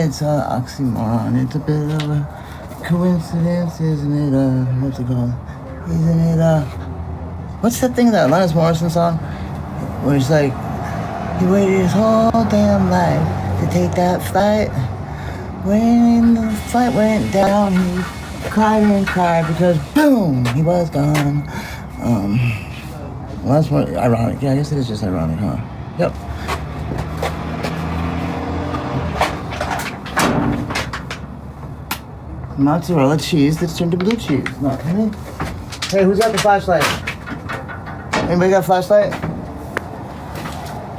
it's an oxymoron. It's a bit of a coincidence, isn't it? What's it called? Isn't it? What's that thing, that Alanis Morrison song? Where it's like, he waited his whole damn life to take that flight. When the flight went down, he cried and cried because boom, he was gone. Well, that's more ironic. Yeah, I guess it is just ironic, huh? Yep. Mozzarella cheese that's turned to blue cheese. No, hey, who's got the flashlight? Anybody got a flashlight?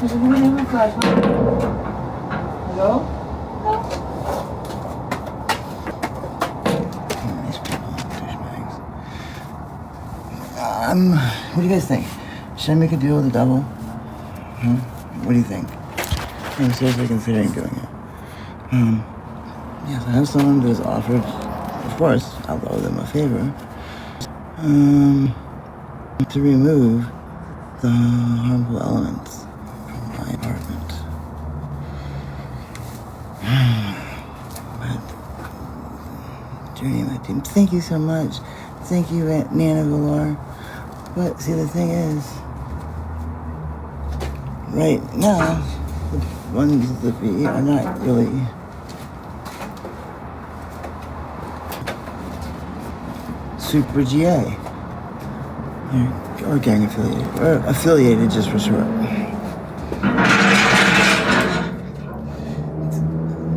Does anybody have a flashlight? Hello? What do you guys think? Should I make a deal with the devil? What do you think? I'm seriously considering doing it. Yes, I have someone who has offered, of course, I'll owe them a favor, to remove the harmful elements from my apartment. But, Journey, my team, thank you so much. Thank you, Nana Valor. But see, the thing is, right now, the ones that we are not really super GA or gang affiliated, or affiliated just for short.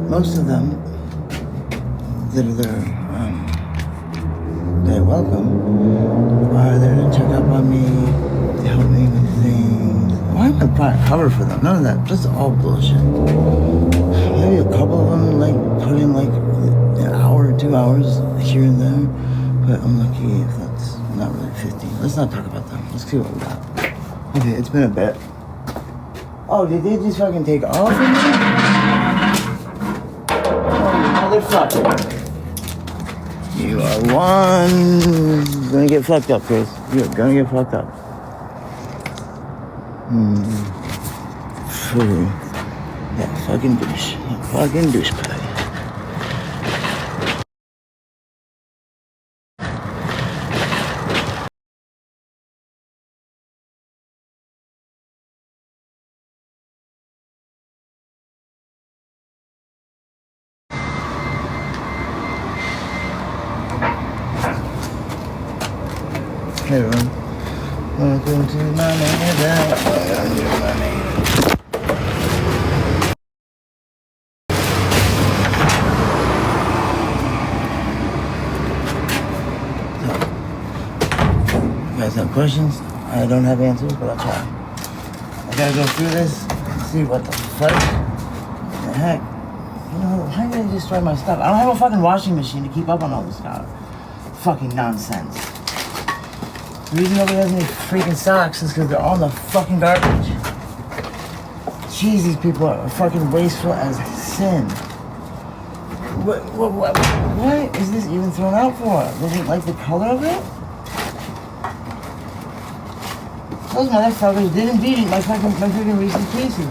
Most of them that are there, they're welcome, are there to check up on me, to help me with things. Why am I buying a cover for them? None of that. That's all bullshit. Maybe a couple of them like put in like an hour or 2 hours here and there, but I'm lucky if that's not really 15. Let's not talk about them. Let's see what we got. Okay, it's been a bit. Oh, did they just fucking take off in there? Oh, motherfucker. You are gonna get fucked up, Chris. You're gonna get fucked up. Yeah, fucking douche. Fucking douchebag. Hey everyone. Welcome to my neighborhood. Welcome to my neighborhood. You guys have questions? I don't have answers, but I'll try. I gotta go through this and see what the fuck. What the heck? You know, how are you gonna destroy my stuff? I don't have a fucking washing machine to keep up on all this stuff. Fucking nonsense. The reason nobody has any freaking socks is because they're all in the fucking garbage. Jeez, these people are fucking wasteful as sin. What is this even thrown out for? They didn't like the color of it? Those motherfuckers did indeed eat my freaking Reese's Pieces.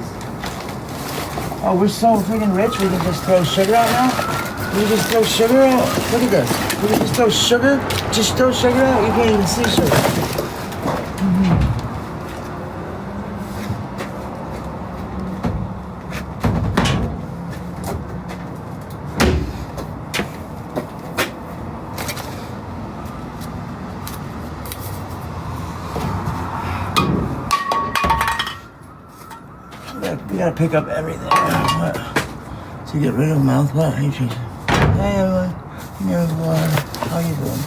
Oh, we're so freaking rich we can just throw sugar out now? We can just throw sugar out? Look at this. We can just throw sugar? Just throw sugar out? You can't even see sugar. We gotta pick up everything. What? To get rid of mouthwash. Hey, Tracy. Hey, everyone. How you doing?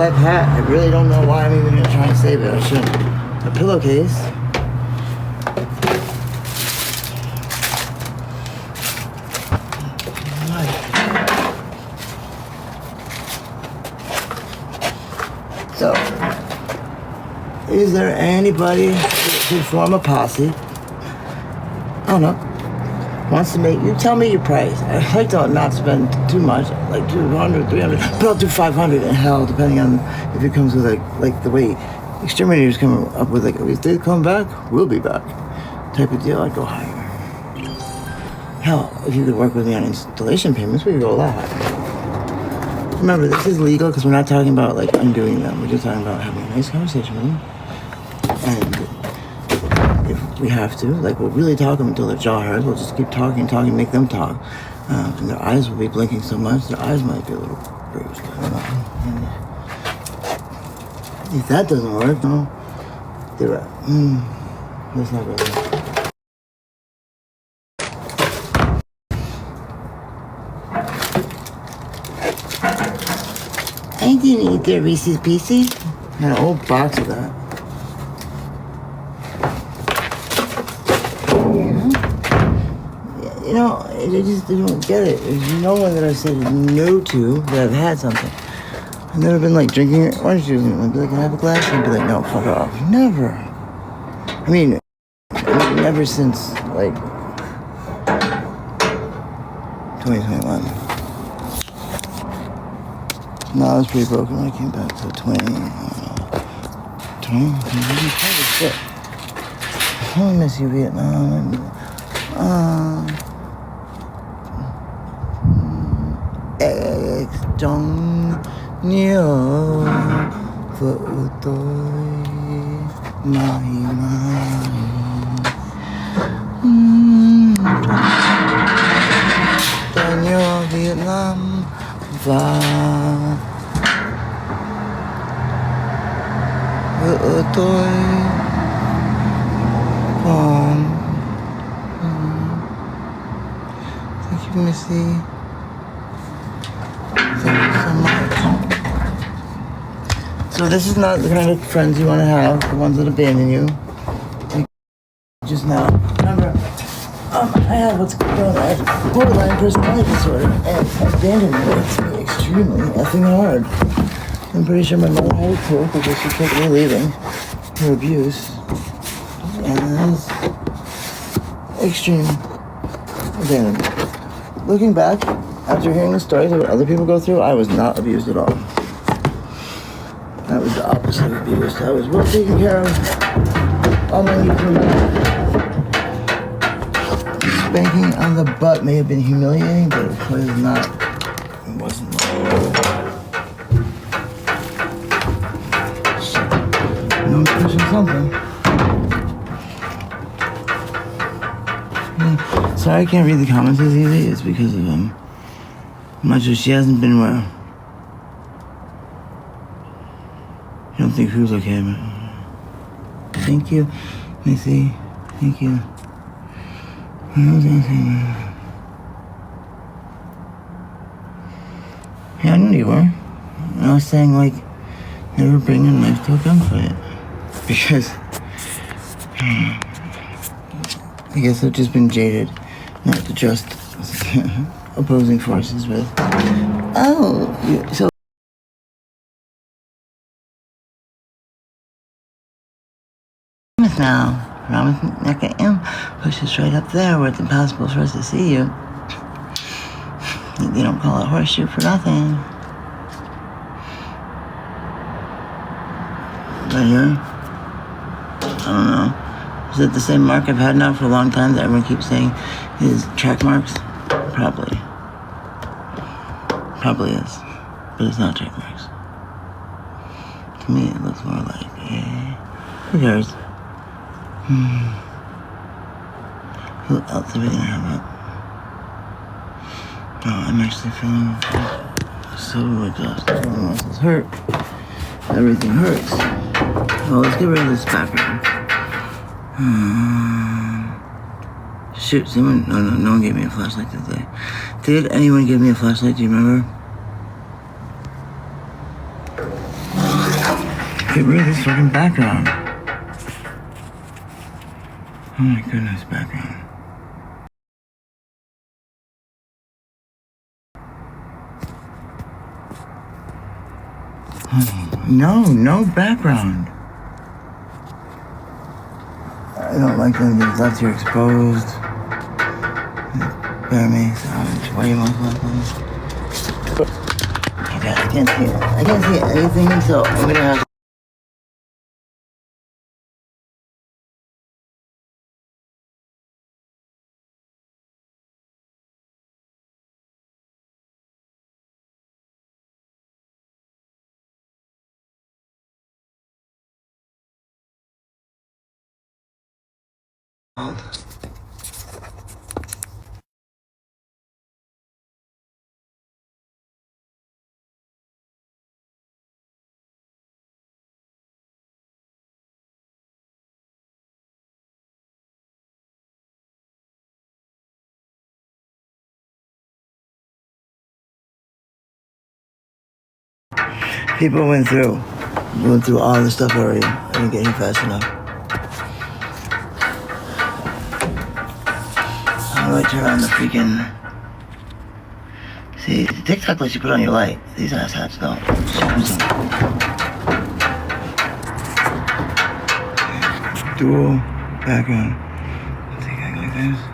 black hat. I really don't know why I'm even gonna try and save it. I shouldn't. A pillowcase. So, is there anybody who form a posse? I don't know. Wants to make, you tell me your price. I like to not spend too much, like 200, 300, but I'll do 500 in hell, depending on if it comes with like the way exterminators come up with, like, if they come back, we'll be back type of deal. I'd go higher. Hell, if you could work with me on installation payments, we could go a lot higher. Remember, this is legal because we're not talking about like undoing them. We're just talking about having a nice conversation with them. And if we have to, like, we'll really talk them until their jaw hurts. We'll just keep talking, make them talk. And their eyes will be blinking so much, their eyes might be a little bruised. I don't know. And if that doesn't work, no, they're let's not go there. I didn't eat their Reese's Pieces. I had an old box of that. You know, I just didn't get it. There's no one that I said no to that I've had something. I've never been like drinking orange juice and I'd be like, can I have a glass? And I'd be like, no, fuck off. Never. I mean, never since like 2021. No, I was pretty broken when I came back to 20. 20? Shit. I miss you, Vietnam. Trong nhiều vợ tôi mãi mãi ta nhớ Việt Nam và vợ tôi còn thank you Missy. So this is not the kind of friends you want to have, the ones that abandon you. Just now. Remember, I have what's called borderline personality disorder, and abandonment hits me extremely effing hard. I'm pretty sure my mother had it too, because she kept me leaving her abuse. And that's extreme abandonment. Looking back, after hearing the stories of what other people go through, I was not abused at all. I was the opposite of abused. I was well taken care of. All my needs were met. Spanking on the butt may have been humiliating, but it was not. It wasn't. No one's pushing something. Yeah. Sorry I can't read the comments as easy. It's because of I'm not sure she hasn't been well. I don't think who's okay, but thank you. Let me see. Thank you. What was I saying? Yeah, I knew you were. I was saying, like, never bring a knife to a gunfight. Because I guess I've just been jaded not to trust opposing forces with. Oh, so. Now, Ramath M pushes right up there where it's impossible for us to see you. They don't call it horseshoe for nothing. Right here? I don't know. Is it the same mark I've had now for a long time that everyone keeps saying is track marks? Probably. Probably is. But it's not track marks. To me, it looks more like who cares? Who else are we gonna have up? Oh, I'm actually feeling so exhausted. My muscles hurt. Everything hurts. Oh, let's get rid of this background. Shoot, someone... No one gave me a flashlight today. Did anyone give me a flashlight? Do you remember? Get rid of this fucking background. Oh my goodness, background. Oh, no background. I don't like them just left here exposed. Bear me, so way most welcome. I can't see it. I can't see anything, so I'm gonna have to. People went through all the stuff already. I didn't get here fast enough. How do I turn on the freaking... See, TikTok lets you put on your light. These asshats don't. Dual background. I think I go like this.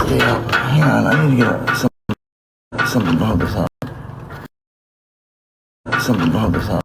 Yeah, hang on, I need to get something to hold this up. Something to hold this up.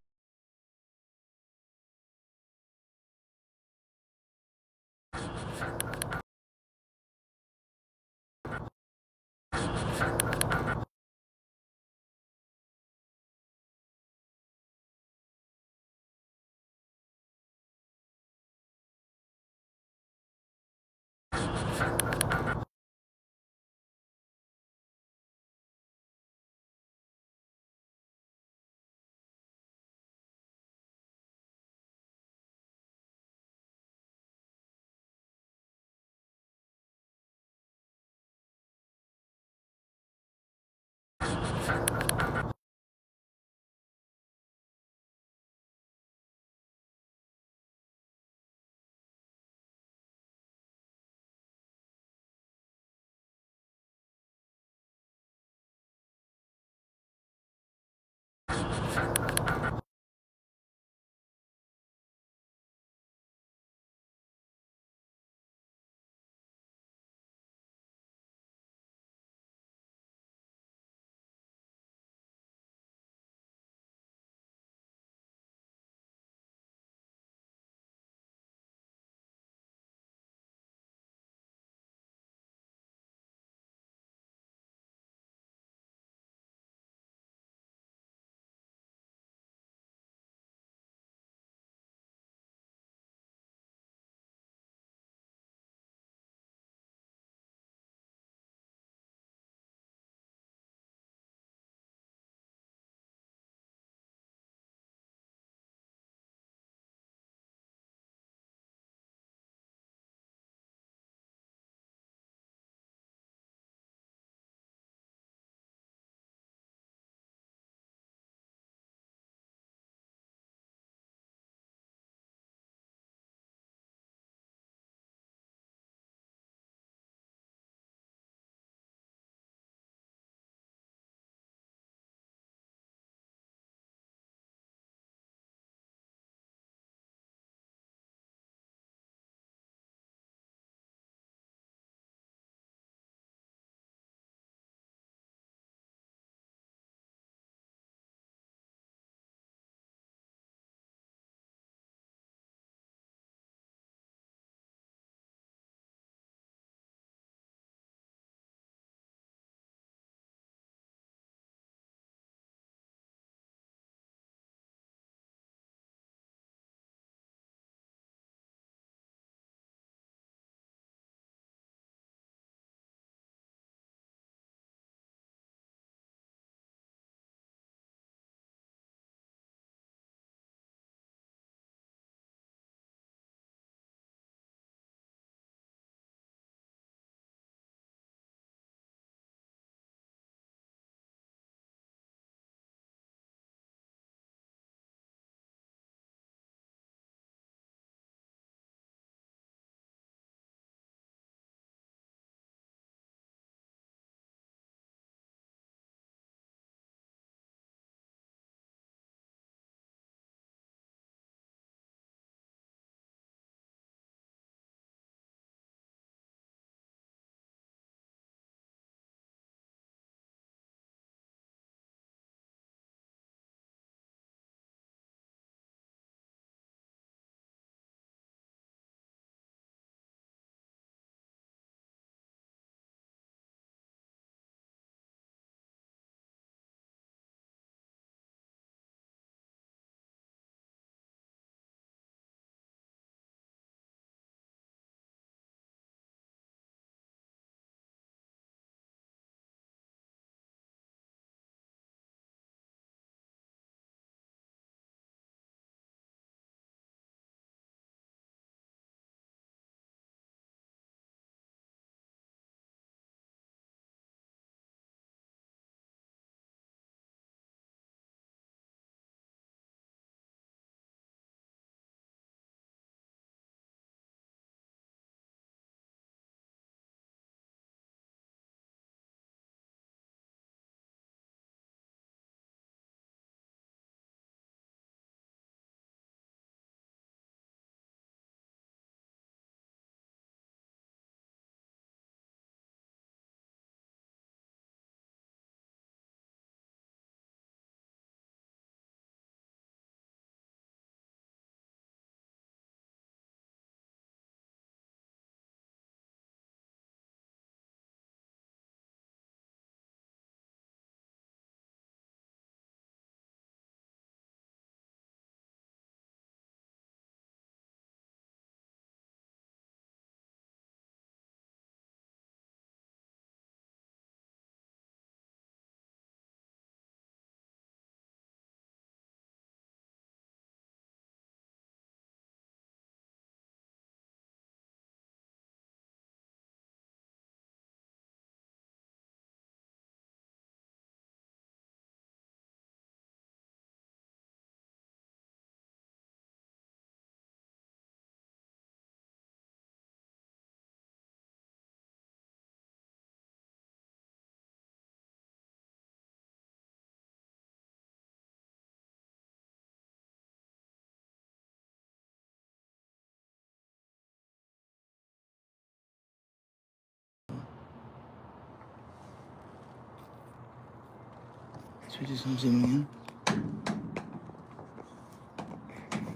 Switch some zooming in.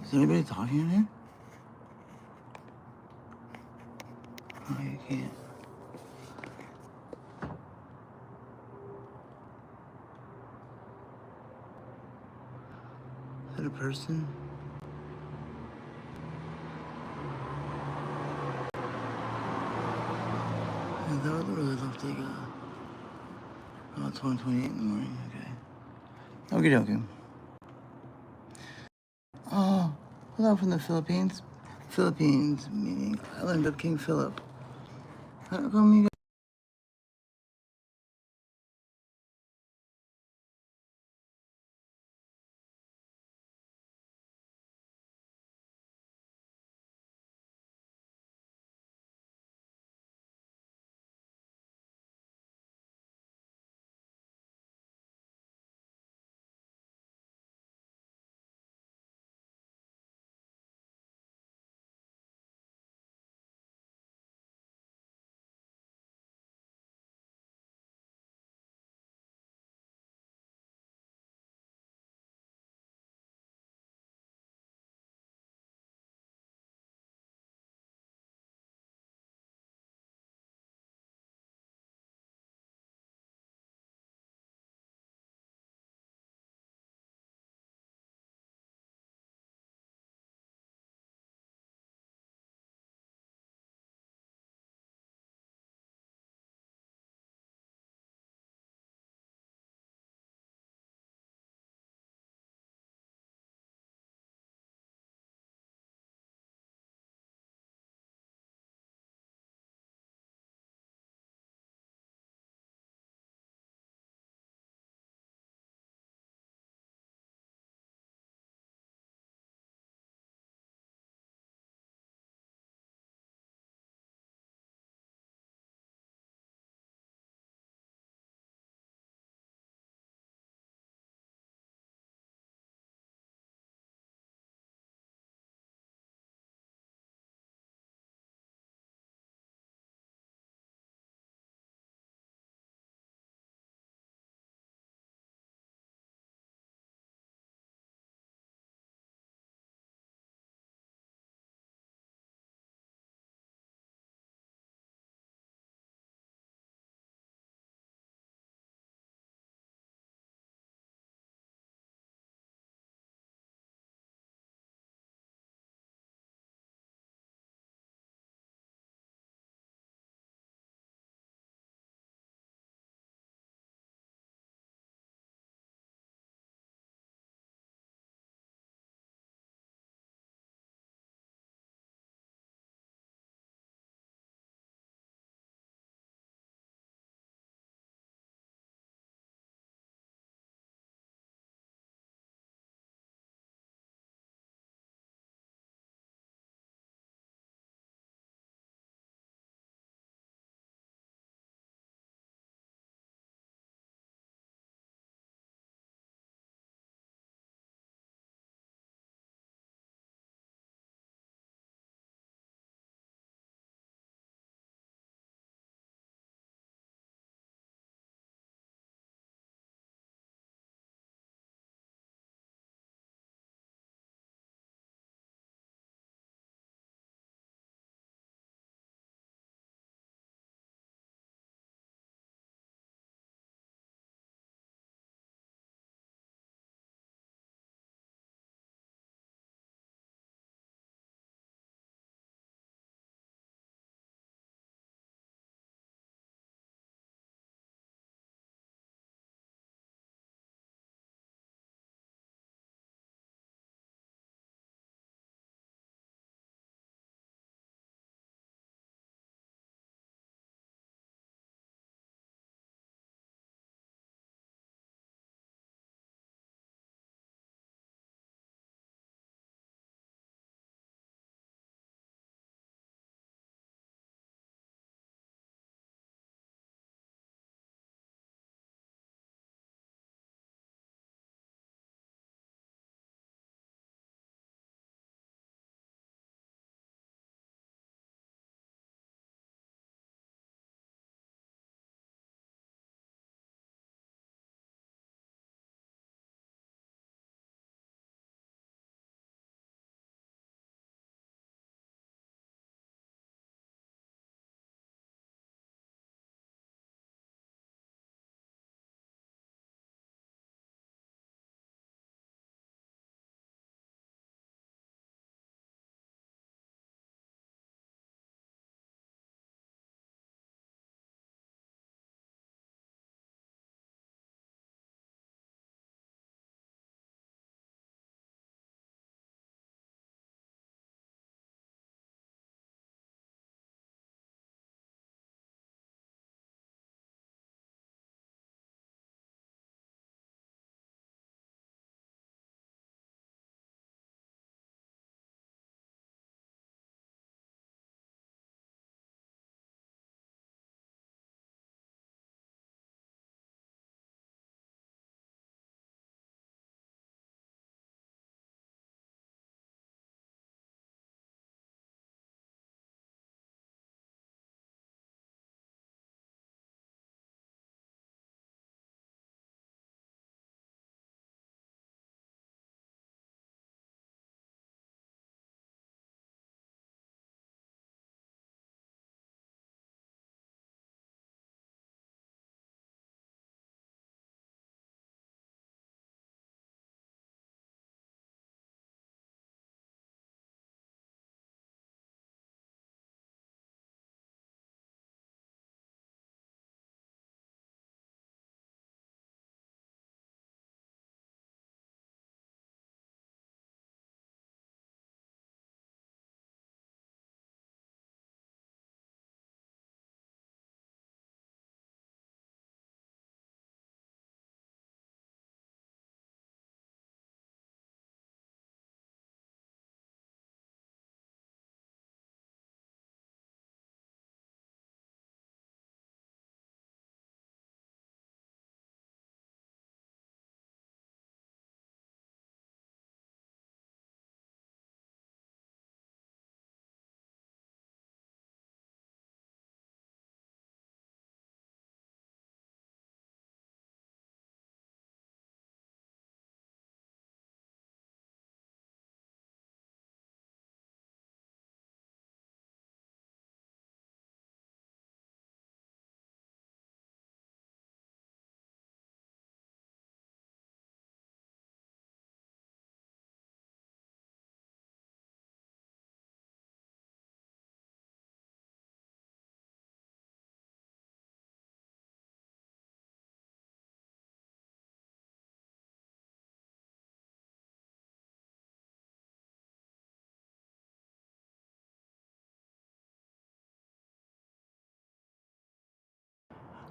Is anybody talking in here? Oh, you can't. Is that a person? Yeah, that would really look like it's 1:28 in the morning, okay. Okie dokie. Oh, hello from the Philippines. Philippines, meaning island of King Philip. How come you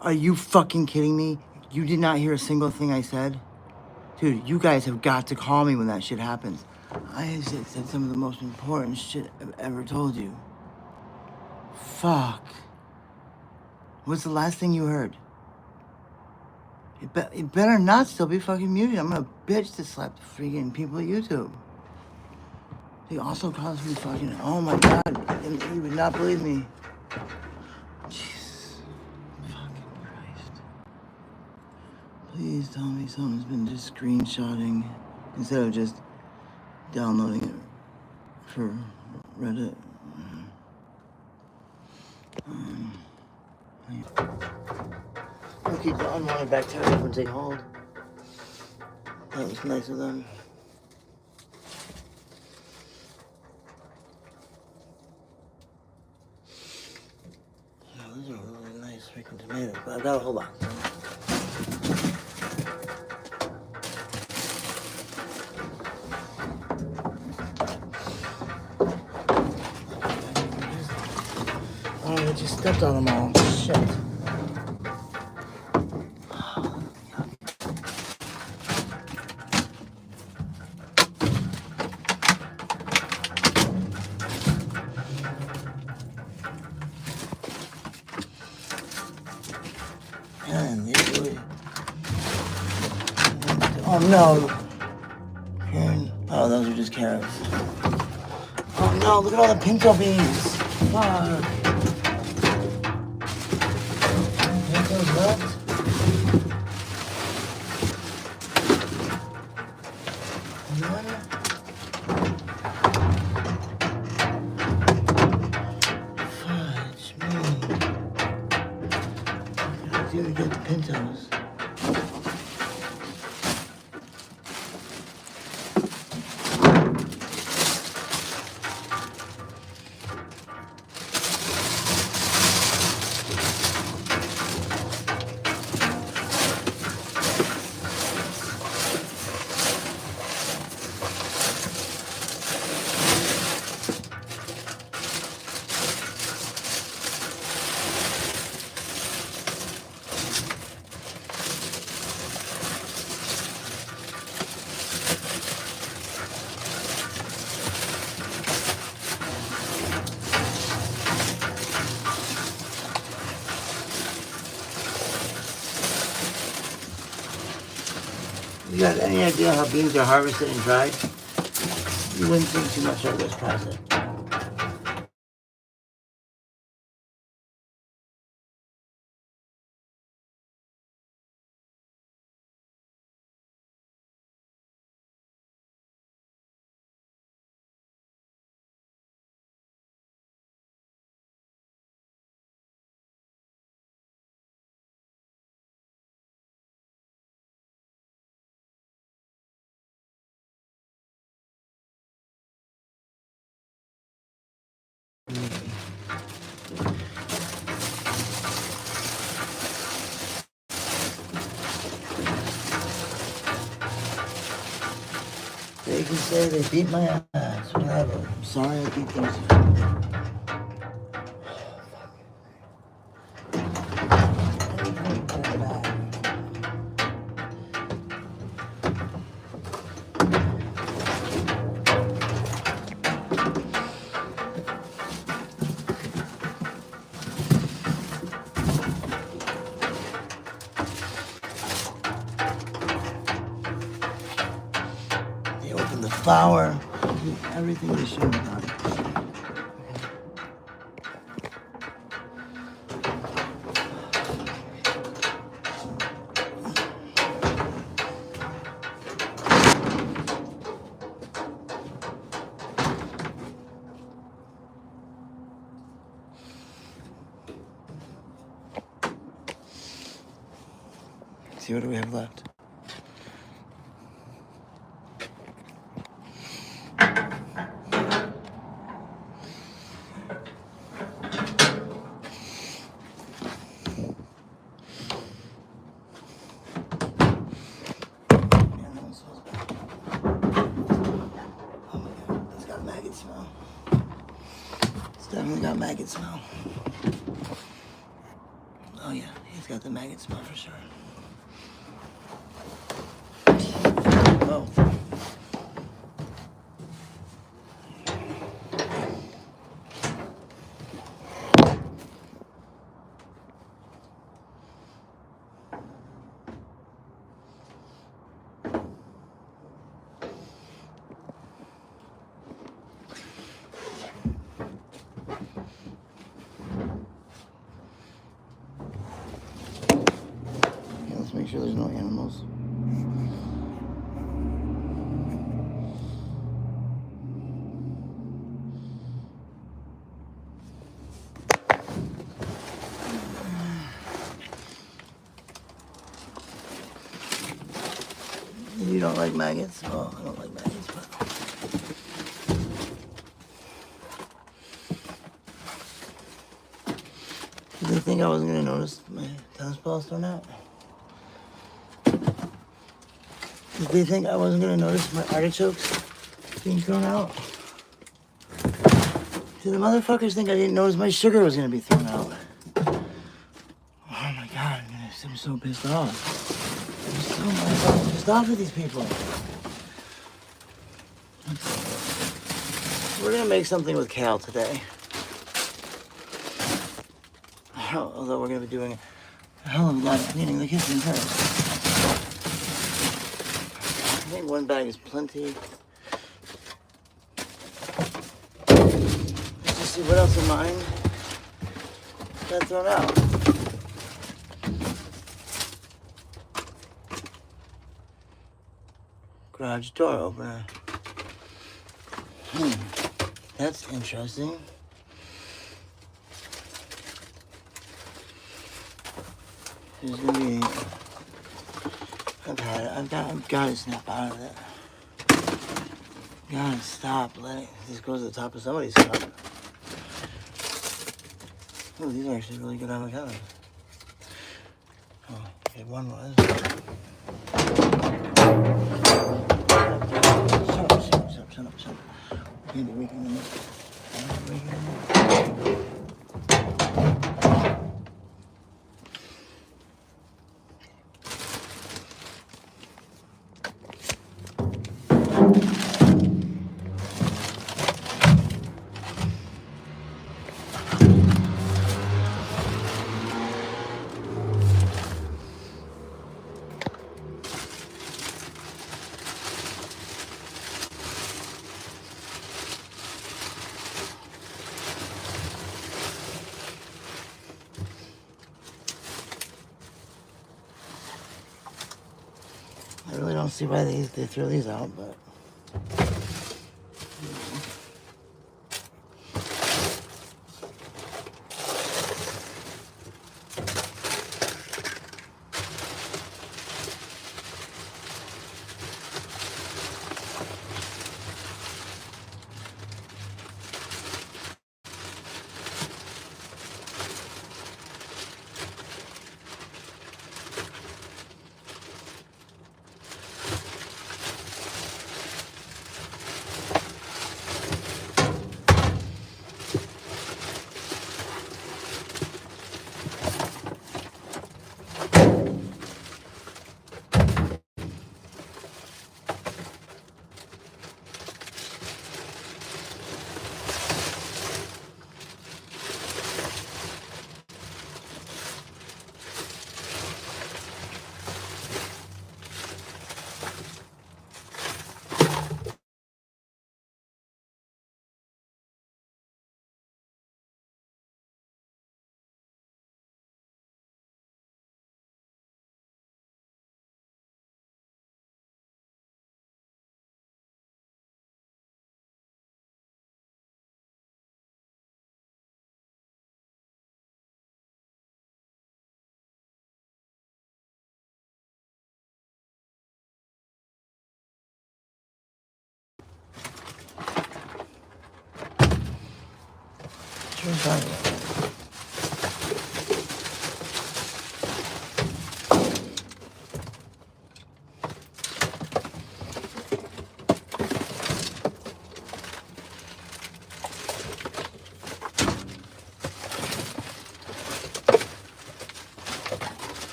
Are you fucking kidding me? You did not hear a single thing I said? Dude, you guys have got to call me when that shit happens. I said some of the most important shit I've ever told you. Fuck. What's the last thing you heard? It better not still be fucking muted. I'm gonna bitch to slap the freaking people at YouTube. They also calls me fucking, oh my god, and you would not believe me. Jesus fucking Christ. Please tell me someone's been just screenshotting instead of just downloading it for Reddit. I'll keep the unwanted bacteria up and take hold. That was nice of them. Oh, those are really nice freaking tomatoes, but I've got a whole lot. Oh, I just stepped on them all. Shit. Man, these really... Oh no. Karen. Oh, those are just carrots. Oh no, look at all the pinto beans. Fuck. Pintos left? Fudge me. Let's see if we get the pintos. You got any idea how beans are harvested and dried? You wouldn't think too much of this process. They can say they beat my ass, whatever. I'm sorry I beat things. They opened the flour, everything they should have done. See, what do we have left? Smell. It's definitely got maggot smell. Oh yeah, it's got the maggot smell for sure. Oh. Let's make sure there's no animals. You don't like maggots? Well, I don't like maggots, but... Did they think I wasn't going to notice my tennis balls thrown out? Did they think I wasn't going to notice my artichokes being thrown out? Did the motherfuckers think I didn't notice my sugar was going to be thrown out? Oh my god, I'm so pissed off. I'm so pissed off with these people. We're going to make something with kale today. Although we're going to be doing a hell of a lot of cleaning the kitchen first. I think one bag is plenty. Let's just see what else of mine got thrown out. Garage door opener. That's interesting. There's gonna be... I've had it. I've got to snap out of it. Gotta stop letting this goes to the top of somebody's cup. Oh, these are actually really good avocados. Oh, okay, one was. Shut up. Can't be waking them up. I really don't see why they threw these out, but...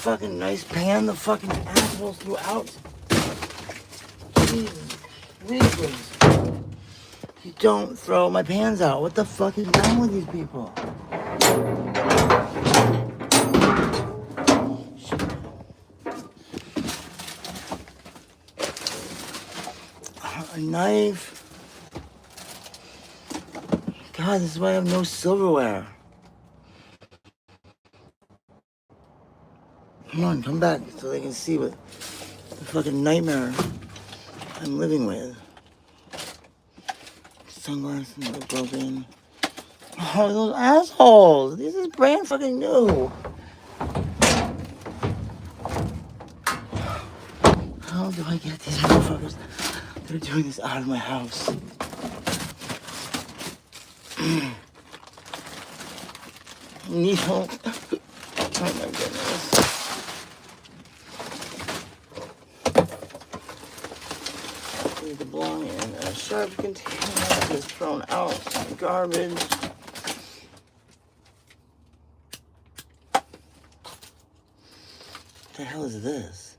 fucking nice pan the fucking assholes threw out. Jesus, please. You don't throw my pans out. What the fuck is wrong with these people? A knife. God, this is why I have no silverware. Come on, come back so they can see what the fucking nightmare I'm living with. Sunglasses are broken. Oh, those assholes! This is brand fucking new. How do I get these motherfuckers that are doing this out of my house? Needle. Oh my goodness. These belong in a sharp container that is thrown out in garbage. What the hell is this?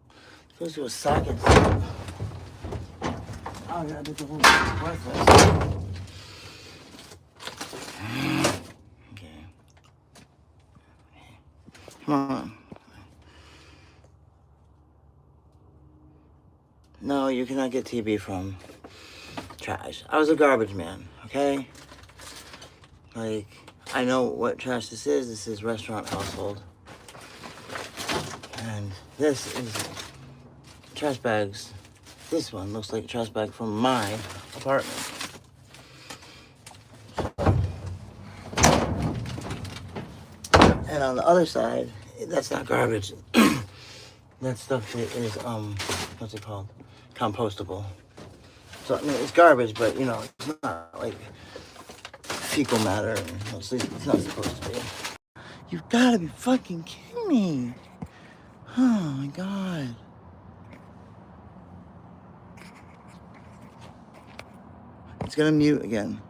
It goes to a socket. Oh, yeah, I did the whole breakfast. Okay. Come on. No, you cannot get TB from trash. I was a garbage man, okay? Like, I know what trash this is. This is restaurant household. And this is trash bags. This one looks like a trash bag from my apartment. And on the other side, that's not garbage. That stuff is, what's it called? Compostable. So, I mean, it's garbage, but, you know, it's not like fecal matter. It's not supposed to be. You've got to be fucking kidding me. Oh, my God. It's going to mute again.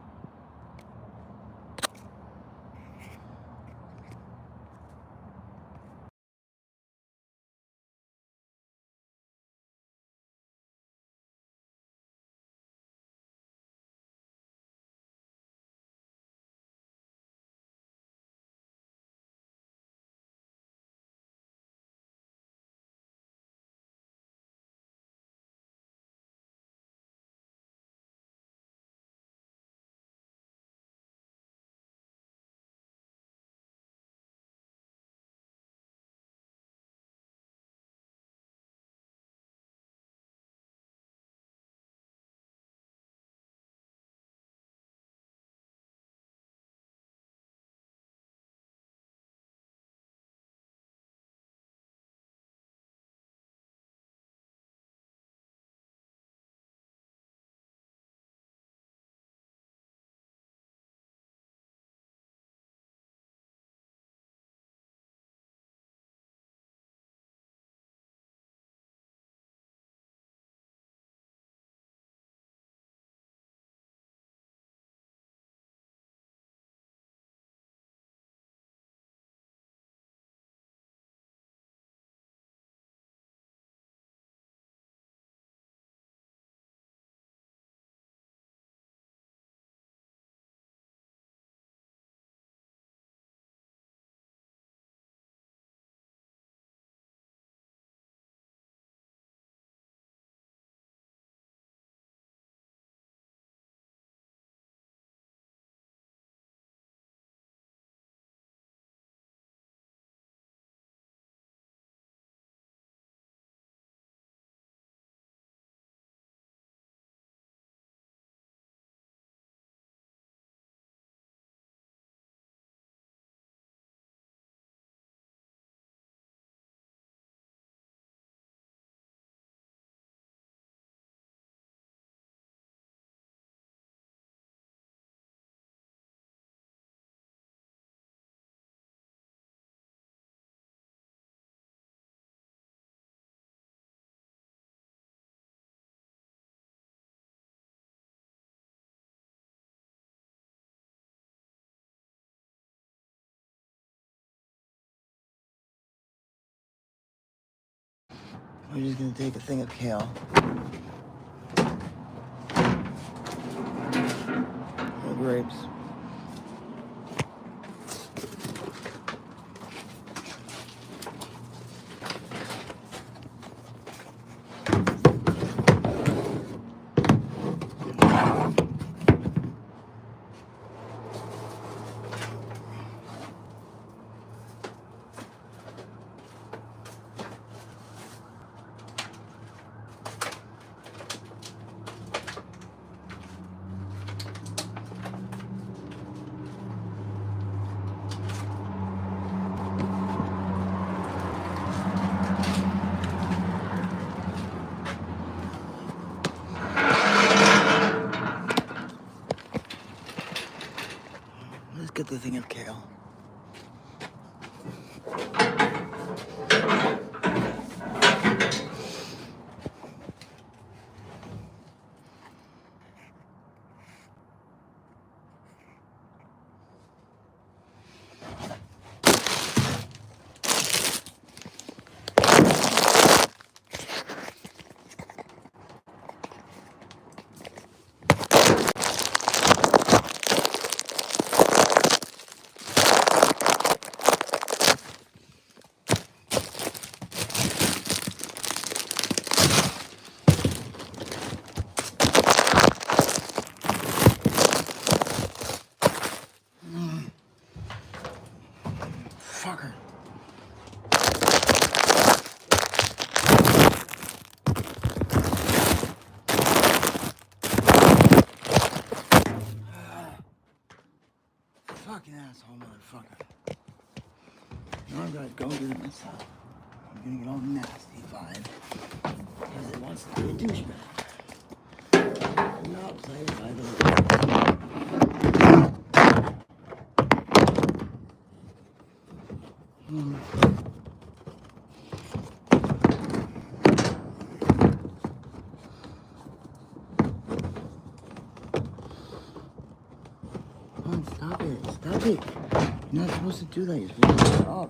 We're just gonna take a thing of kale. Or grapes. Let's get the thing of kale. Fucker. Fucking asshole motherfucker. Now I'm gonna go do it myself. I'm gonna get all nasty vibe. Because it wants to be a douchebag. I'm not playing by the rules. Come on, stop it. Stop it. You're not supposed to do that. You're supposed to shut up.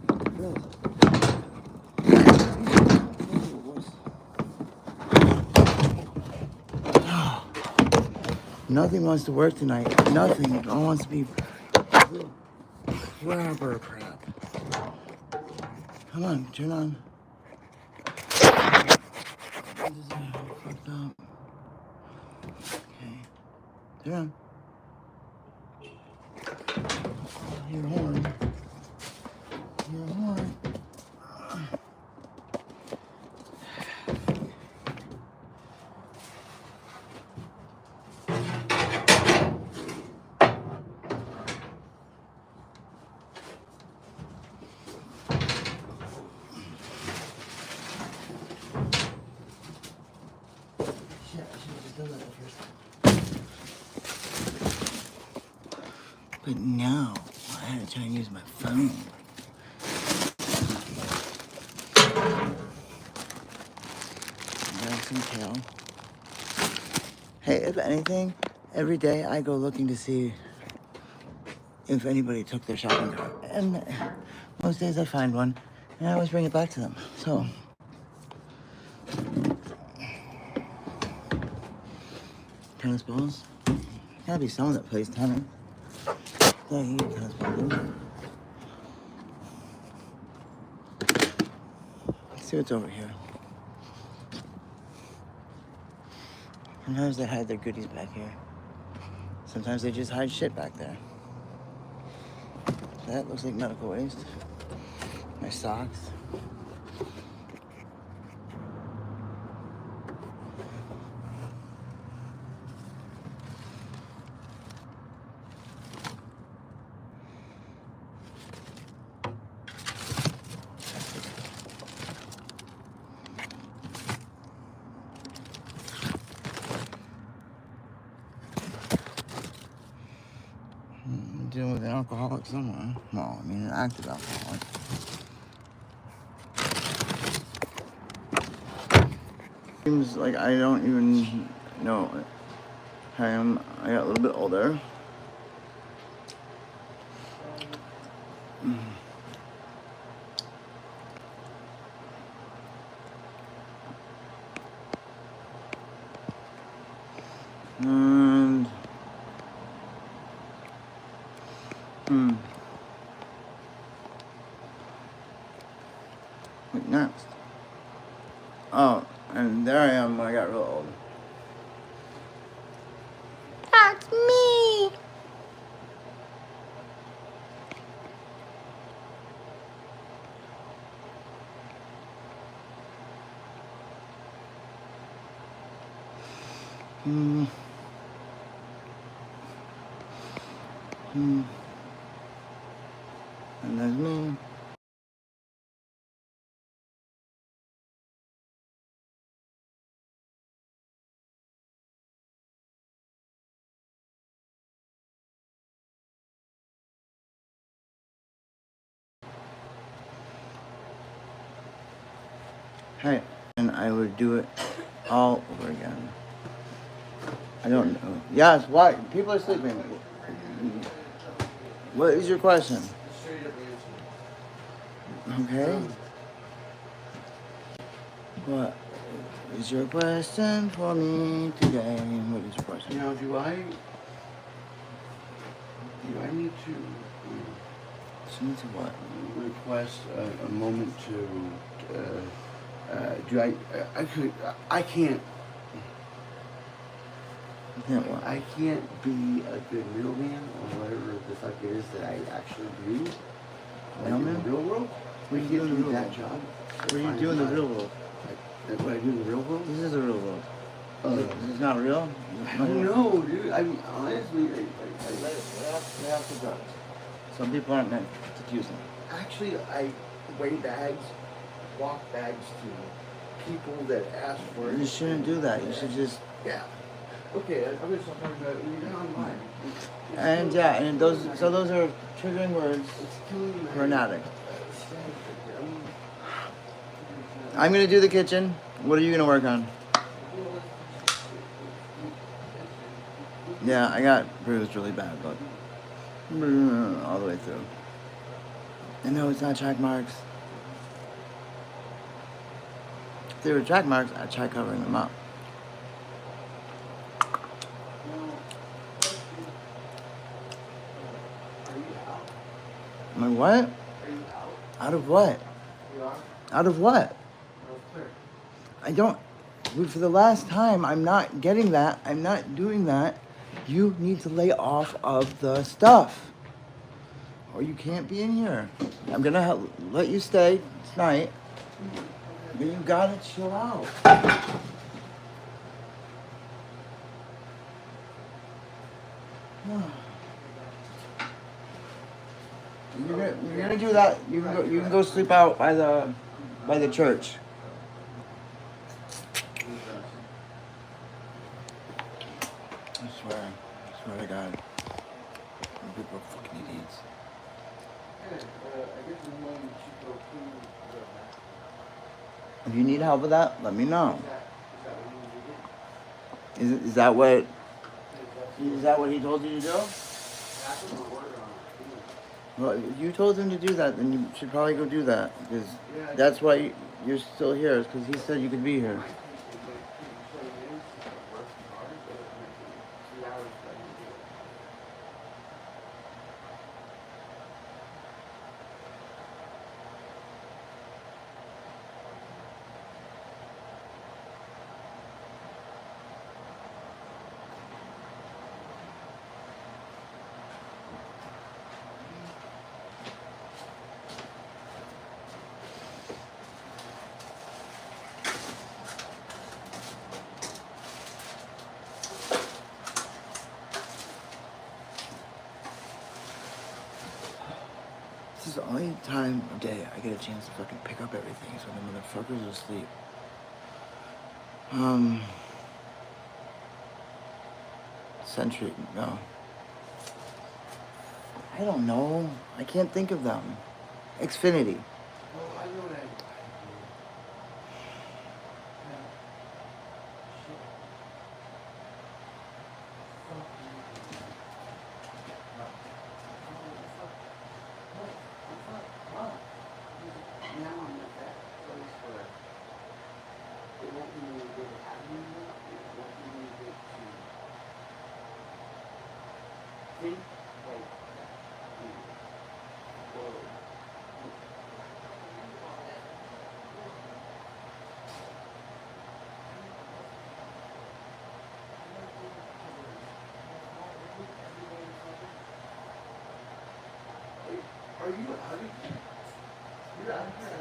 Nothing wants to work tonight. Nothing. It all wants to be crap. Come on, turn on. Fucked up. Okay. Turn on. Your horn. Your horn. Shit, I should have just done that the first time. But no, I had to try and use my phone. Grab some kale. Hey, if anything, every day I go looking to see if anybody took their shopping cart. And most days I find one, and I always bring it back to them. So, tennis balls. Gotta be someone that plays tennis. Yeah, you get tennis balls. Let's see what's over here. Sometimes they hide their goodies back here. Sometimes they just hide shit back there. That looks like medical waste. My socks. I'm dealing with an alcoholic somewhere. Well, I mean an active alcoholic. Seems like I don't even know. I got a little bit older. And what next? Oh, and there I am when I got real old. That's me. And there's me. Hey, and I would do it all over again. I don't know. Yes, why? People are sleeping. What is your question? Okay. What is your question for me today? What is your question? Now, do I need to Need to what? request a moment to? I can't. You can't what? I can't be a good middleman or whatever the fuck it is that I actually do. Like in the real world. What do you do in the real that world? job? What do you do in the real world? Like, what I do in the real world? This is the real world. This is not real? I don't know, dude. I mean, honestly, They have to drugs. Some people aren't meant to use them. actually, I weigh bags, walk bags to people that ask for it. You shouldn't do that. You should just... Yeah. Okay, I'm just talking about reading online. And yeah, and those are triggering words for an addict. I'm gonna do the kitchen. What are you gonna work on? Yeah, I got bruised really bad, but all the way through. And no, it's not track marks. If they were track marks, I'd try covering them up. Am I what? Out of what? Out of what? I don't. For the last time, I'm not getting that. I'm not doing that. You need to lay off of the stuff. Or you can't be in here. I'm going to let you stay tonight. But you got to chill out. You're gonna do that. You can go sleep out by the church. I swear to God, you people are fucking idiots. If you need help with that, let me know. Is that what he told you to do? Well, if you told him to do that, then you should probably go do that. Because that's why you're still here, is because he said you could be here. This is the only time of day I get a chance to fucking pick up everything, so the motherfuckers are asleep. Century, no. I don't know. I can't think of them. Xfinity. Well, I know that. think like whoa. Are you out of here? You're out of here.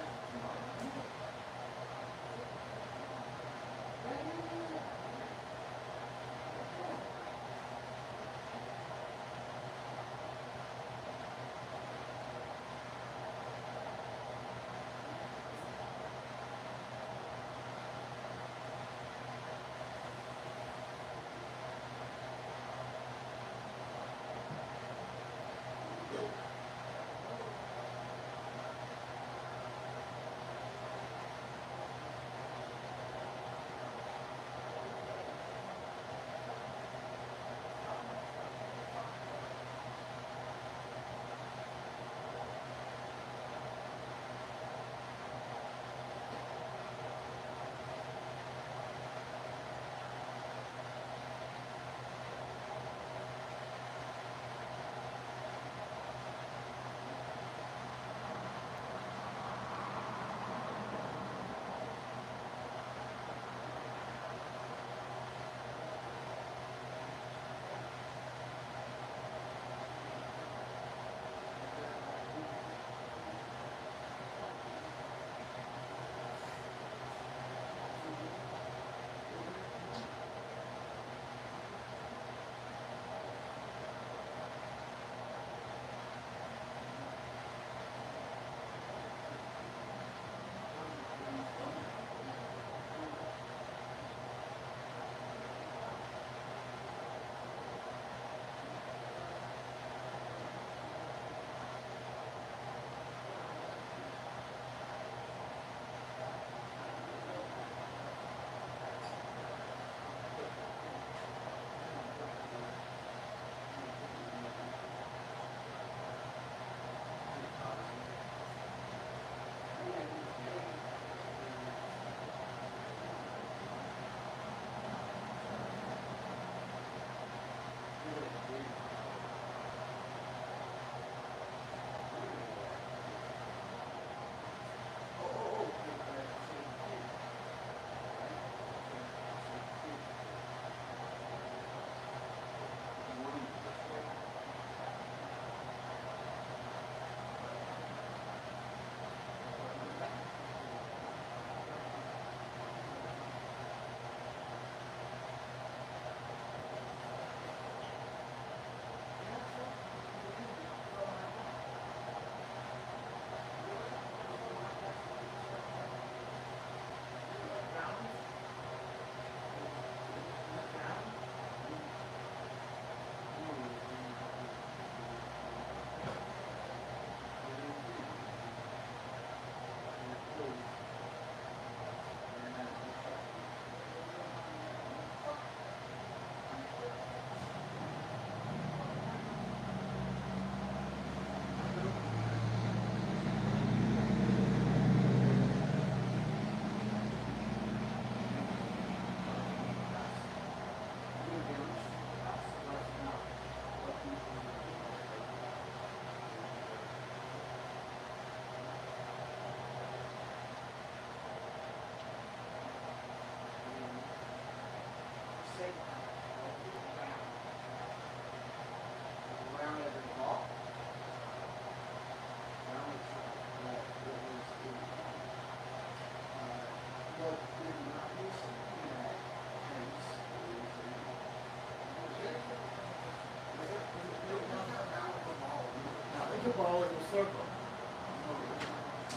Ball in the circle.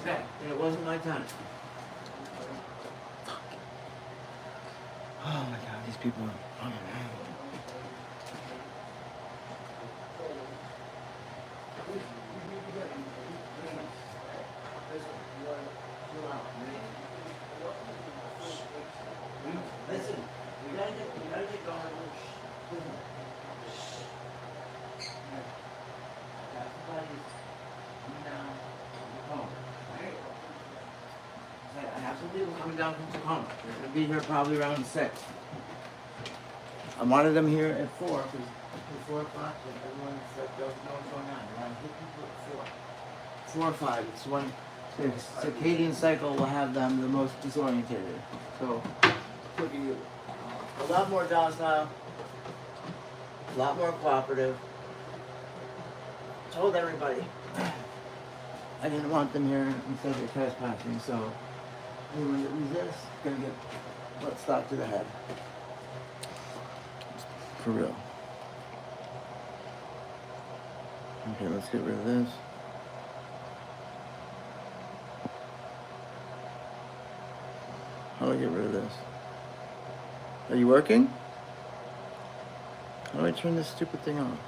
Okay, and it wasn't my time. Oh my god, these people are fucking hell. Listen, we gotta get going. I have some people coming down from Tacoma. They're going to be here probably around 6. I wanted them here at 4 because at 4 o'clock everyone said don't know what's going on. I want to hit people at 4. 4 or 5. It's when the circadian cycle will have them the most disorientated. So, look at you. A lot more docile, a lot more cooperative. Told everybody I didn't want them here instead of trespassing, so anyone that resists gonna get butt stock to the head. For real. Okay, let's get rid of this. How do I get rid of this? Are you working? How do I turn this stupid thing off?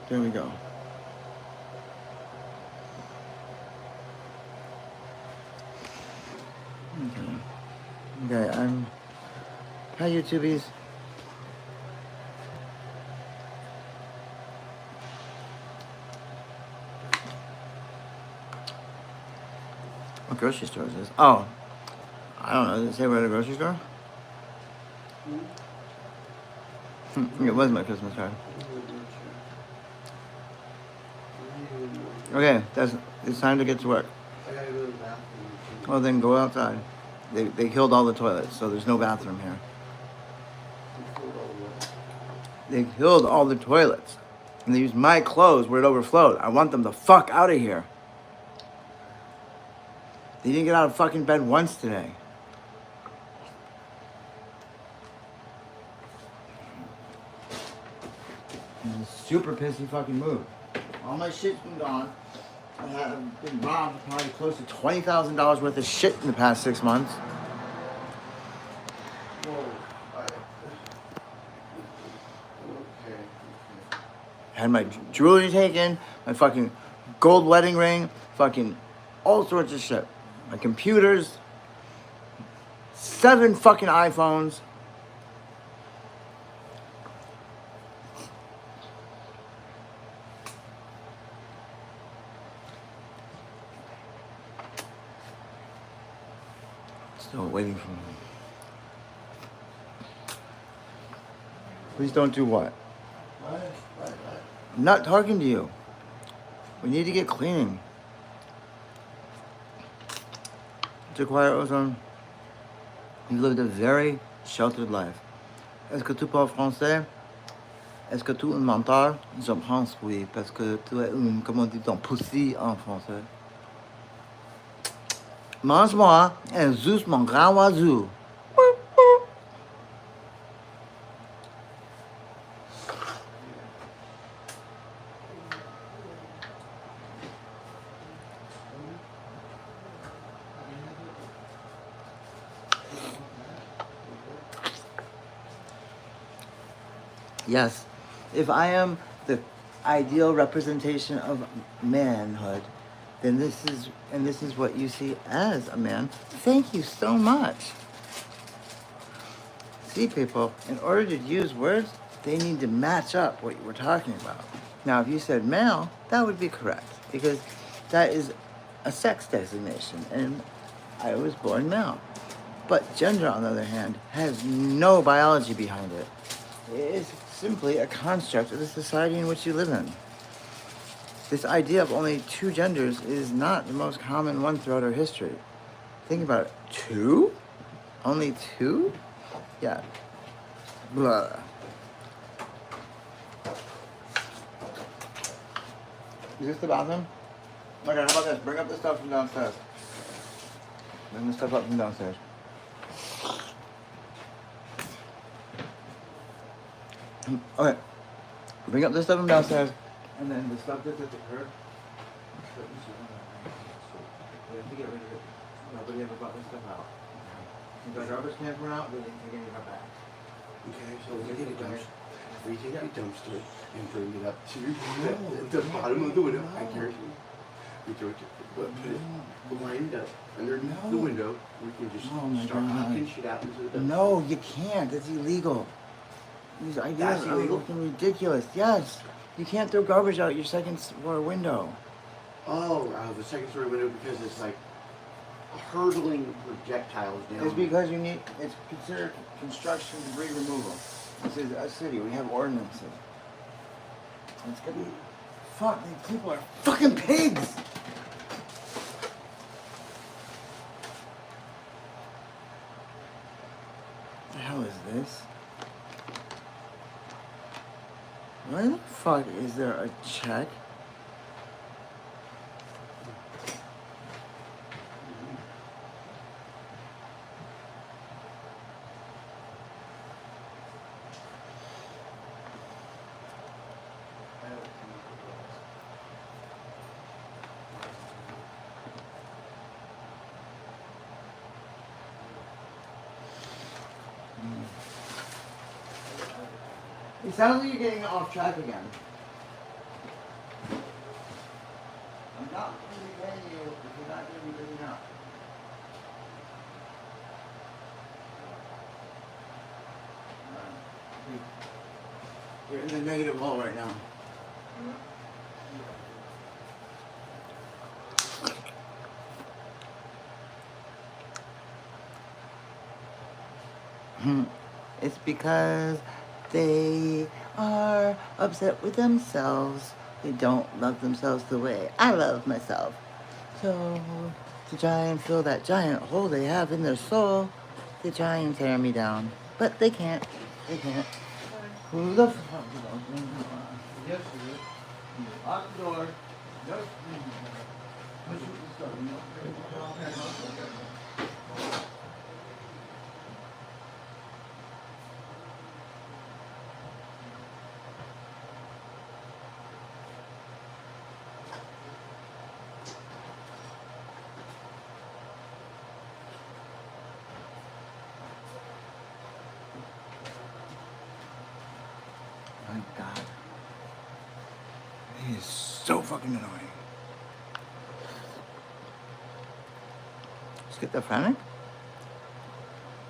There we go. Okay, hi YouTubies. What grocery store is this? Oh, I don't know. Does it say we're at a grocery store? It was my Christmas card. Okay, it's time to get to work. I gotta go to the bathroom. Well, then go outside. They killed all the toilets, so there's no bathroom here. They killed all the toilets. And they used my clothes where it overflowed. I want them the fuck out of here. They didn't get out of fucking bed once today. In a super pissy fucking mood. All my shit's been gone. I have been robbed probably close to $20,000 worth of shit in the past 6 months. Had my jewelry taken, my fucking gold wedding ring, fucking all sorts of shit. My computers, 7 fucking iPhones. Still waiting for me. Please don't do what? I'm not talking to you. We need to get cleaning. Jacquire Ozone, you lived a very sheltered life. Est-ce que tu parles français? Est-ce que tu es un menteur? Je pense oui, parce que tu es une, comment dit-on, pussy en français. Mange-moi un zus, mon grand oiseau. Yes, if I am the ideal representation of manhood, then this is what you see as a man. Thank you so much. See, people, in order to use words, they need to match up what we're talking about. Now, if you said male, that would be correct, because that is a sex designation, and I was born male. But gender, on the other hand, has no biology behind it. It is simply a construct of the society in which you live in. This idea of only 2 genders is not the most common one throughout our history. Think about it. 2? Only 2? Yeah. Blah. Is this the bathroom? Okay, how about this? Bring up the stuff from downstairs. Bring the stuff up from downstairs. Okay. Bring up the stuff from downstairs, and then the stuff that's at the curb. We have to get rid of it. Nobody ever brought this stuff out. If the garbage cans went out, we didn't take any of our bags. Okay, so we take a dumpster and bring it up to the bottom of the window. I guarantee you. We throw it, put it lined up underneath the window. We can just start knocking shit out into the dumpster. No, you can't. It's illegal. These ideas are looking ridiculous. Yes. You can't throw garbage out your second floor window. Oh, out of the second story window because it's like hurtling projectiles down. It's because it's considered construction debris removal. This is a city. We have ordinances. It's gonna be. Fuck, these people are fucking pigs! What the hell is this? Why the fuck is there a check? It sounds like you're getting off track again. I'm not going to be paying you if you're not going to be picking up. You're in the negative hole right now. It's because they are upset with themselves. They don't love themselves the way I love myself. So, to try and fill that giant hole they have in their soul, they try and tear me down. But they can't. They can't. Who the fuck is opening the door? Yes, you did. Lock the door. Nope. My God. He is so fucking annoying. Schizophrenic?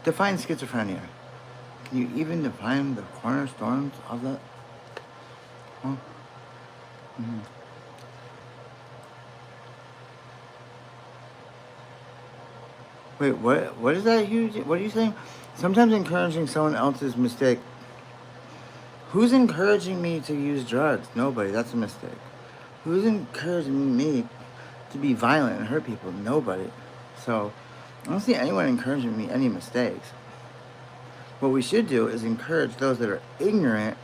Define schizophrenia. Can you even define the cornerstones of that? Huh? Mm-hmm. Wait, what is that huge? What are you saying? Sometimes encouraging someone else's mistake. Who's encouraging me to use drugs? Nobody. That's a mistake. Who's encouraging me to be violent and hurt people? Nobody. So, I don't see anyone encouraging me any mistakes. What we should do is encourage those that are ignorant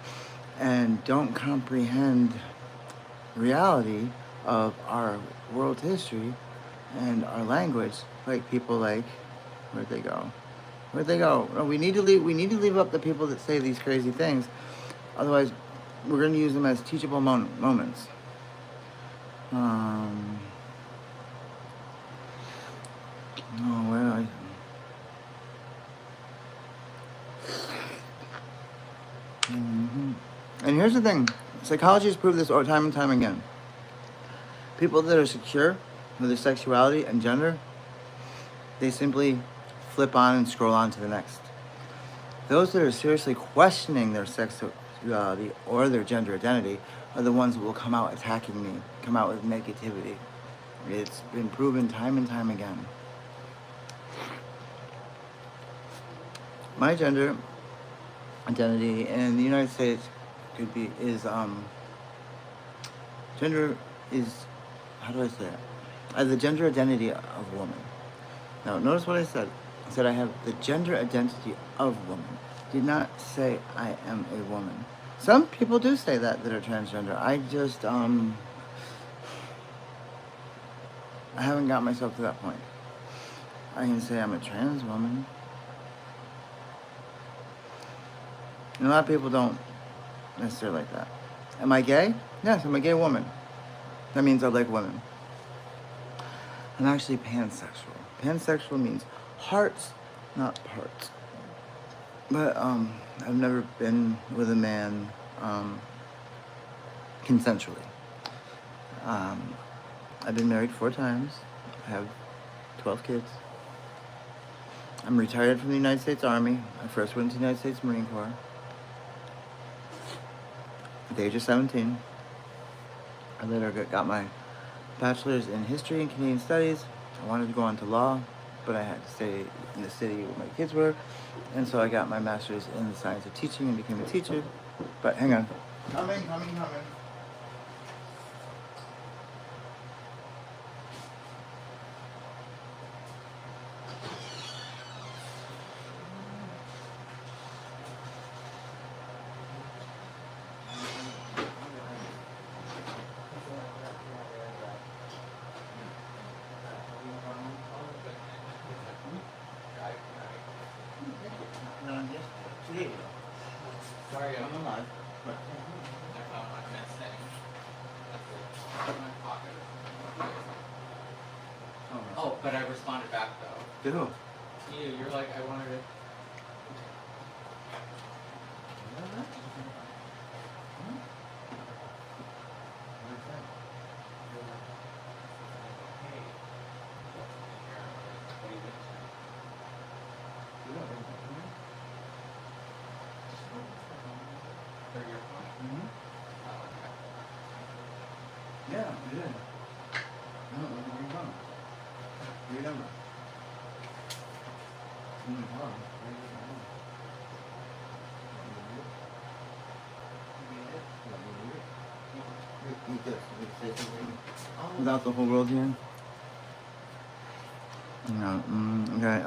and don't comprehend reality of our world history and our language, like people like, where'd they go? Where'd they go? No, we need to leave up the people that say these crazy things. Otherwise, we're going to use them as teachable moments. Oh, where are I? And here's the thing. Psychology has proved this time and time again. People that are secure with their sexuality and gender, they simply flip on and scroll on to the next. Those that are seriously questioning their sexuality or their gender identity are the ones that will come out attacking me, come out with negativity. It's been proven time and time again. My gender identity in the United States gender is, how do I say it? The gender identity of woman. Now, notice what I said. I said I have the gender identity of woman. Did not say I am a woman. Some people do say that are transgender. I just, I haven't got myself to that point. I can say I'm a trans woman. And a lot of people don't necessarily like that. Am I gay? Yes, I'm a gay woman. That means I like women. I'm actually pansexual. Pansexual means hearts, not parts. But I've never been with a man consensually. I've been married 4 times. I have 12 kids. I'm retired from the United States Army. I first went to the United States Marine Corps at the age of 17. I later got my bachelor's in history and Canadian studies. I wanted to go on to law. but I had to stay in the city where my kids were, and so I got my master's in the science of teaching and became a teacher. But hang on. Coming. Sorry, I'm alive. But I found my mistake. That's in my pocket. Oh, but I responded back though. to who? You're like, I wanted to. Yeah, I did. I don't know where you're from. Your number. Without the whole world here? No, okay,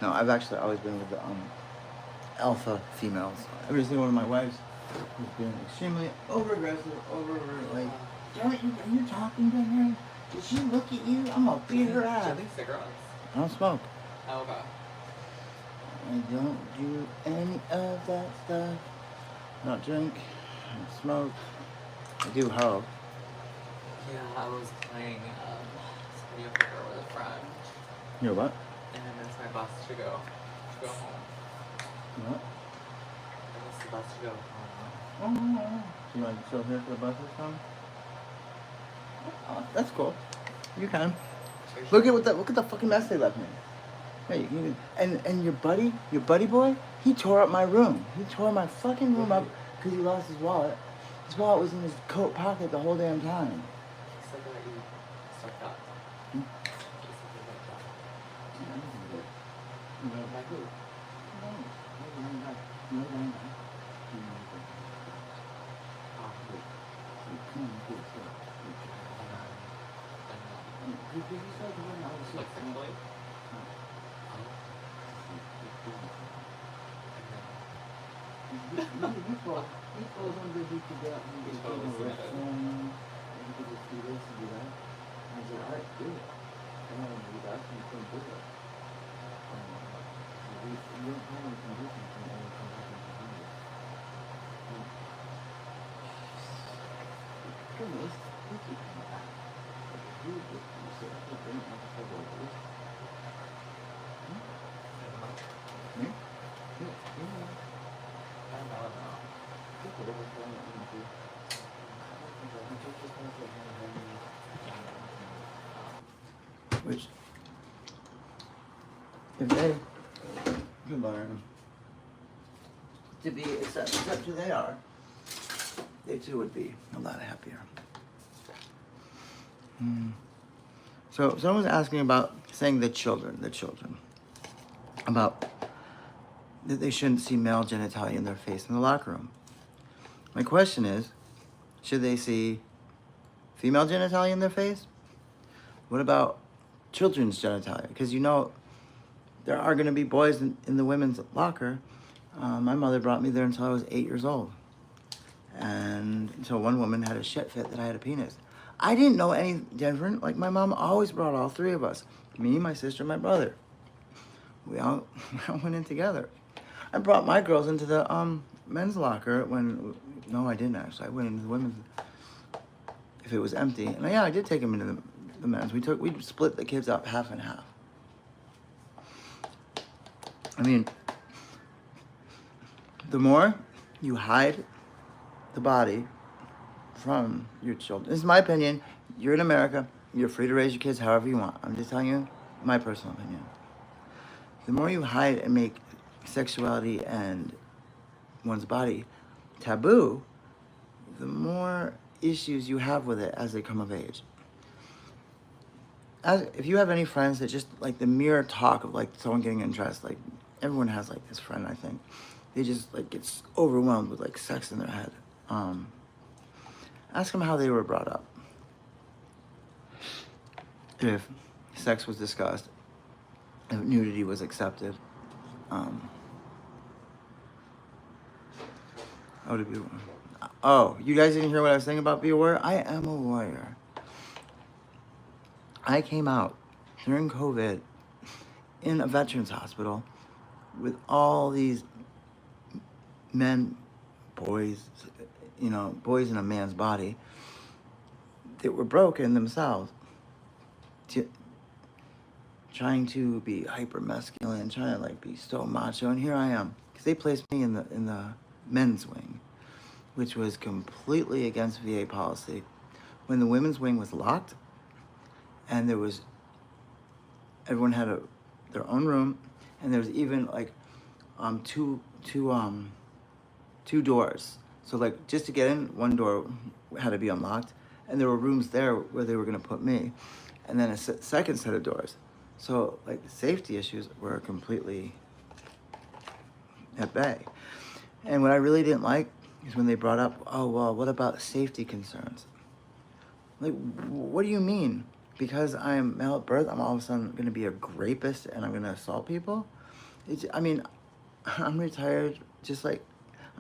no, I've actually always been with the alpha females. Every single one of my wives has been extremely over aggressive, like, don't you, are you talking to her? Did she look at you? I'm gonna beat her ass. Cigarettes. I don't smoke. Oh, okay. I don't do any of that stuff. I don't drink. I don't smoke. I do hoe. Yeah, I was playing video poker with a friend, You know what? and I missed my bus to go home. What? I missed the bus to go home. Oh, no. So you want to chill here for the buses come? Oh, that's cool. You can. Look at the fucking mess they left me. Yeah, you can. And your buddy boy, he tore up my room. He tore my fucking room up because he lost his wallet. His wallet was in his coat pocket the whole damn time. He said that you stuck up. Hmm? He said you stuck up. Like who? Like sexually? Which, if they could learn to be accept who they are, they too would be a lot happier. So someone was asking about saying the children, about that they shouldn't see male genitalia in their face in the locker room. My question is, should they see female genitalia in their face? What about children's genitalia? Because you know, there are going to be boys in the women's locker. My mother brought me there until I was 8 years old. And so one woman had a shit fit that I had a penis. I didn't know any different. Like, my mom always brought all three of us, me, my sister, my brother. We all went in together. I brought my girls into the men's locker when, no, I didn't actually. I went into the women's if it was empty. And yeah, I did take them into the men's. We split the kids up half and half. I mean, the more you hide the body from your children. This is my opinion. You're in America. You're free to raise your kids however you want. I'm just telling you my personal opinion. The more you hide and make sexuality and one's body taboo, the more issues you have with it as they come of age. If you have any friends that just, like, the mere talk of, like, someone getting undressed, like, everyone has, like, this friend, I think. They just, like, get overwhelmed with, like, sex in their head. Ask them how they were brought up. If sex was discussed, if nudity was accepted. Oh, you guys didn't hear what I was saying about be aware? I am a warrior. I came out during COVID in a veterans hospital with all these men, boys, boys in a man's body that were broken themselves, trying to be hyper masculine, trying to, like, be so macho, and here I am, because they placed me in the men's wing, which was completely against VA policy. When the women's wing was locked, and everyone had their own room, and there was even, like, two doors. So, like, just to get in, one door had to be unlocked, and there were rooms there where they were going to put me, and then a second set of doors. So, like, the safety issues were completely at bay. And what I really didn't like is when they brought up, oh, well, what about safety concerns? Like, what do you mean? Because I'm male at birth, I'm all of a sudden going to be a rapist and I'm going to assault people? I'm retired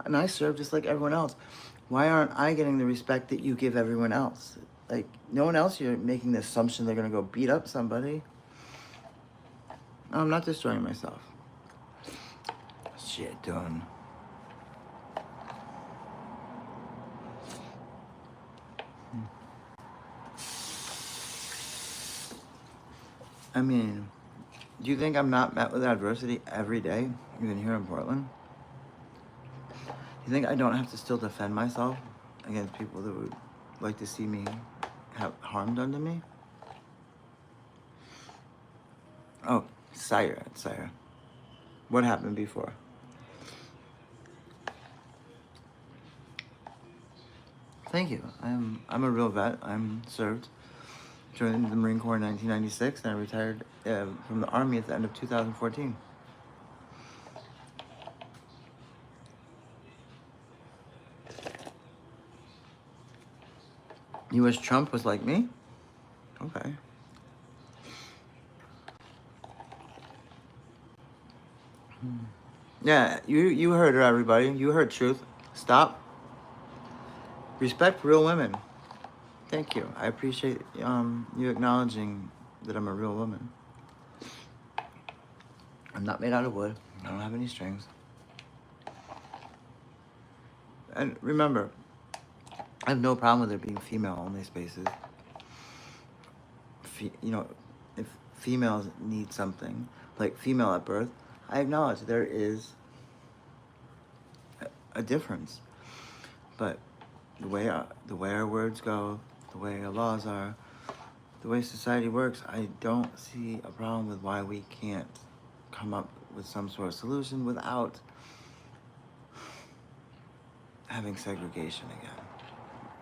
and I serve just like everyone else. Why aren't I getting the respect that you give everyone else? Like, no one else, you're making the assumption they're going to go beat up somebody. I'm not destroying myself. Shit done. I mean, do you think I'm not met with adversity every day, even here in Portland? You think I don't have to still defend myself against people that would like to see me have harm done to me? Oh, Sire. What happened before? Thank you. I'm a real vet. I'm served. Joined the Marine Corps in 1996, and I retired from the Army at the end of 2014. You wish Trump was like me? Okay. Yeah, you heard her, everybody. You heard truth. Stop. Respect real women. Thank you. I appreciate you acknowledging that I'm a real woman. I'm not made out of wood. I don't have any strings. And remember, I have no problem with there being female-only spaces. If females need something, like female at birth, I acknowledge there is a difference. But the way our words go, the way our laws are, the way society works, I don't see a problem with why we can't come up with some sort of solution without having segregation again.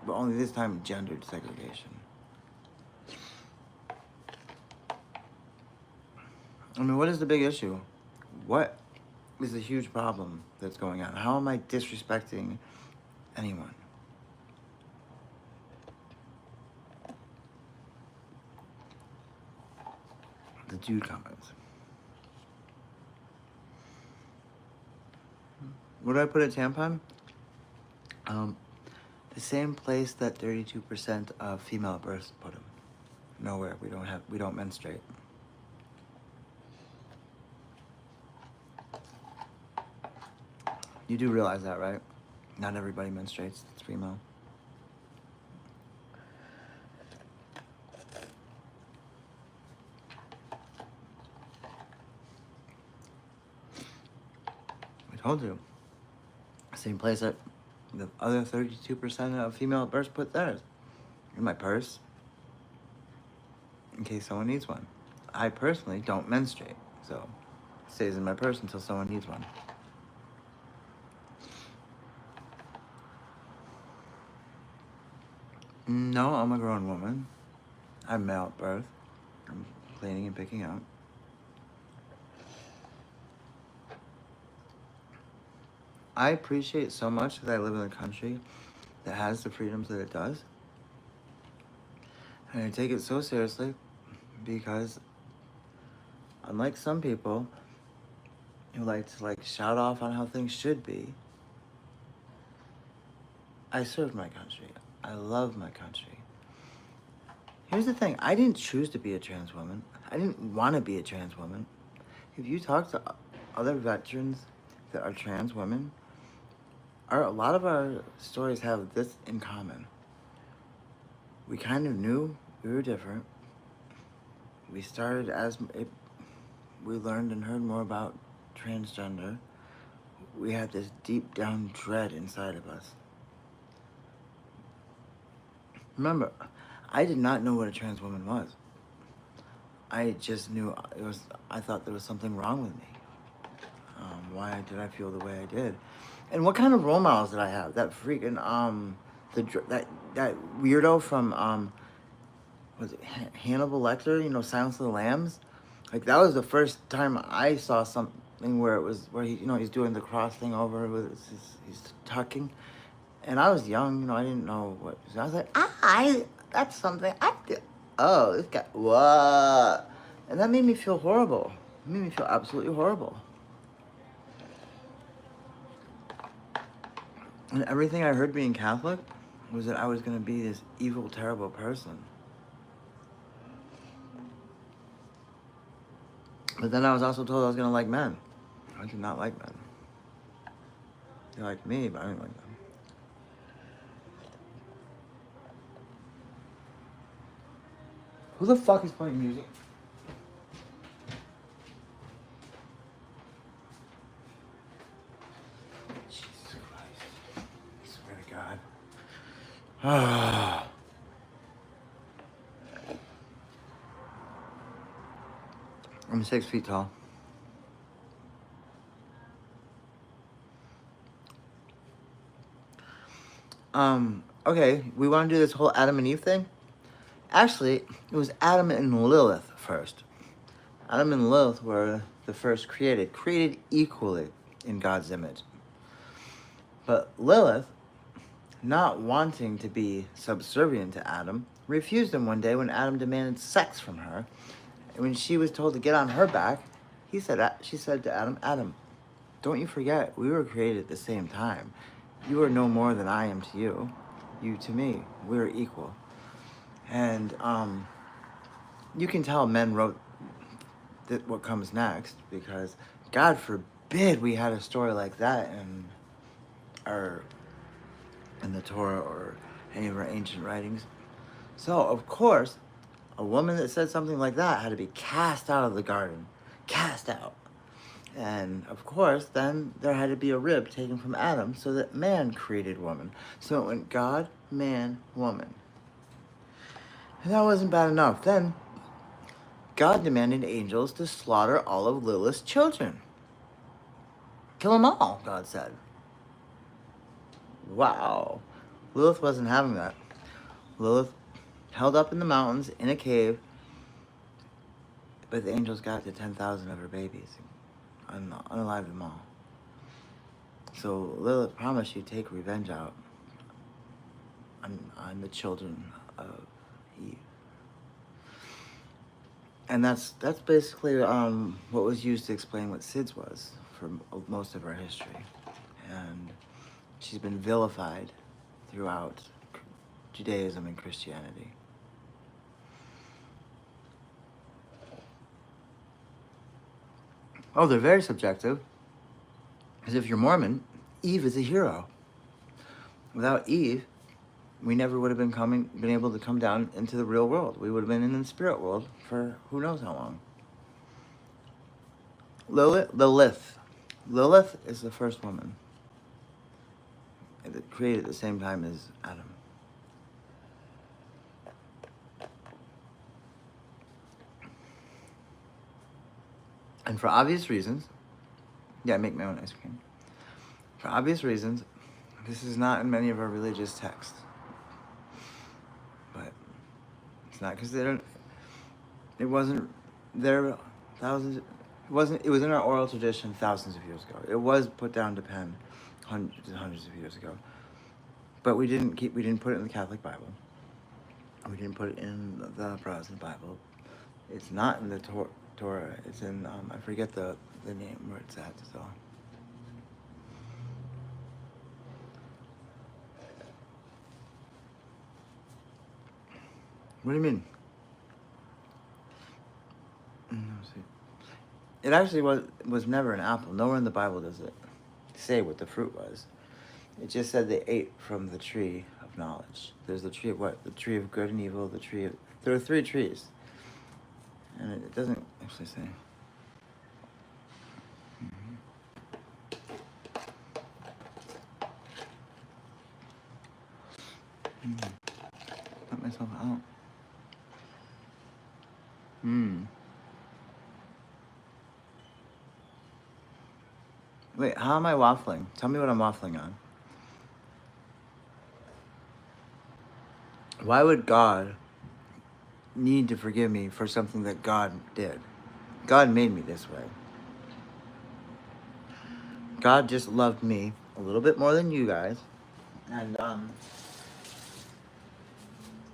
But only this time, gendered segregation. I mean, what is the big issue? What is the huge problem that's going on? How am I disrespecting anyone? The dude comments. Where do I put a tampon? The same place that 32% of female births put them. Nowhere. We don't menstruate. You do realize that, right? Not everybody menstruates. It's female. I told you. Same place that the other 32% of female births put theirs. In my purse. In case someone needs one. I personally don't menstruate. So it stays in my purse until someone needs one. No, I'm a grown woman. I'm male at birth. I'm cleaning and picking up. I appreciate so much that I live in a country that has the freedoms that it does. And I take it so seriously because unlike some people who like to shout off on how things should be, I serve my country. I love my country. Here's the thing. I didn't choose to be a trans woman. I didn't want to be a trans woman. If you talk to other veterans that are trans women, a lot of our stories have this in common. We kind of knew we were different. We started we learned and heard more about transgender. We had this deep down dread inside of us. Remember, I did not know what a trans woman was. I just knew I thought there was something wrong with me. Why did I feel the way I did? And what kind of role models did I have? That freaking that weirdo from was it Hannibal Lecter? You know, Silence of the Lambs. Like that was the first time I saw something where he he's doing the cross thing over with he's tucking, and I was young. You know, I didn't know what. So I was like, that's something I did. Oh, this guy, what? And that made me feel horrible. It made me feel absolutely horrible. And everything I heard being Catholic was that I was going to be this evil, terrible person. But then I was also told I was going to like men. I did not like men. They liked me, but I didn't like them. Who the fuck is playing music? Jesus Christ. I swear to God. I'm 6 feet tall. Okay, we want to do this whole Adam and Eve thing? Actually, it was Adam and Lilith first. Adam and Lilith were the first created equally in God's image. But Lilith, not wanting to be subservient to Adam, refused him one day when Adam demanded sex from her. And when she was told to get on her back, she said to Adam, Adam, don't you forget, we were created at the same time. You are no more than I am to you. You to me. We're equal. And you can tell men wrote what comes next, because God forbid we had a story like that in the Torah or any of our ancient writings. So, of course, a woman that said something like that had to be cast out of the garden. Cast out. And, of course, then there had to be a rib taken from Adam so that man created woman. So it went God, man, woman. And that wasn't bad enough. Then God demanded angels to slaughter all of Lilith's children. Kill them all, God said. Wow. Lilith wasn't having that. Lilith held up in the mountains in a cave, but the angels got to 10,000 of her babies and unalived them all. So Lilith promised she'd take revenge out on the children of Eve. And that's basically what was used to explain what SIDS was for most of our history. And she's been vilified throughout Judaism and Christianity. Oh, they're very subjective. Because if you're Mormon, Eve is a hero. Without Eve, we never would have been able to come down into the real world. We would have been in the spirit world for who knows how long. Lilith is the first woman. Created at the same time as Adam. And for obvious reasons, I make my own ice cream. For obvious reasons, this is not in many of our religious texts. But it's not because it wasn't there thousands, it was in our oral tradition thousands of years ago. It was put down to pen hundreds of years ago. But we didn't put it in the Catholic Bible. We didn't put it in the Protestant Bible. It's not in the Torah. It's in, I forget the name where it's at, so. What do you mean? Let's see. It actually was never an apple. Nowhere in the Bible does it say what the fruit was. It just said they ate from the tree of knowledge. There's the tree of what? The tree of good and evil, the tree of... There are 3 trees. And it doesn't actually say. Let myself out. Wait, how am I waffling? Tell me what I'm waffling on. Why would God need to forgive me for something that God did? God made me this way. God just loved me a little bit more than you guys, and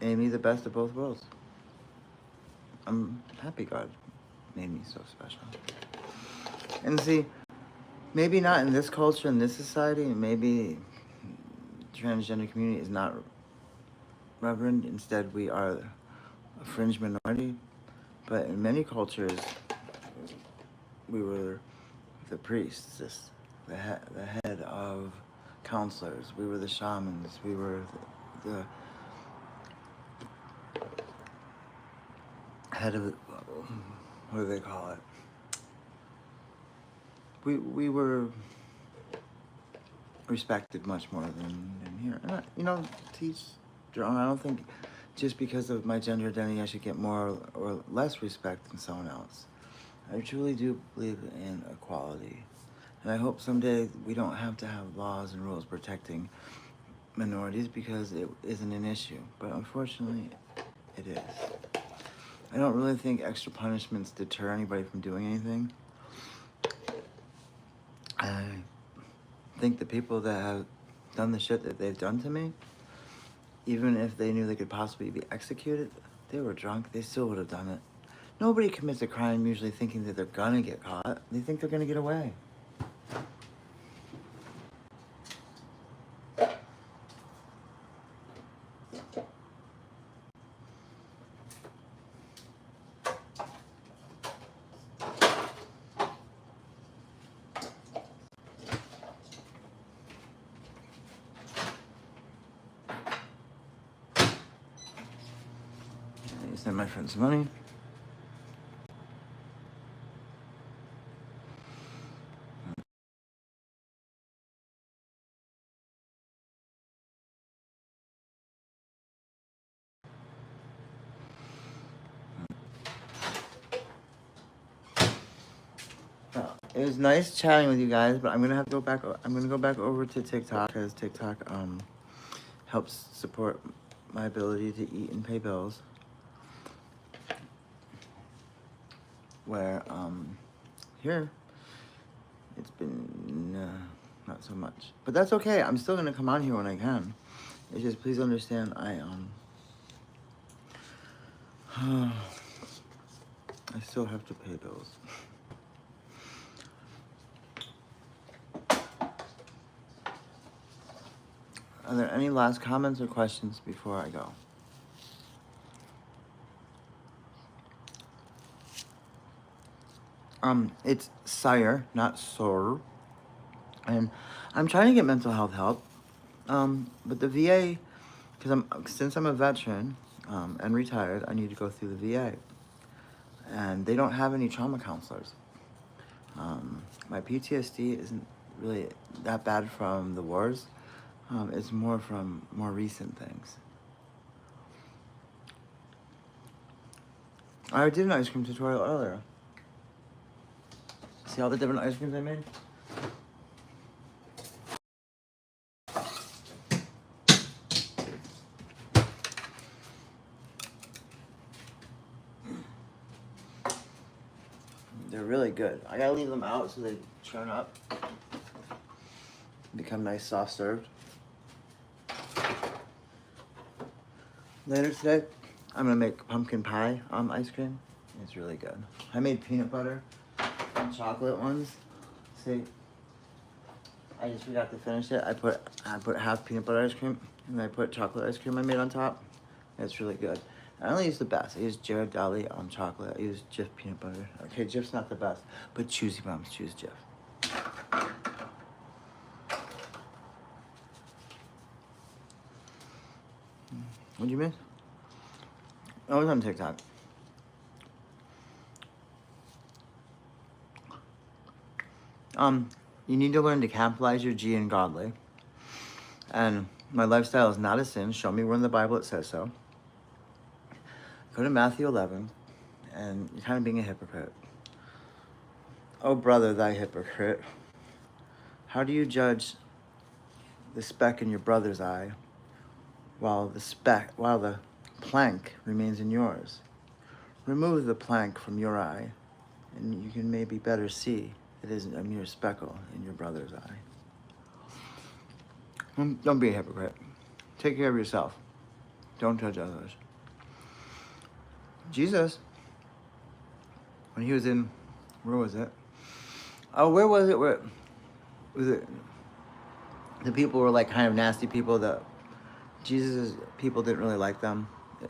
made me the best of both worlds. I'm happy God made me so special. And see, maybe not in this culture, in this society, maybe transgender community is not reverend. Instead, we are a fringe minority. But in many cultures, we were the priests, the head of counselors. We were the shamans. We were the head of, what do they call it? We were respected much more than here. And teach your own. I don't think just because of my gender identity I should get more or less respect than someone else. I truly do believe in equality. And I hope someday we don't have to have laws and rules protecting minorities because it isn't an issue. But unfortunately, it is. I don't really think extra punishments deter anybody from doing anything. I think the people that have done the shit that they've done to me, even if they knew they could possibly be executed, they were drunk, they still would have done it. Nobody commits a crime usually thinking that they're gonna get caught. They think they're gonna get away. Send my friends money. It was nice chatting with you guys, but I'm gonna have to go back. I'm gonna go back over to TikTok because TikTok helps support my ability to eat and pay bills. Where here it's been not so much, but that's okay. I'm still gonna come on here when I can. It's just please understand I still have to pay bills. Are there any last comments or questions before I go? It's Sire, not Sor. And I'm trying to get mental health help. But the VA, since I'm a veteran and retired, I need to go through the VA. And they don't have any trauma counselors. My PTSD isn't really that bad from the wars. It's more from more recent things. I did an ice cream tutorial earlier. See all the different ice creams I made? They're really good. I gotta leave them out so they churn up. Become nice soft served. Later today, I'm gonna make pumpkin pie ice cream. It's really good. I made peanut butter and chocolate ones. See, I just forgot to finish it. I put half peanut butter ice cream and I put chocolate ice cream I made on top. It's really good. I only use the best. I use Ghirardelli chocolate. I use Jif peanut butter. Okay, Jif's not the best, but Choosy Moms choose Jif. What'd you miss? I was on TikTok. You need to learn to capitalize your G in godly. And my lifestyle is not a sin. Show me where in the Bible it says so. Go to Matthew 11, and you're kind of being a hypocrite. Oh, brother, thy hypocrite. How do you judge the speck in your brother's eye while the plank remains in yours? Remove the plank from your eye, and you can maybe better see it isn't a mere speckle in your brother's eye. Don't be a hypocrite. Take care of yourself. Don't judge others. Jesus, when he was in, where was it? Oh, where was it? Where was it? The people were like kind of nasty people. Jesus' people didn't really like them.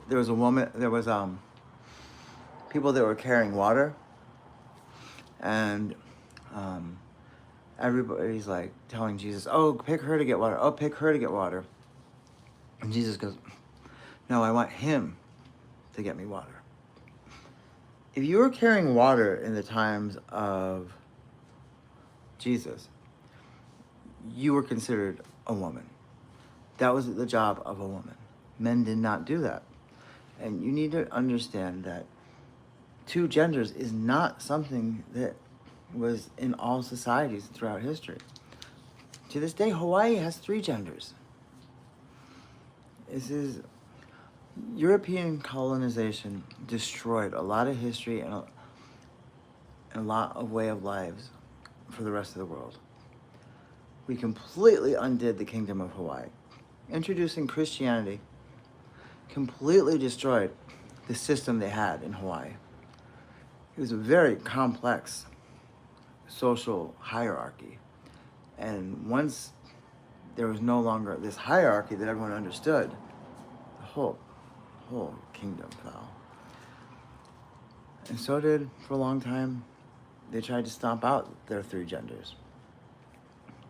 There was a woman. There was people that were carrying water, and everybody's like telling Jesus, "Oh, pick her to get water. Oh, pick her to get water." And Jesus goes, "No, I want him to get me water." If you were carrying water in the times of Jesus, you were considered a woman. That was the job of a woman. Men did not do that. And you need to understand that two genders is not something that was in all societies throughout history. To this day, Hawaii has 3 genders. This is European colonization destroyed a lot of history and a lot of way of lives for the rest of the world. We completely undid the kingdom of Hawaii. Introducing Christianity completely destroyed the system they had in Hawaii. It was a very complex social hierarchy. And once there was no longer this hierarchy that everyone understood, the whole kingdom fell. And so did, for a long time, they tried to stomp out their 3 genders.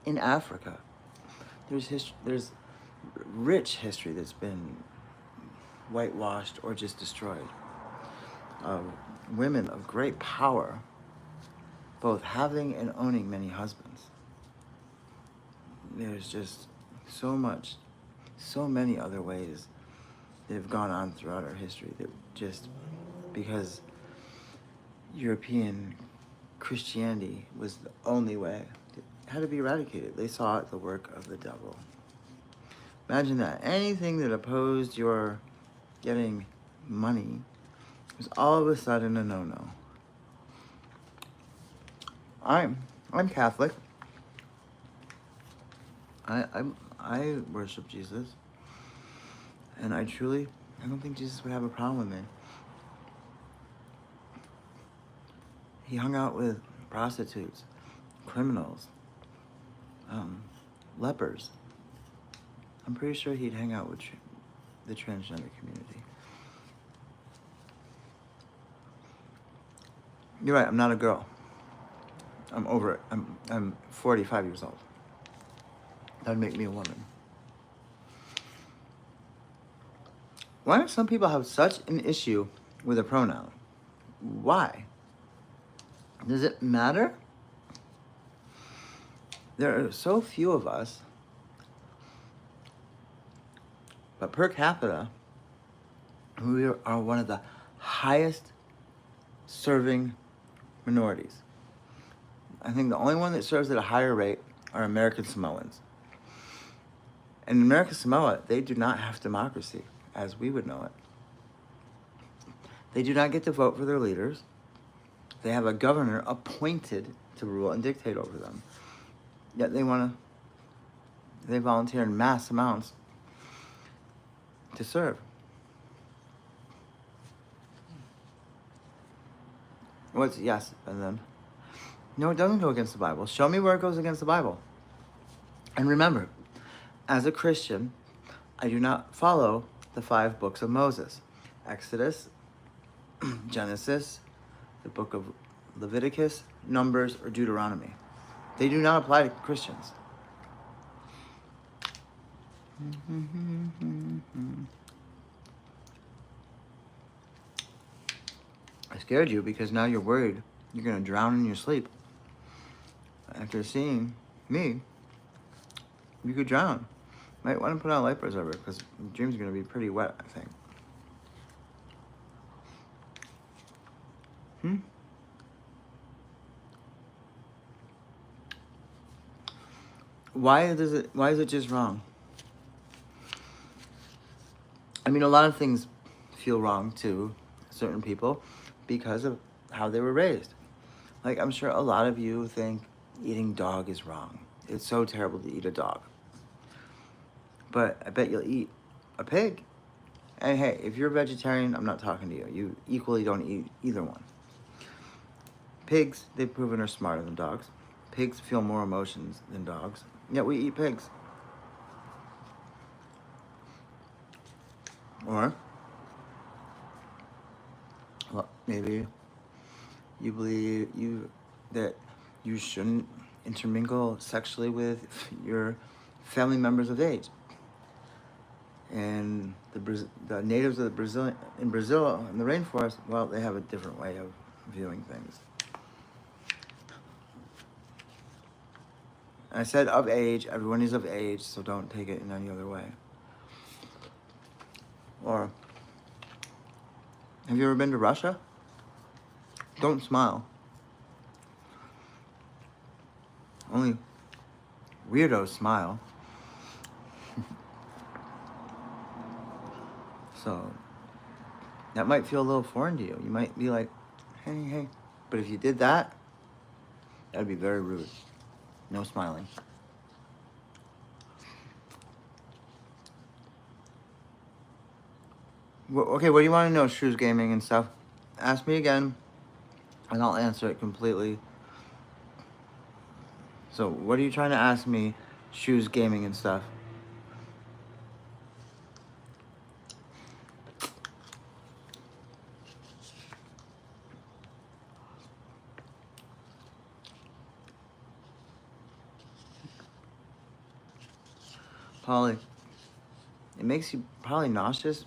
In Africa, there's rich history that's been whitewashed or just destroyed of women of great power, both having and owning many husbands. There's just so many other ways that have gone on throughout our history that just because European Christianity was the only way, it had to be eradicated. They saw it the work of the devil. Imagine that. Anything that opposed your getting money was all of a sudden a no-no. I'm Catholic. I worship Jesus. And I don't think Jesus would have a problem with me. He hung out with prostitutes, criminals, lepers. I'm pretty sure he'd hang out with the transgender community. You're right, I'm not a girl. I'm over it. I'm 45 years old. That'd make me a woman. Why do some people have such an issue with a pronoun? Why? Does it matter? There are so few of us, but per capita, we are one of the highest serving minorities. I think the only one that serves at a higher rate are American Samoans. And in American Samoa, they do not have democracy as we would know it. They do not get to vote for their leaders. They have a governor appointed to rule and dictate over them. Yet they volunteer in mass amounts to serve. What's yes, and then? No, it doesn't go against the Bible. Show me where it goes against the Bible. And remember, as a Christian, I do not follow the 5 books of Moses. Exodus, Genesis, the book of Leviticus, Numbers, or Deuteronomy. They do not apply to Christians. I scared you because now you're worried you're going to drown in your sleep. After seeing me, you could drown. Might want to put on a life preserver because the dream's going to be pretty wet, I think. Why is it just wrong? I mean, a lot of things feel wrong to certain people because of how they were raised. Like, I'm sure a lot of you think eating dog is wrong. It's so terrible to eat a dog. But I bet you'll eat a pig. And hey, if you're a vegetarian, I'm not talking to you. You equally don't eat either one. Pigs, they've proven, are smarter than dogs. Pigs feel more emotions than dogs. Yet we eat pigs. Or, well, maybe you believe that you shouldn't intermingle sexually with your family members of age. And the natives of in Brazil, in the rainforest, well, they have a different way of viewing things. I said of age, everyone is of age, so don't take it in any other way. Or, have you ever been to Russia? Don't smile. Only weirdos smile. So, that might feel a little foreign to you. You might be like, hey. But if you did that, that'd be very rude. No smiling. Okay, what do you want to know, Shoes Gaming and stuff? Ask me again, and I'll answer it completely. So, what are you trying to ask me, Shoes Gaming and stuff? Polly, it makes you probably nauseous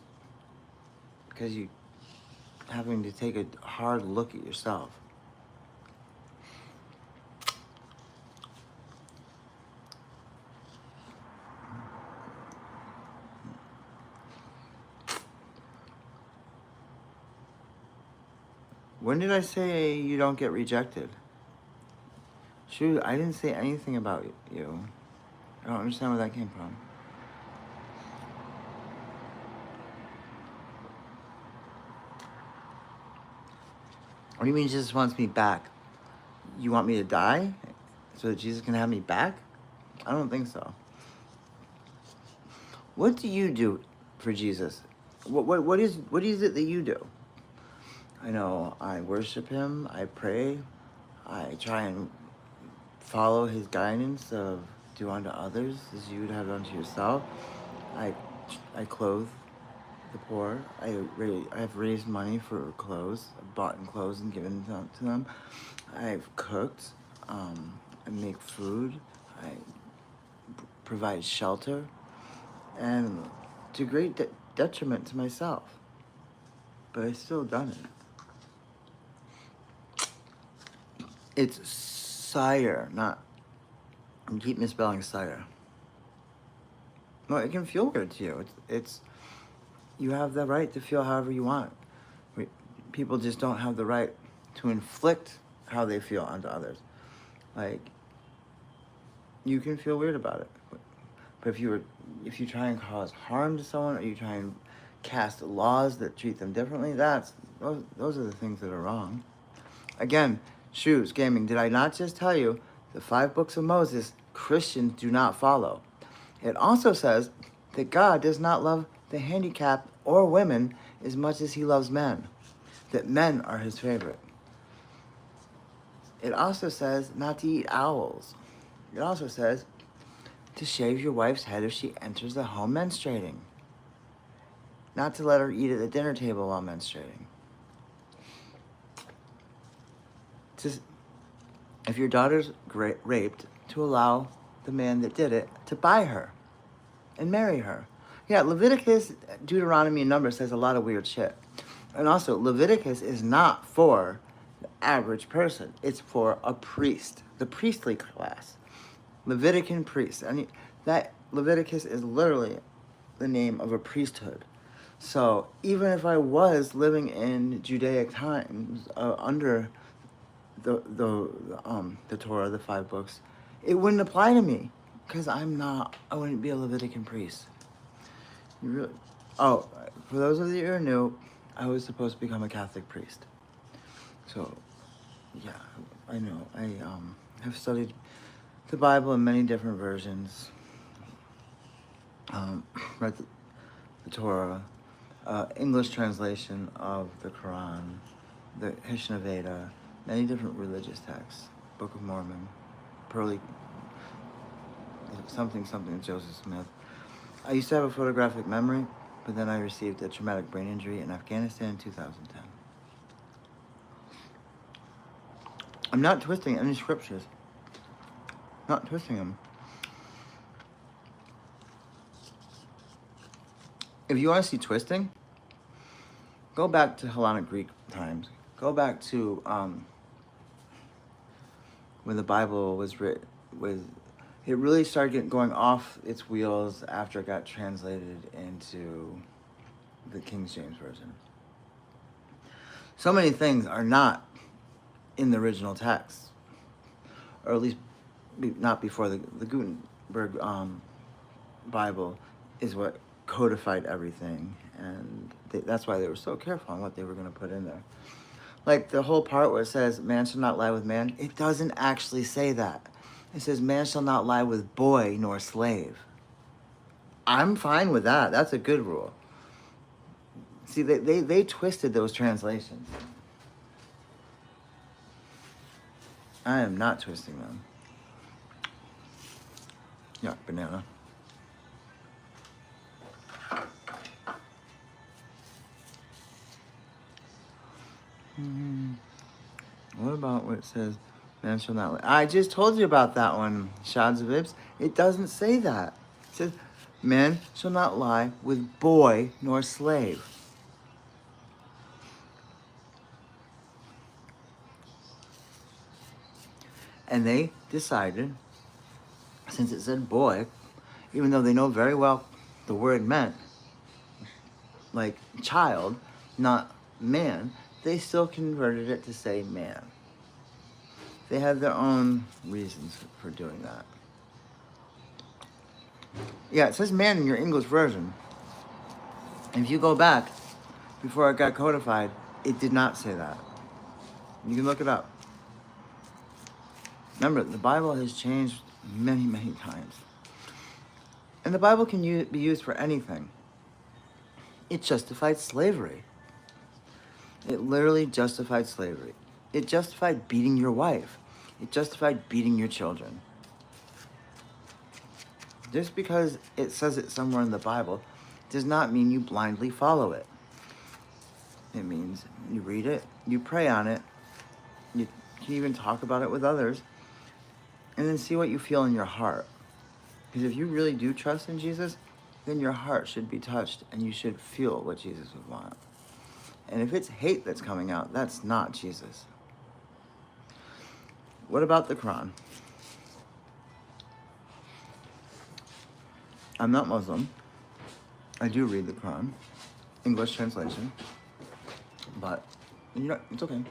because you having to take a hard look at yourself. When did I say you don't get rejected? Shoot, I didn't say anything about you. I don't understand where that came from. What do you mean Jesus wants me back? You want me to die so that Jesus can have me back? I don't think so. What do you do for Jesus? What is it that you do? I know I worship him, I pray, I try and follow his guidance of do unto others as you would have unto yourself. I clothe the poor. I've raised money for clothes. I've bought clothes and given them to them. I've cooked. I make food. I provide shelter, and to great detriment to myself. But I've still done it. It's sire, not. You keep misspelling sire. No, it can feel weird to you. It's you have the right to feel however you want. People just don't have the right to inflict how they feel onto others. Like, you can feel weird about it, but if you try and cause harm to someone, or you try and cast laws that treat them differently, those are the things that are wrong. Again, shoes, gaming. Did I not just tell you the 5 books of Moses Christians do not follow? It also says that God does not love the handicapped or women as much as he loves men, that men are his favorite. It also says not to eat owls. It also says to shave your wife's head if she enters the home menstruating, not to let her eat at the dinner table while menstruating. If your daughter's raped, to allow the man that did it to buy her and marry her. Yeah, Leviticus, Deuteronomy, and Numbers says a lot of weird shit. And also, Leviticus is not for the average person. It's for a priest, the priestly class. Levitican priest. And that Leviticus is literally the name of a priesthood. So even if I was living in Judaic times under the Torah, the 5 books, it wouldn't apply to me because I wouldn't be a Levitican priest. For those of you who are new, I was supposed to become a Catholic priest. So, yeah, I know. I have studied the Bible in many different versions. Read the Torah, English translation of the Quran, the Hishnah Veda, many different religious texts, Book of Mormon, Pearly, something of Joseph Smith. I used to have a photographic memory, but then I received a traumatic brain injury in Afghanistan in 2010. I'm not twisting any scriptures. Not twisting them. If you want to see twisting, go back to Hellenic Greek times. Go back to when the Bible was written. It really started going off its wheels after it got translated into the King James Version. So many things are not in the original text, or at least not before the Gutenberg Bible is what codified everything, and that's why they were so careful on what they were going to put in there. Like the whole part where it says, man shall not lie with man, it doesn't actually say that. It says, man shall not lie with boy nor slave. I'm fine with that. That's a good rule. See, they twisted those translations. I am not twisting them. Yuck, banana. What about what it says, man shall not lie? I just told you about that one, Shads of Ibs. It doesn't say that. It says, man shall not lie with boy nor slave. And they decided, since it said boy, even though they know very well the word meant like child, not man, they still converted it to say man. They had their own reasons for doing that. Yeah, it says man in your English version. If you go back, before it got codified, it did not say that. You can look it up. Remember, the Bible has changed many, many times. And the Bible can be used for anything. It justified slavery. It literally justified slavery. It justified beating your wife. It justified beating your children. Just because it says it somewhere in the Bible does not mean you blindly follow it. It means you read it, you pray on it, you can even talk about it with others, and then see what you feel in your heart. Because if you really do trust in Jesus, then your heart should be touched and you should feel what Jesus would want. And if it's hate that's coming out, that's not Jesus. What about the Quran? I'm not Muslim. I do read the Quran, English translation, but it's okay.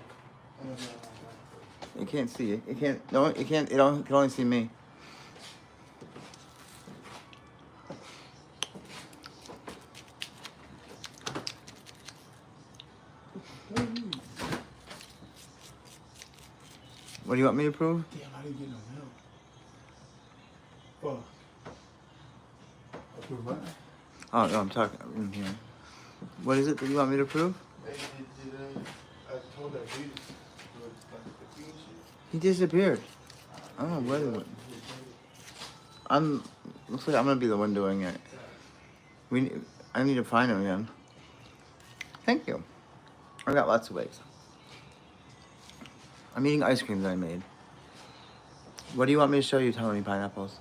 It can't see you. It can't. No, it can't. It can only see me. What do you want me to prove? Damn, I didn't get no milk. Fuck. Approve what? Oh no, I'm talking in here. What is it that you want me to prove? I told that dude. He disappeared. I don't know where he went. Looks like I'm gonna be the one doing it. I need to find him again. Thank you. I got lots of ways. I'm eating ice cream that I made. What do you want me to show you, Tony? Pineapples?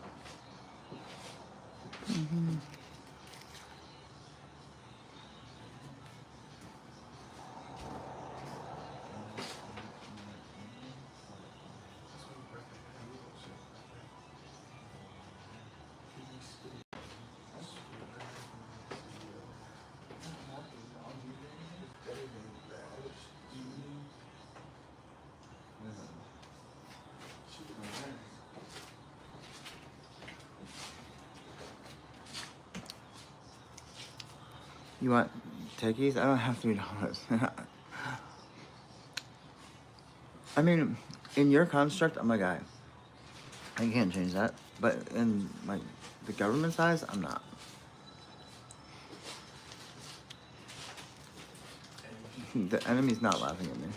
Mm-hmm. You want techies? I don't have $3. I mean, in your construct, I'm a guy. I can't change that. But in the government's eyes, I'm not. The enemy's not laughing at me.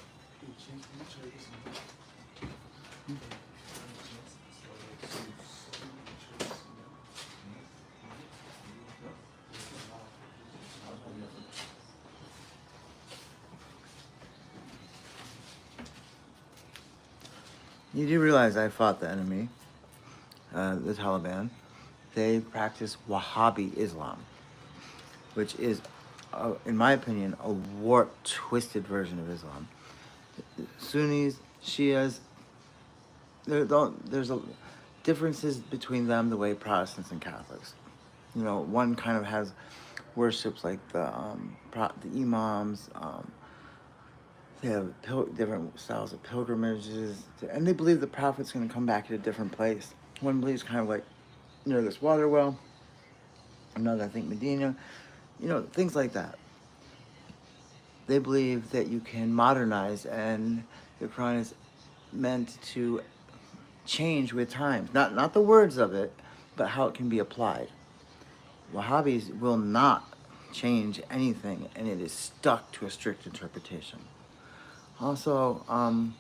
You do realize I fought the enemy, the Taliban. They practice Wahhabi Islam, which is, in my opinion, a warped, twisted version of Islam. Sunnis, Shias, there's differences between them the way Protestants and Catholics. You know, one kind of has worships like the imams. They have different styles of pilgrimages, and they believe the prophet's going to come back at a different place. One believes kind of like near this water well. Another, I think, Medina. You know, things like that. They believe that you can modernize, and the Quran is meant to change with times. Not the words of it, but how it can be applied. Wahhabis will not change anything, and it is stuck to a strict interpretation. Also, what am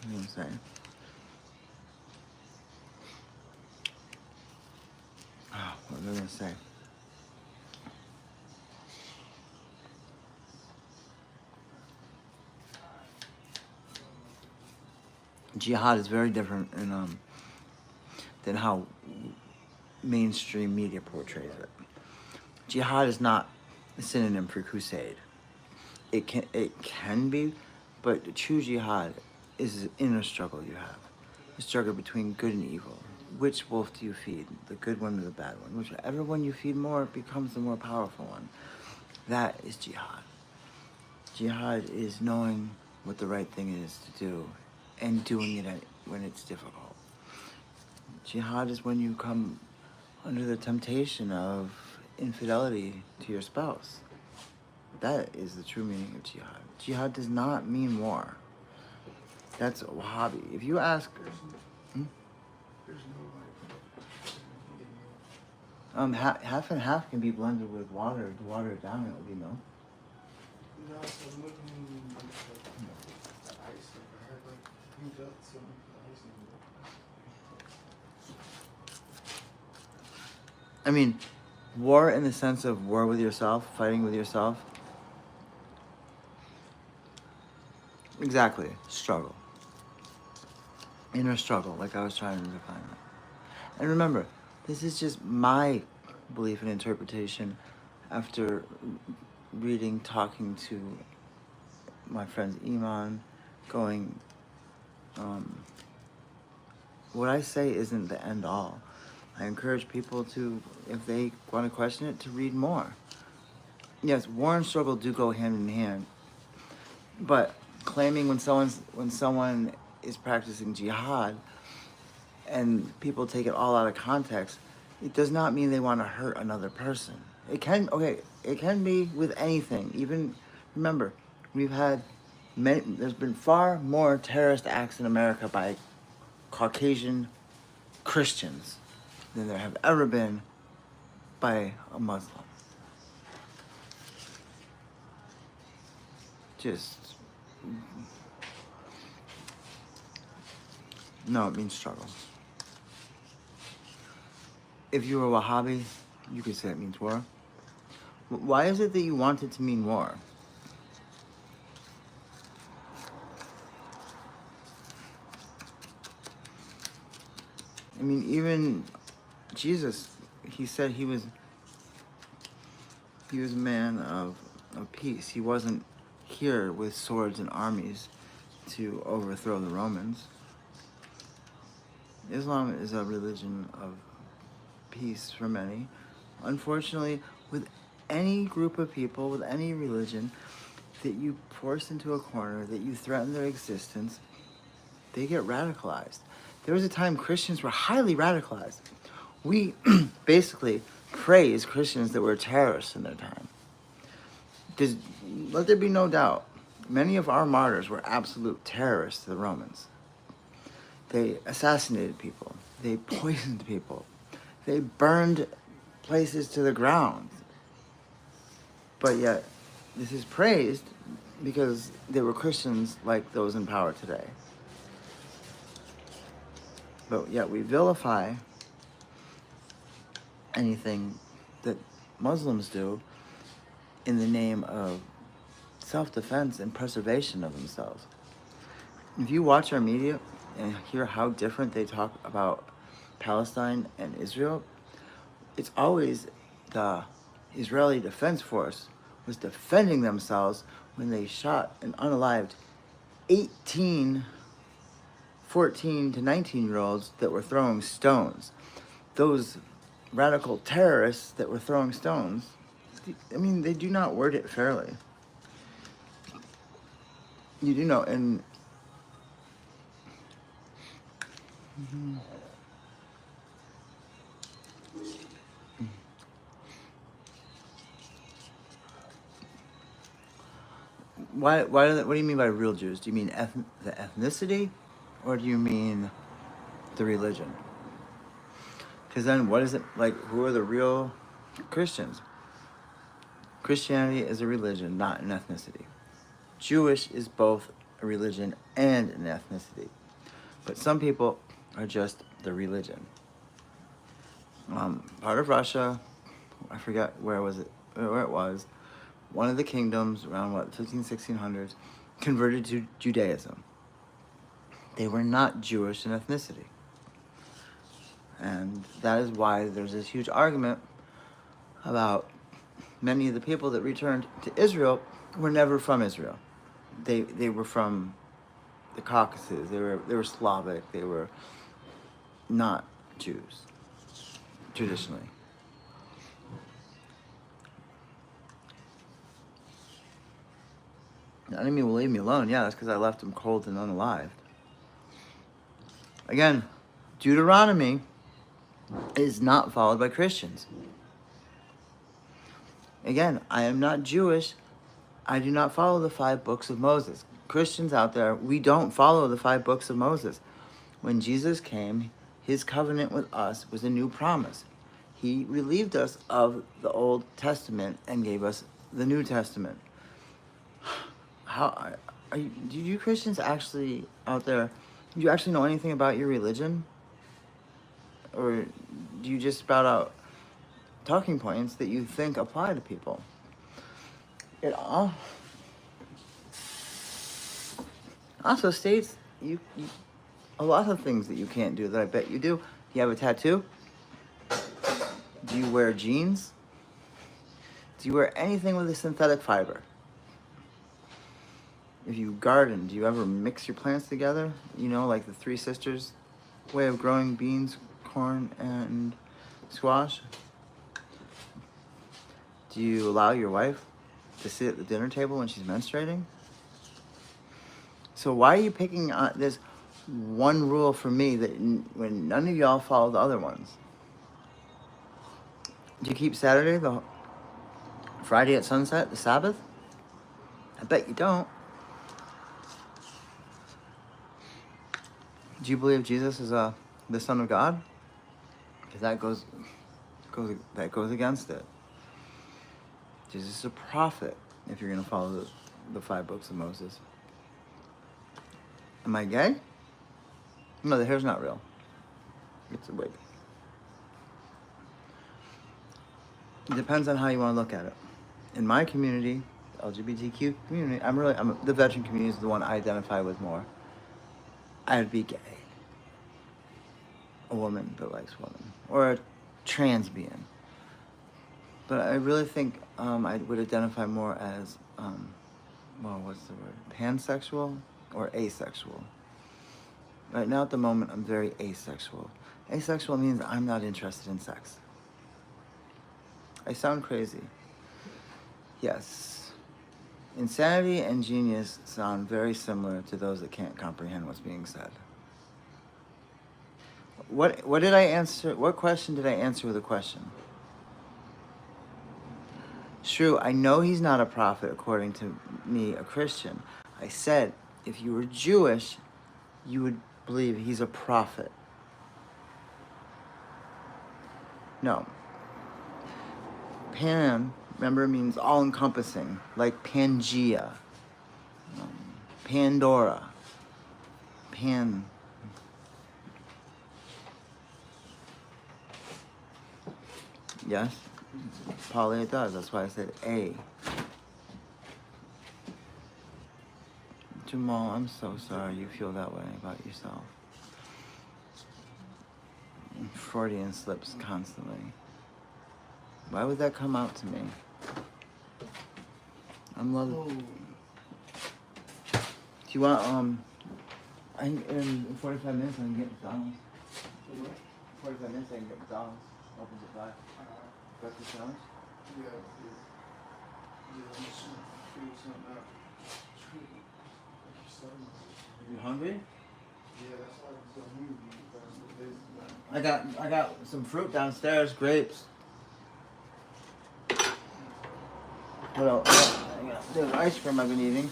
I going to say? What was I going to say? Jihad is very different than how mainstream media portrays it. Jihad is not a synonym for crusade. It can be, but true jihad is an inner struggle you have. A struggle between good and evil. Which wolf do you feed? The good one or the bad one? Whichever one you feed more becomes the more powerful one. That is jihad. Jihad is knowing what the right thing is to do and doing it when it's difficult. Jihad is when you come under the temptation of infidelity to your spouse. That is the true meaning of jihad. Jihad does not mean war. That's Wahhabi. If you ask... half and half can be blended with water. To water it down, it would be milk. No, so I'm looking at ice. I had heat up some ice in I mean, war in the sense of war with yourself, fighting with yourself. Exactly, struggle. Inner struggle, like I was trying to define that. And remember, this is just my belief and interpretation after reading, talking to my friends Iman, going, what I say isn't the end all. I encourage people to, if they want to question it, to read more. Yes, war and struggle do go hand in hand, but claiming when someone is practicing jihad and people take it all out of context, it does not mean they want to hurt another person. It can be with anything. Even, remember, there's been far more terrorist acts in America by Caucasian Christians than there have ever been by a Muslim. No, it means struggle. If you were Wahhabi, you could say it means war. Why is it that you want it to mean war? I mean, even Jesus, he said he was a man of peace. He wasn't here with swords and armies to overthrow the Romans. Islam is a religion of peace for many. Unfortunately, with any group of people, with any religion that you force into a corner, that you threaten their existence, they get radicalized. There was a time Christians were highly radicalized. We basically praise Christians that were terrorists in their time. Because let there be no doubt, many of our martyrs were absolute terrorists to the Romans. They assassinated people. They poisoned people. They burned places to the ground. But yet, this is praised because they were Christians like those in power today. But yet we vilify anything that Muslims do in the name of self-defense and preservation of themselves. If you watch our media and hear how different they talk about Palestine and Israel, it's always the Israeli Defense Force was defending themselves when they shot and unalived 14 to 19-year-olds that were throwing stones. Those radical terrorists that were throwing stones, I mean, they do not word it fairly. You do know, and what do you mean by real Jews? Do you mean the ethnicity, or do you mean the religion? Because then what is it, like, who are the real Christians? Christianity is a religion, not an ethnicity. Jewish is both a religion and an ethnicity. But some people are just the religion. Part of Russia, I forget where it was, one of the kingdoms around 1600s, converted to Judaism. They were not Jewish in ethnicity. And that is why there's this huge argument about many of the people that returned to Israel were never from Israel. They were from the Caucasus. They were Slavic. They were not Jews traditionally. The enemy will leave me alone. Yeah, that's because I left them cold and unalived. Again, Deuteronomy is not followed by Christians. Again, I am not Jewish. I do not follow the 5 books of Moses. Christians out there, we don't follow the 5 books of Moses. When Jesus came, his covenant with us was a new promise. He relieved us of the Old Testament and gave us the New Testament. Do you Christians actually out there, do you actually know anything about your religion? Or do you just spout out talking points that you think apply to people. It also states you a lot of things that you can't do that I bet you do. You have a tattoo? Do you wear jeans? Do you wear anything with a synthetic fiber? If you garden, do you ever mix your plants together? You know, like the Three Sisters way of growing beans, corn, and squash? Do you allow your wife to sit at the dinner table when she's menstruating? So why are you picking on this one rule for me that when none of y'all follow the other ones? Do you keep Saturday, the Friday at sunset, the Sabbath? I bet you don't. Do you believe Jesus is the Son of God? Because that goes against it. Jesus is a prophet if you're going to follow the 5 books of Moses. Am I gay? No, the hair's not real. It's a wig. It depends on how you want to look at it. In my community, the LGBTQ community, the veteran community is the one I identify with more. I would be gay. A woman that likes women. Or a trans being. But I really think I would identify more as, what's the word? Pansexual or asexual. Right now at the moment, I'm very asexual. Asexual means I'm not interested in sex. I sound crazy. Yes. Insanity and genius sound very similar to those that can't comprehend what's being said. What did I answer? What question did I answer with a question? True, I know he's not a prophet according to me, a Christian. I said, if you were Jewish, you would believe he's a prophet. No. Pan, remember, means all-encompassing, like Pangea, Pandora, Pan. Yes? Probably it does. That's why I said A. Jamal, I'm so sorry you feel that way about yourself. Freudian slips constantly. Why would that come out to me? I'm loving. Do you want in 45 minutes I can get McDonald's. 45 minutes I can get McDonald's. Opens at 5. Breakfast sandwich? Yeah, I'm just gonna figure something out. You hungry? Yeah, that's why I'm so hungry. I got some fruit downstairs, grapes. What else? There's ice cream I've been eating.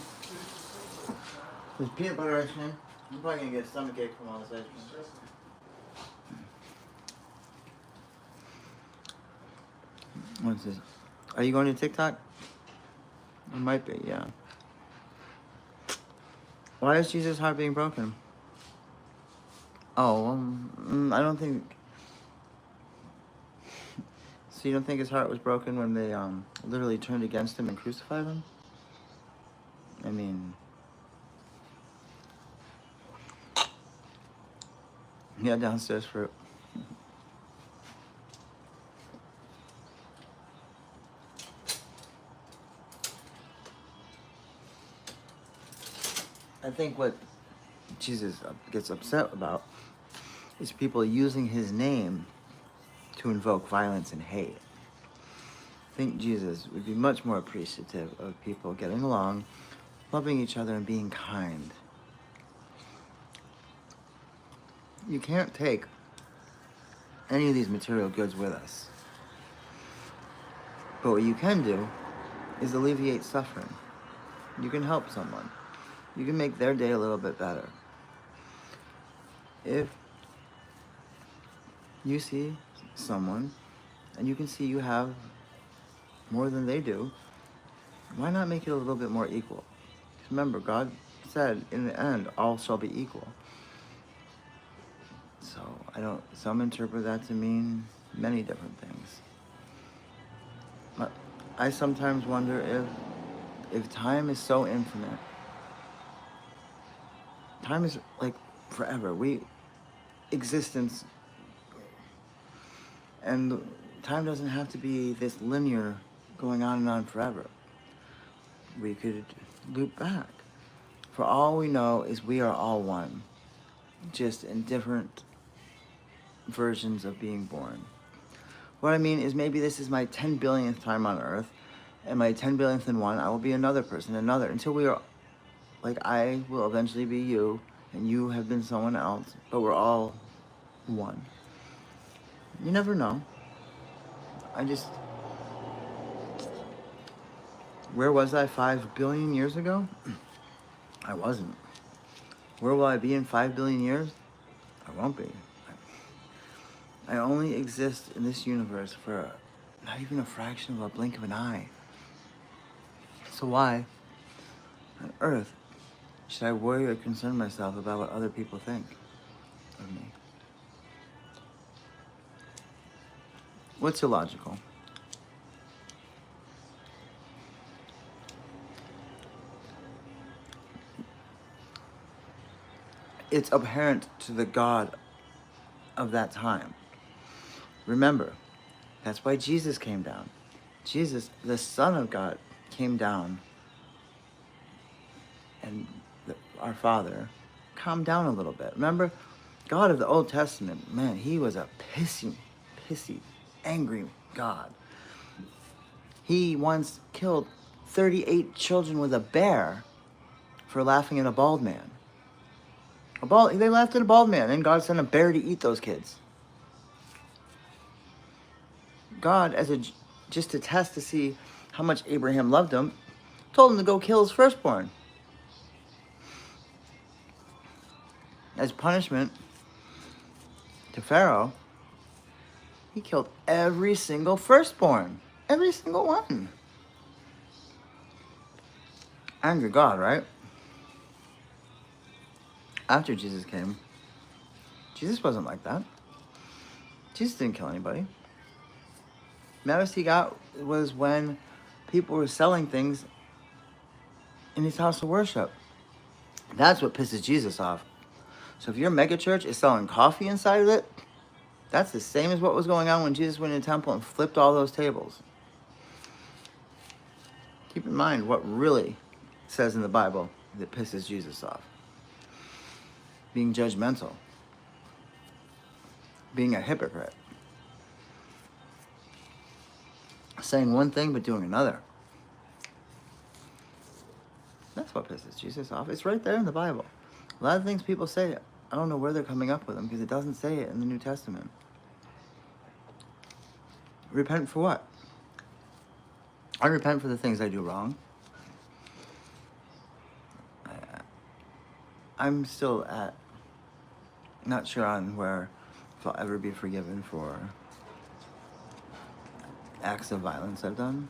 There's peanut butter ice cream. I'm probably gonna get a stomachache from all this ice cream. What's this? Are you going to TikTok? It might be, yeah. Why is Jesus' heart being broken? Oh, I don't think... So you don't think his heart was broken when they literally turned against him and crucified him? I mean... Yeah, downstairs fruit. I think what Jesus gets upset about is people using his name to invoke violence and hate. I think Jesus would be much more appreciative of people getting along, loving each other, and being kind. You can't take any of these material goods with us. But what you can do is alleviate suffering. You can help someone. You can make their day a little bit better. If you see someone and you can see you have more than they do, why not make it a little bit more equal? Remember, God said in the end, all shall be equal. So some interpret that to mean many different things. I sometimes wonder if time is so infinite. Time is like forever. Existence, and time doesn't have to be this linear going on and on forever. We could loop back. For all we know is we are all one, just in different versions of being born. What I mean is maybe this is my 10 billionth time on Earth, and my 10 billionth and one, I will be another person, another, until we are, like I will eventually be you, and you have been someone else, but we're all one. You never know. Where was I 5 billion years ago? I wasn't. Where will I be in 5 billion years? I won't be. I only exist in this universe for not even a fraction of a blink of an eye. So why, on Earth, should I worry or concern myself about what other people think of me? What's illogical? It's apparent to the God of that time. Remember, that's why Jesus came down. Jesus, the Son of God, came down, and our Father calmed down a little bit. Remember, God of the Old Testament, man, he was a pissy, angry God. He once killed 38 children with a bear for laughing at a bald man. They laughed at a bald man, and God sent a bear to eat those kids. God, just to test to see how much Abraham loved him, told him to go kill his firstborn. As punishment to Pharaoh, he killed every single firstborn. Every single one. Angry God, right? After Jesus came, Jesus wasn't like that. Jesus didn't kill anybody. Maddest he got was when people were selling things in his house of worship. That's what pisses Jesus off. So if your megachurch is selling coffee inside of it, that's the same as what was going on when Jesus went in the temple and flipped all those tables. Keep in mind what really says in the Bible that pisses Jesus off. Being judgmental. Being a hypocrite. Saying one thing but doing another. That's what pisses Jesus off. It's right there in the Bible. A lot of things people say, I don't know where they're coming up with them because it doesn't say it in the New Testament. Repent for what? I repent for the things I do wrong. I'm still not sure on where if I'll ever be forgiven for acts of violence I've done.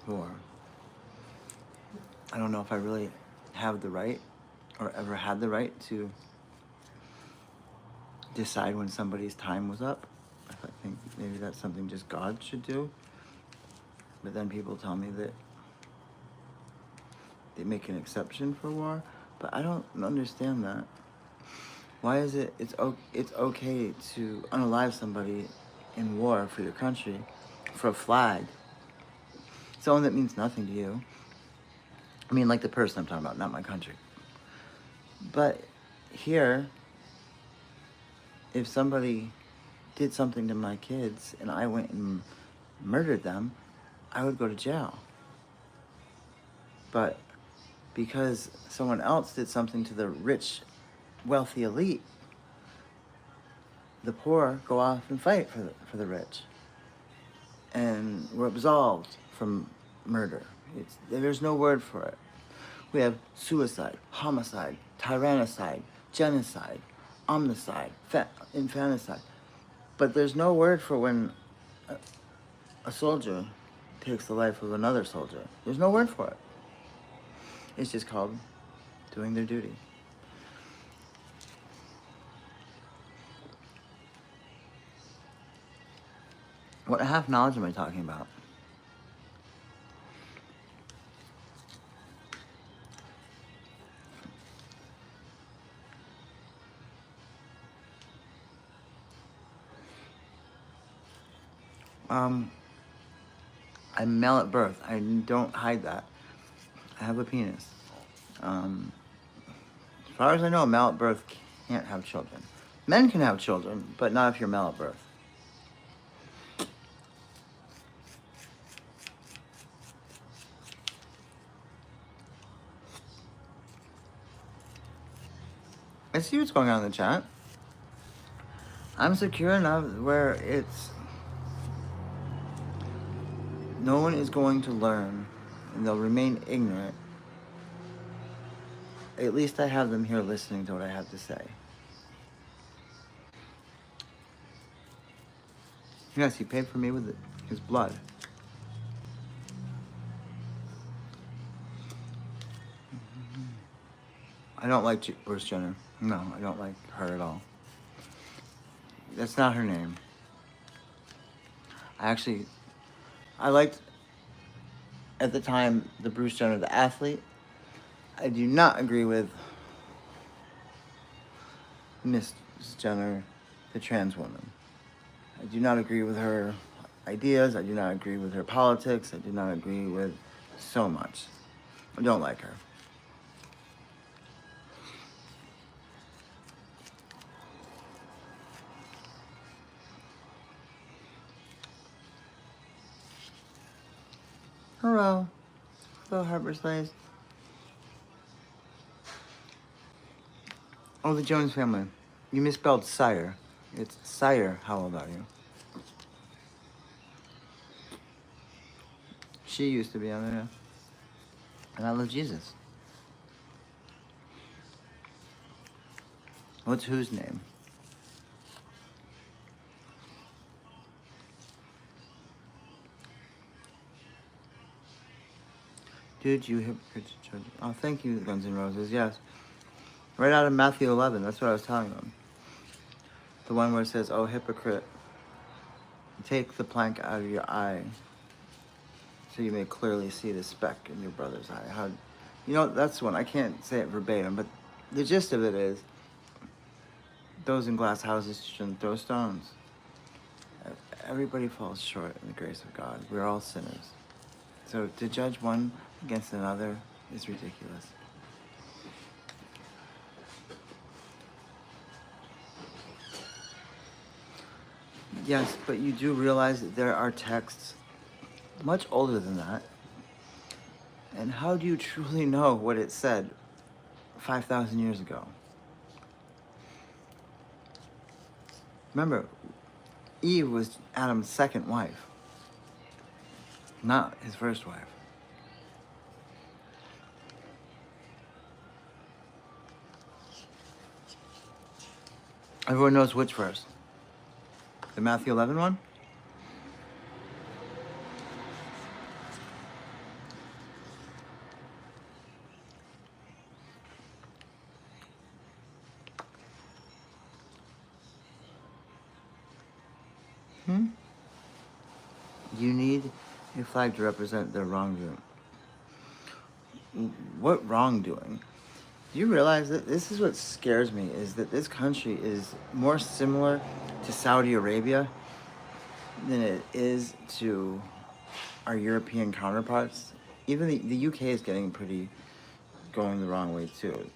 Or I don't know if I really have the right or ever had the right to decide when somebody's time was up. I think maybe that's something just God should do. But then people tell me that they make an exception for war, but I don't understand that. Why is it's okay to unalive somebody in war for your country, for a flag, someone that means nothing to you? I mean, like the person I'm talking about, not my country. But here, if somebody did something to my kids and I went and murdered them, I would go to jail. But because someone else did something to the rich, wealthy elite, the poor go off and fight for the rich. And we're absolved from murder. There's no word for it. We have suicide, homicide, tyrannicide, genocide, omnicide, infanticide. But there's no word for when a soldier takes the life of another soldier. There's no word for it. It's just called doing their duty. What half knowledge am I talking about? I'm male at birth. I don't hide that. I have a penis. As far as I know, male at birth can't have children. Men can have children, but not if you're male at birth. I see what's going on in the chat. I'm secure enough where it's... No one is going to learn, and they'll remain ignorant. At least I have them here listening to what I have to say. Yes, he paid for me with his blood. I don't like Bruce Jenner. No, I don't like her at all. That's not her name. I liked, at the time, the Bruce Jenner, the athlete. I do not agree with Miss Jenner, the trans woman. I do not agree with her ideas. I do not agree with her politics. I do not agree with so much. I don't like her. Hello. Hello, Harbor Slaves. Oh, the Jones family. You misspelled sire. It's sire. How old are you? She used to be on there. And I love Jesus. What's whose name? Dude, you hypocrites. Oh, thank you, Guns N' Roses. Yes. Right out of Matthew 11. That's what I was telling them. The one where it says, oh, hypocrite, take the plank out of your eye so you may clearly see the speck in your brother's eye. That's the one. I can't say it verbatim, but the gist of it is, those in glass houses shouldn't throw stones. Everybody falls short in the grace of God. We're all sinners. So to judge one against another is ridiculous. Yes, but you do realize that there are texts much older than that. And how do you truly know what it said 5,000 years ago? Remember, Eve was Adam's second wife, not his first wife. Everyone knows which verse. The Matthew 11 one? You need a flag to represent their wrongdoing. What wrongdoing? Do you realize that this is what scares me, is that this country is more similar to Saudi Arabia than it is to our European counterparts? Even the UK is getting going the wrong way too.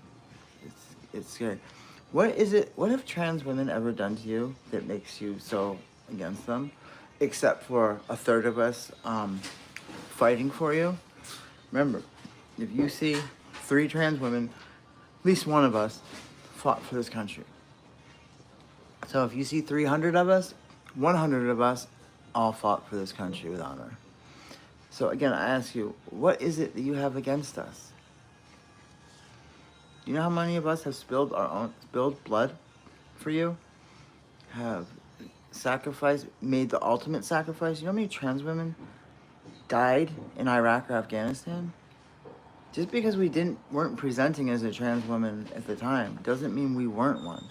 It's scary. What have trans women ever done to you that makes you so against them? Except for a third of us fighting for you. Remember, if you see 3 trans women, at least one of us fought for this country. So if you see 300 of us, 100 of us all fought for this country with honor. So again, I ask you, what is it that you have against us? Do you know how many of us have spilled blood for you? Have sacrificed, made the ultimate sacrifice? You know how many trans women died in Iraq or Afghanistan? Just because we weren't presenting as a trans woman at the time doesn't mean we weren't one.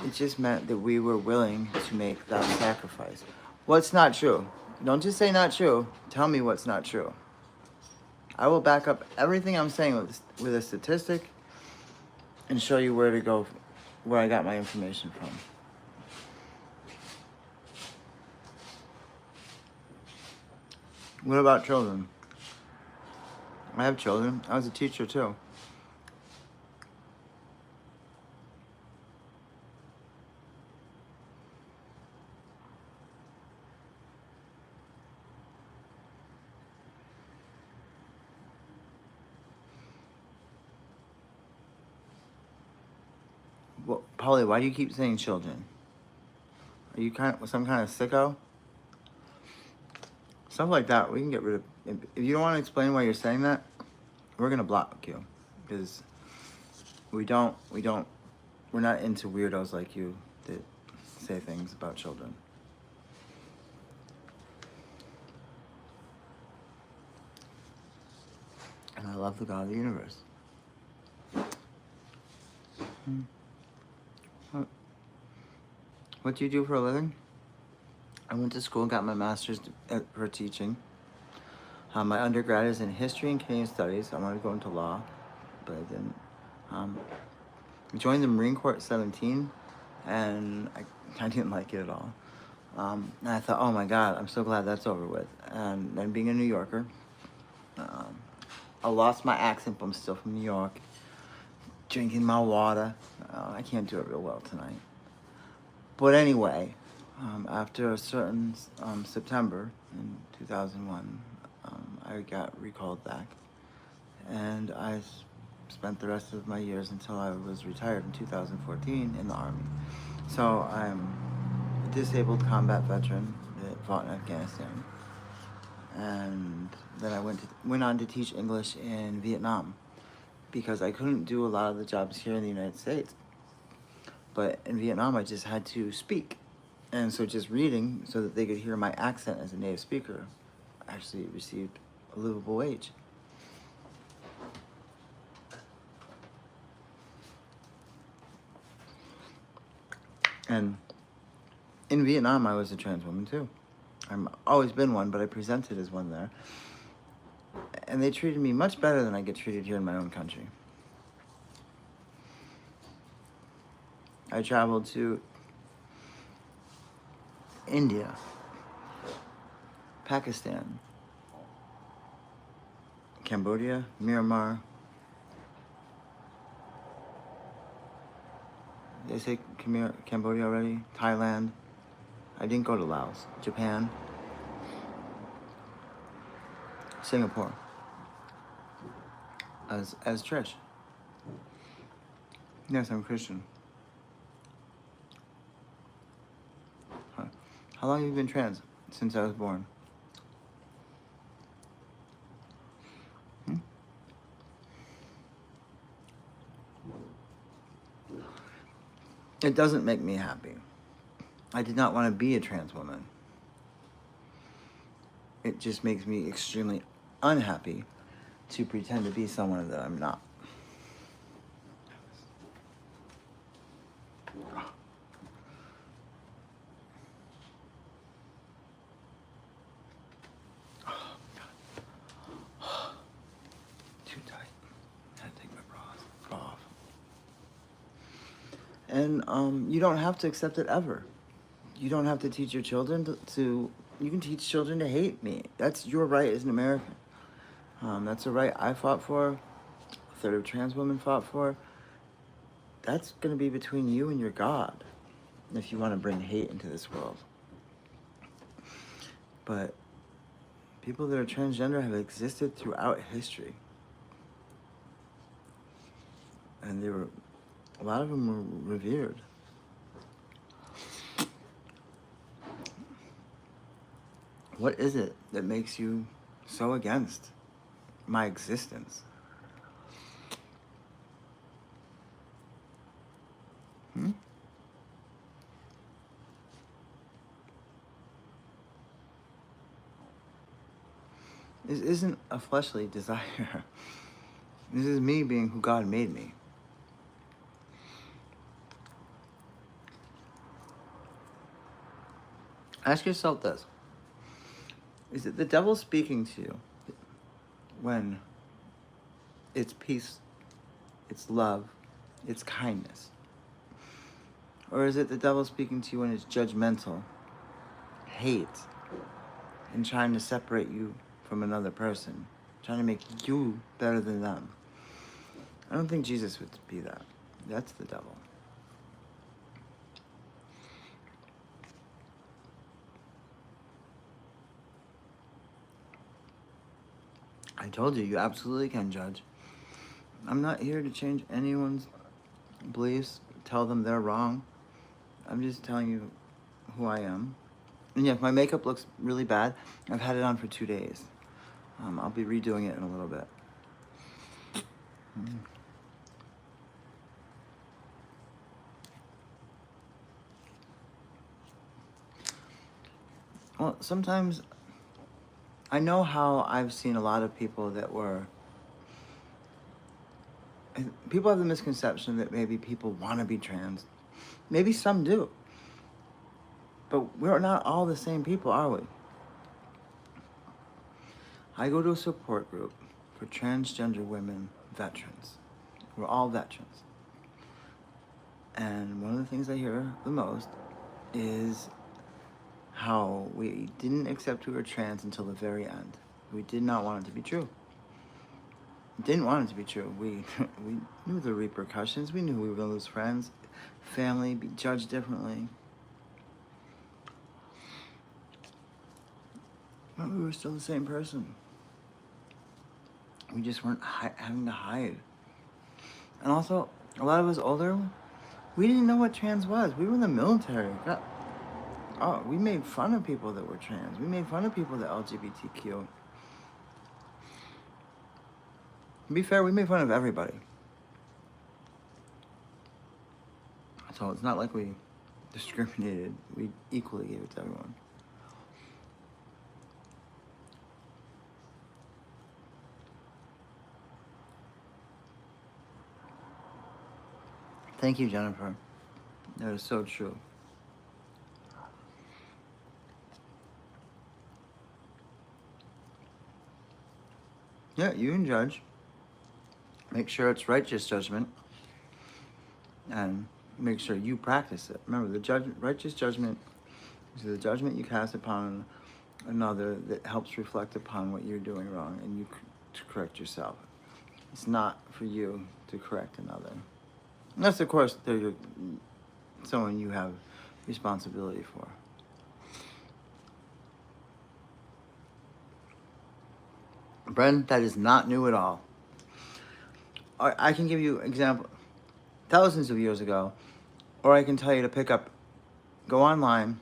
It just meant that we were willing to make that sacrifice. What's not true? Don't just say not true. Tell me what's not true. I will back up everything I'm saying with a statistic and show you where to go, where I got my information from. What about children? I have children. I was a teacher too. Well, Polly, why do you keep saying children? Are you some kind of sicko? Stuff like that, we can get rid of. If you don't want to explain why you're saying that, we're gonna block you, because we're not into weirdos like you that say things about children. And I love the God of the universe. What do you do for a living? I went to school and got my master's for teaching. My undergrad is in history and Canadian studies. I wanted to go into law, but I didn't. I joined the Marine Corps at 17, and I didn't like it at all. And I thought, oh my God, I'm so glad that's over with. And then being a New Yorker, I lost my accent, but I'm still from New York. Drinking my water. I can't do it real well tonight. But anyway, after a certain September in 2001, I got recalled back. And I spent the rest of my years until I was retired in 2014 in the Army. So I'm a disabled combat veteran that fought in Afghanistan. And then I went on to teach English in Vietnam, because I couldn't do a lot of the jobs here in the United States. But in Vietnam, I just had to speak. And so just reading so that they could hear my accent as a native speaker, I actually received a livable wage. And in Vietnam, I was a trans woman too. I've always been one, but I presented as one there. And they treated me much better than I get treated here in my own country. I traveled to India, Pakistan, Cambodia, Myanmar. Did I say Cambodia already? Thailand. I didn't go to Laos. Japan. Singapore. As Trish. Yes, I'm Christian. Huh. How long have you been trans? Since I was born. It doesn't make me happy. I did not want to be a trans woman. It just makes me extremely unhappy to pretend to be someone that I'm not. Too tight. I had to take my bra off. And you don't have to accept it ever. You don't have to teach your children to you can teach children to hate me. That's your right as an American. That's a right I fought for, a third of trans women fought for. That's going to be between you and your God, if you want to bring hate into this world. But people that are transgender have existed throughout history. And a lot of them were revered. What is it that makes you so against my existence? This isn't a fleshly desire. This is me being who God made me. Ask yourself this. Is it the devil speaking to you when it's peace, it's love, it's kindness? Or is it the devil speaking to you when it's judgmental, hate, and trying to separate you from another person, trying to make you better than them? I don't think Jesus would be that. That's the devil. I told you, you absolutely can judge. I'm not here to change anyone's beliefs, tell them they're wrong. I'm just telling you who I am. And yeah, if my makeup looks really bad, I've had it on for 2 days. I'll be redoing it in a little bit. Well, sometimes I know how I've seen a lot of people that were... People have the misconception that maybe people want to be trans. Maybe some do. But we're not all the same people, are we? I go to a support group for transgender women veterans. We're all veterans. And one of the things I hear the most is how we didn't accept we were trans until the very end. We did not want it to be true. We didn't want it to be true. We knew the repercussions. We knew we were going to lose friends, family, be judged differently. But we were still the same person. We just weren't having to hide. And also, a lot of us older, we didn't know what trans was. We were in the military. We made fun of people that were trans. We made fun of people that LGBTQ. To be fair, we made fun of everybody. So it's not like we discriminated. We equally gave it to everyone. Thank you, Jennifer. That is so true. Yeah, you can judge. Make sure it's righteous judgment. And make sure you practice it. Remember, righteous judgment is the judgment you cast upon another that helps reflect upon what you're doing wrong and you to correct yourself. It's not for you to correct another. Unless, of course, they're someone you have responsibility for. Bren, that is not new at all. I can give you an example thousands of years ago, or I can tell you to go online,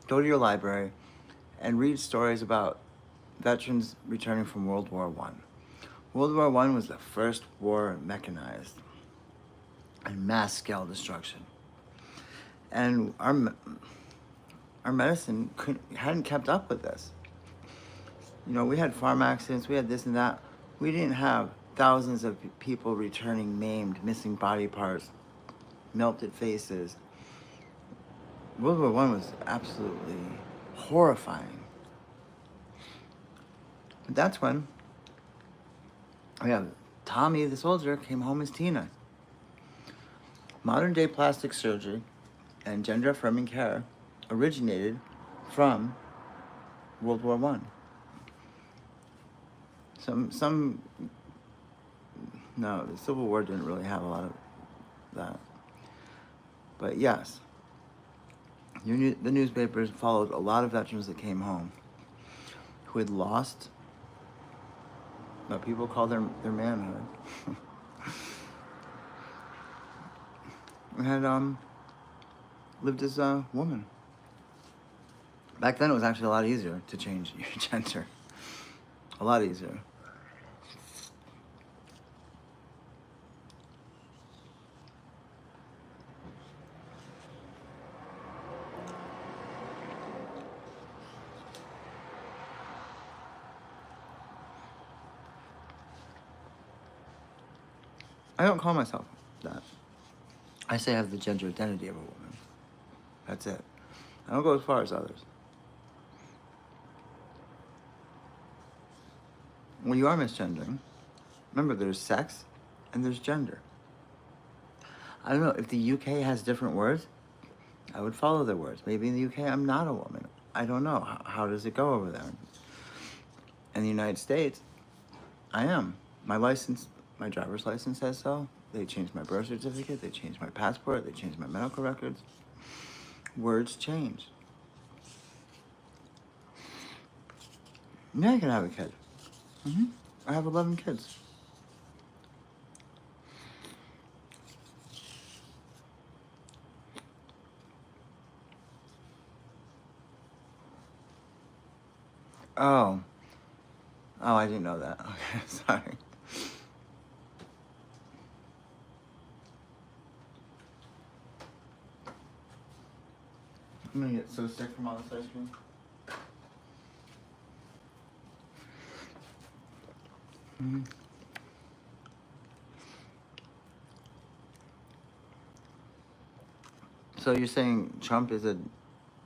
go to your library, and read stories about veterans returning from World War I. World War I was the first war mechanized and mass scale destruction. And our medicine hadn't kept up with this. You know, we had farm accidents, we had this and that. We didn't have thousands of people returning maimed, missing body parts, melted faces. World War I was absolutely horrifying. But that's when Tommy the soldier came home as Tina. Modern day plastic surgery and gender affirming care originated from World War I. No, the Civil War didn't really have a lot of that. But yes, the newspapers followed a lot of veterans that came home who had lost what people call their manhood. And had lived as a woman. Back then it was actually a lot easier to change your gender. A lot easier. I don't call myself that. I say I have the gender identity of a woman. That's it. I don't go as far as others. when you are misgendering, remember there's sex and there's gender. I don't know, if the UK has different words, I would follow their words. Maybe in the UK I'm not a woman. I don't know. How does it go over there? In the United States, I am. My license, my driver's license says so. They changed my birth certificate, they changed my passport, they changed my medical records. Words change. Yeah, I can have a kid. I have 11 kids. Oh. Oh, I didn't know that. Okay, sorry. I'm gonna get so sick from all this ice cream. So you're saying Trump is a,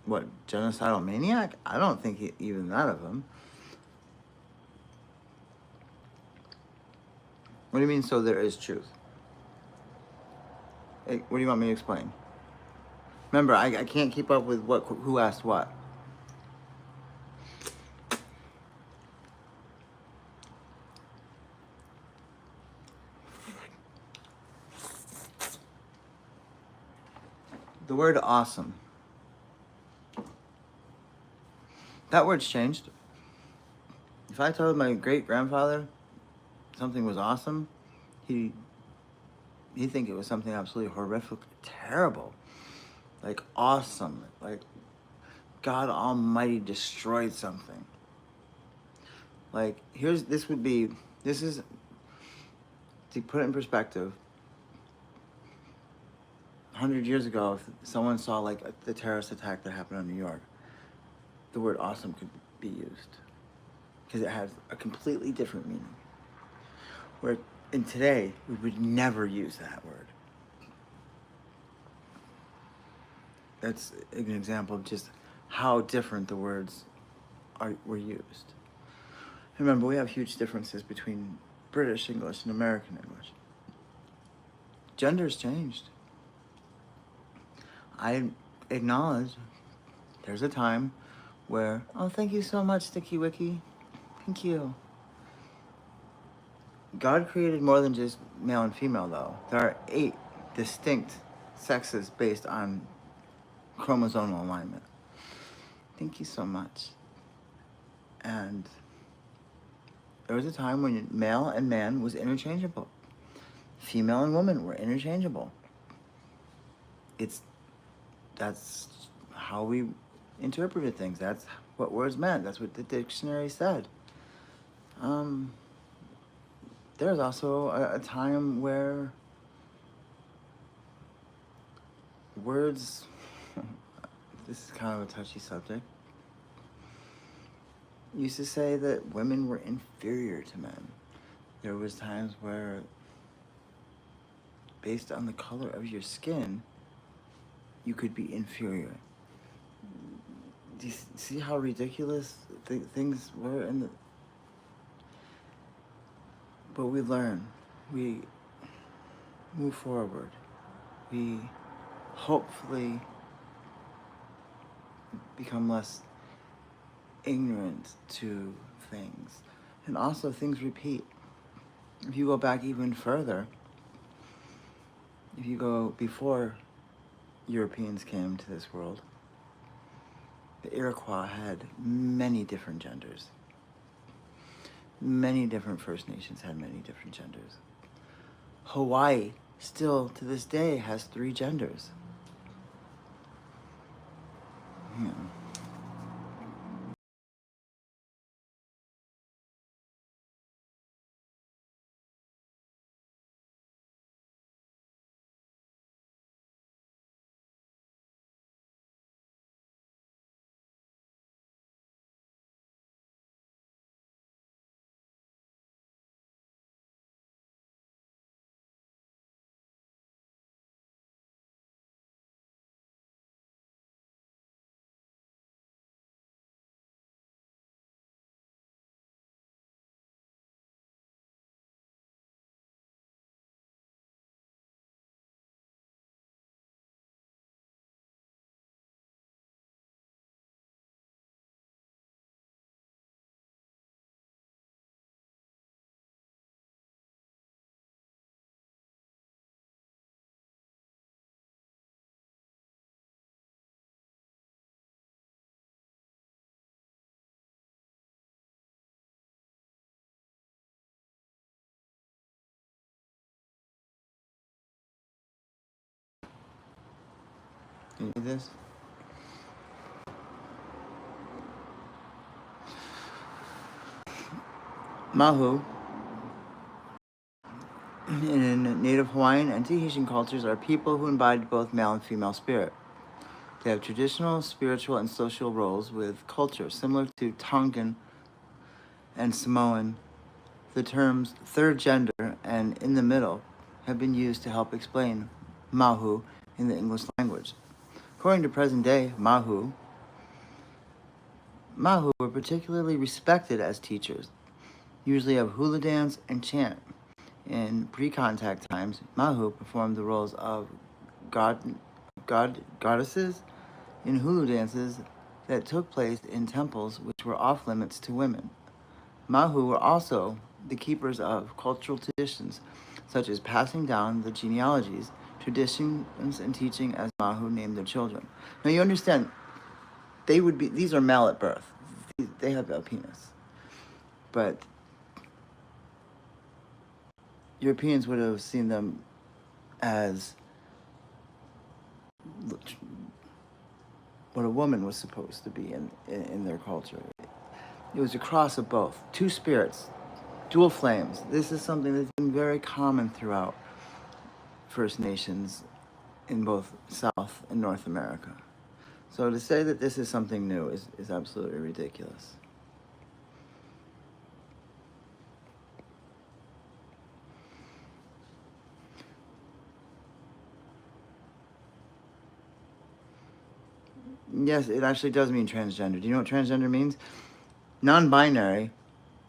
what, genocidal maniac? I don't think even that of him. What do you mean, so there is truth? Hey, what do you want me to explain? Remember, I can't keep up with who asked what. The word awesome. That word's changed. If I told my great-grandfather something was awesome, he'd think it was something absolutely horrific, terrible. Like awesome. Like God Almighty destroyed something. Like, this is, to put it in perspective, 100 years ago, if someone saw like the terrorist attack that happened in New York, the word awesome could be used. Because it has a completely different meaning. Where in today, we would never use that word. That's an example of just how different the words were used. Remember, we have huge differences between British English and American English. Gender's changed. I acknowledge there's a time where, oh, thank you so much, Sticky Wiki. Thank you. God created more than just male and female, though. There are 8 distinct sexes based on chromosomal alignment. Thank you so much. And there was a time when male and man was interchangeable. Female and woman were interchangeable. That's how we interpreted things. That's what words meant. That's what the dictionary said. There's also a time where words, this is kind of a touchy subject, used to say that women were inferior to men. There was times where, based on the color of your skin, you could be inferior. Do you see how ridiculous things were in the... But we learn. We move forward. We hopefully become less ignorant to things. And also, things repeat. If you go back even further, if you go before Europeans came to this world, the Iroquois had many different genders. Many different First Nations had many different genders. Hawaii, still to this day, has 3 genders. Yeah. Can you read this? Mahu, in native Hawaiian and Tahitian cultures, are people who embody both male and female spirit. They have traditional, spiritual, and social roles with culture similar to Tongan and Samoan. The terms third gender and in the middle have been used to help explain Mahu in the English language. According to present day Mahu were particularly respected as teachers, usually of hula dance and chant. In pre-contact times, Mahu performed the roles of goddesses in hula dances that took place in temples which were off limits to women. Mahu were also the keepers of cultural traditions, such as passing down the genealogies, traditions, and teaching as Mahu named their children. Now you understand, these are male at birth. They have a penis. But Europeans would have seen them as what a woman was supposed to be in their culture. It was a cross of both. Two spirits, dual flames. This is something that's been very common throughout First Nations in both South and North America. So to say that this is something new is absolutely ridiculous. Yes, it actually does mean transgender. Do you know what transgender means? Non-binary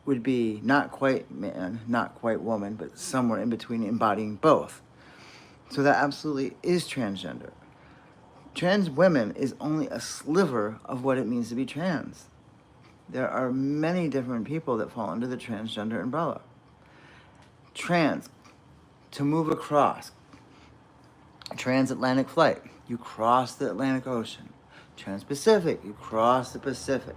would be not quite man, not quite woman, but somewhere in between, embodying both. So that absolutely is transgender. Trans women is only a sliver of what it means to be trans. There are many different people that fall under the transgender umbrella. Trans, to move across. Transatlantic flight, you cross the Atlantic Ocean. Trans-Pacific, you cross the Pacific.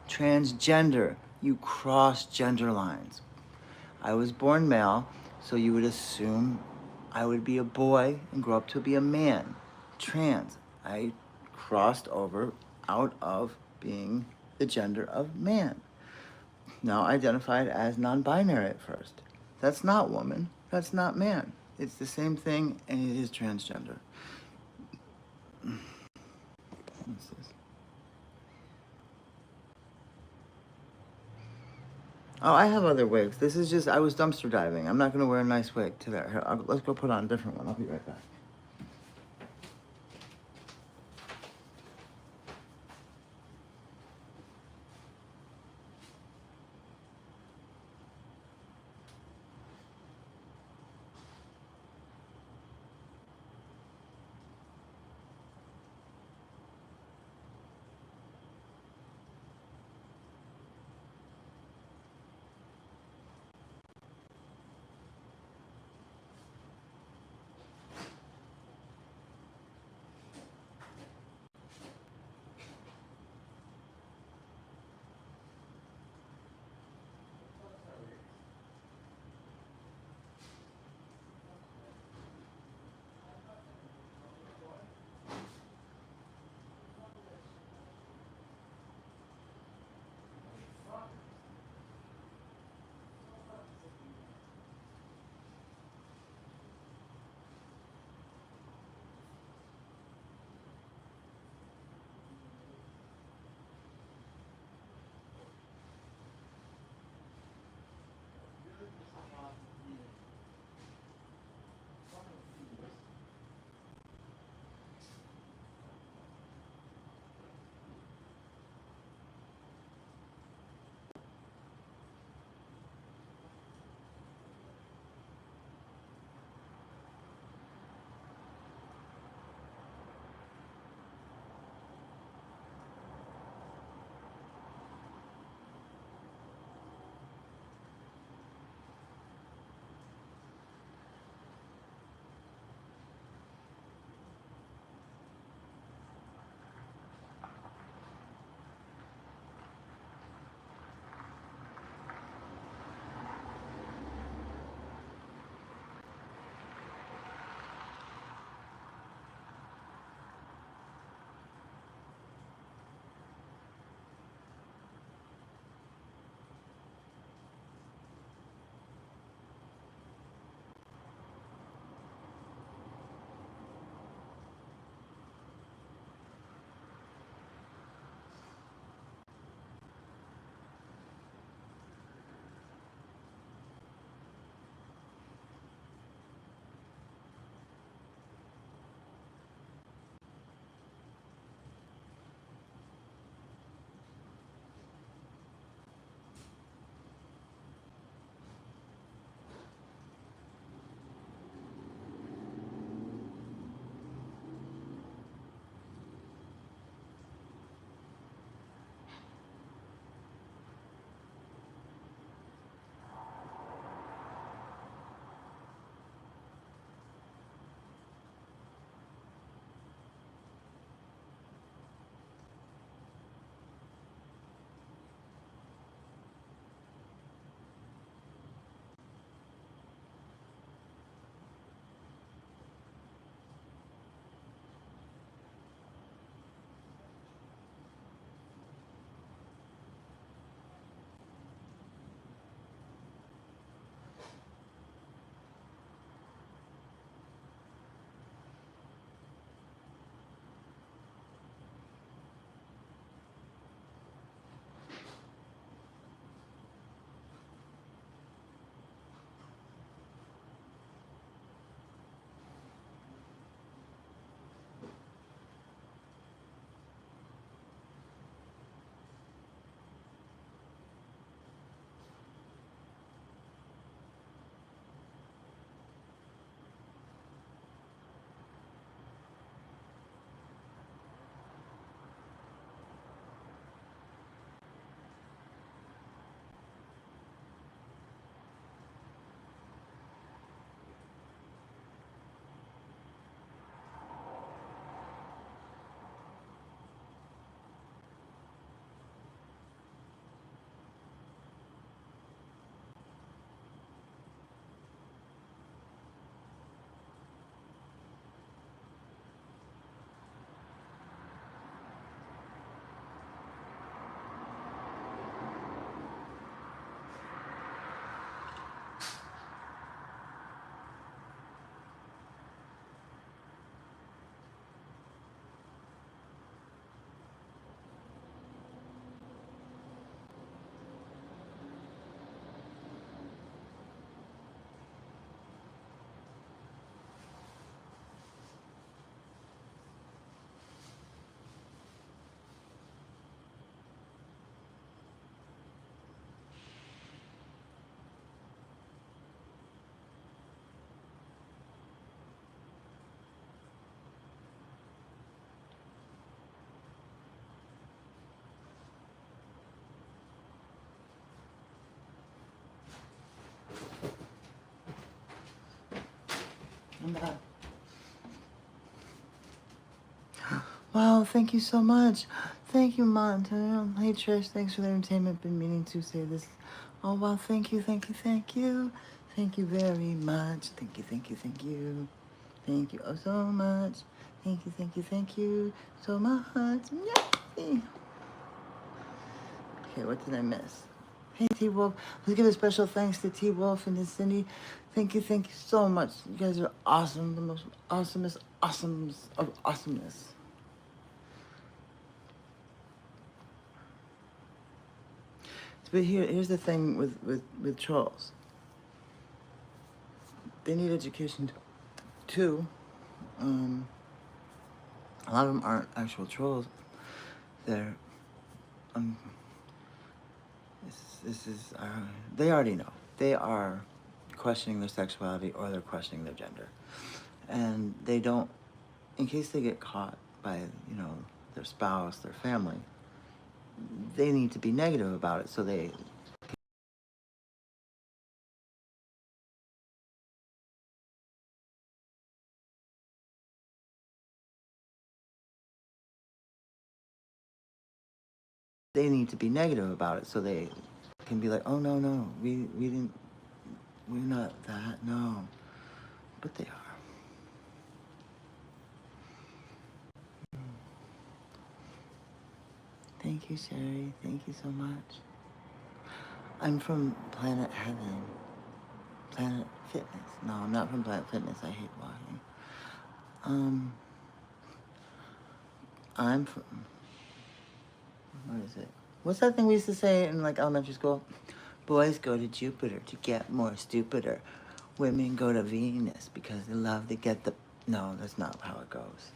Transgender, you cross gender lines. I was born male, so you would assume I would be a boy and grow up to be a man. Trans, I crossed over out of being the gender of man. Now identified as non-binary at first. That's not woman, that's not man. It's the same thing, and it is transgender. What's this? Oh, I have other wigs. This is just, I was dumpster diving. I'm not going to wear a nice wig to that. Here, let's go put on a different one. I'll be right back. I'm back. Wow, thank you so much. Thank you, Montanio. Hey, Trish, thanks for the entertainment. Been meaning to say this. Oh, wow, thank you, thank you, thank you. Thank you very much. Thank you, thank you, thank you. Thank you oh so much. Thank you, thank you, thank you so much. Yay! Okay, what did I miss? Hey, T-Wolf. Let's give a special thanks to T-Wolf and to Cindy. Thank you so much. You guys are awesome. The most awesomest of awesomeness. But here's the thing with trolls. They need education too. A lot of them aren't actual trolls. They're this is they already know. They are questioning their sexuality or they're questioning their gender, and they don't. In case they get caught by their spouse, their family, they need to be negative about it so they need to be negative about it so they can be like, oh no, we're not that, no, but they are. Thank you, Sherry. Thank you so much. I'm from Planet Heaven. Planet Fitness. No, I'm not from Planet Fitness. I hate walking. I'm from... What is it? What's that thing we used to say in, like, elementary school? Boys go to Jupiter to get more stupider. Women go to Venus because they love to get the... No, that's not how it goes.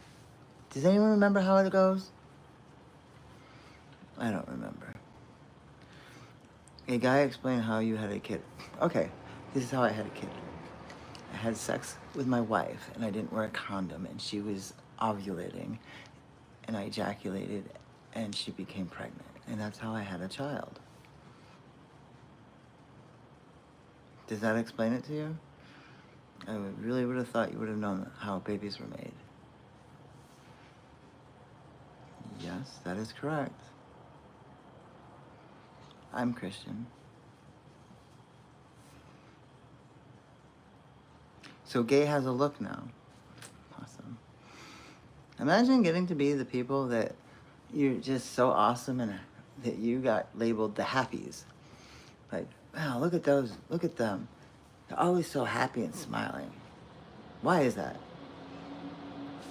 Does anyone remember how it goes? I don't remember. A guy explained how you had a kid. Okay, this is how I had a kid. I had sex with my wife, and I didn't wear a condom, and she was ovulating, and I ejaculated, and she became pregnant. And that's how I had a child. Does that explain it to you? I really would have thought you would have known how babies were made. Yes, that is correct. I'm Christian. So gay has a look now. Awesome. Imagine getting to be the people that you're just so awesome and that you got labeled the happies. Like, wow, look at those, look at them. They're always so happy and smiling. Why is that?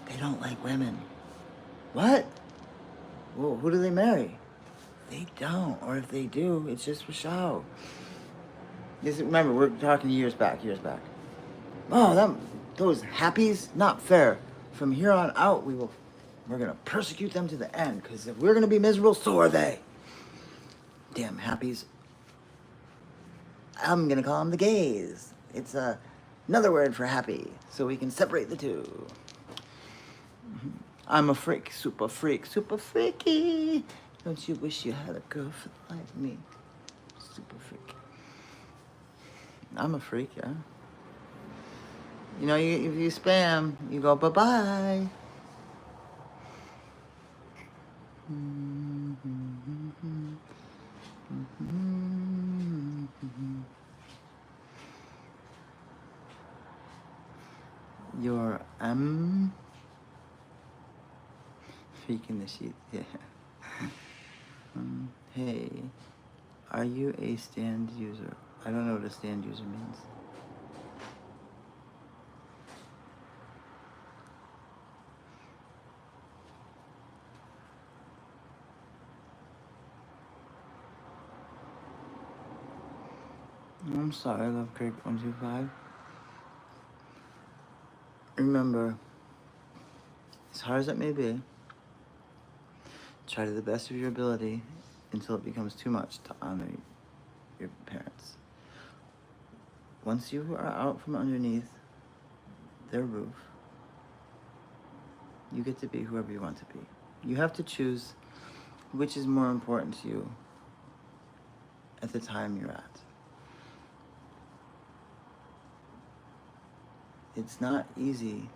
They don't like women. What? Well, who do they marry? They don't, or if they do, it's just for show. Remember, we're talking years back. Oh, those happies, not fair. From here on out, we're gonna persecute them to the end, because if we're gonna be miserable, so are they. Damn happies. I'm gonna call them the gays. It's another word for happy, so we can separate the two. I'm a freak, super freaky. Don't you wish you had a girlfriend like me? Super freak. I'm a freak, yeah. You know, if you spam, you go bye-bye. Your freaking the sheet, yeah. Hey, are you a stand user? I don't know what a stand user means. I'm sorry, Love Craig 125. Remember, as hard as it may be, try to the best of your ability until it becomes too much to honor your parents. Once you are out from underneath their roof, you get to be whoever you want to be. You have to choose which is more important to you at the time you're at. it's not easy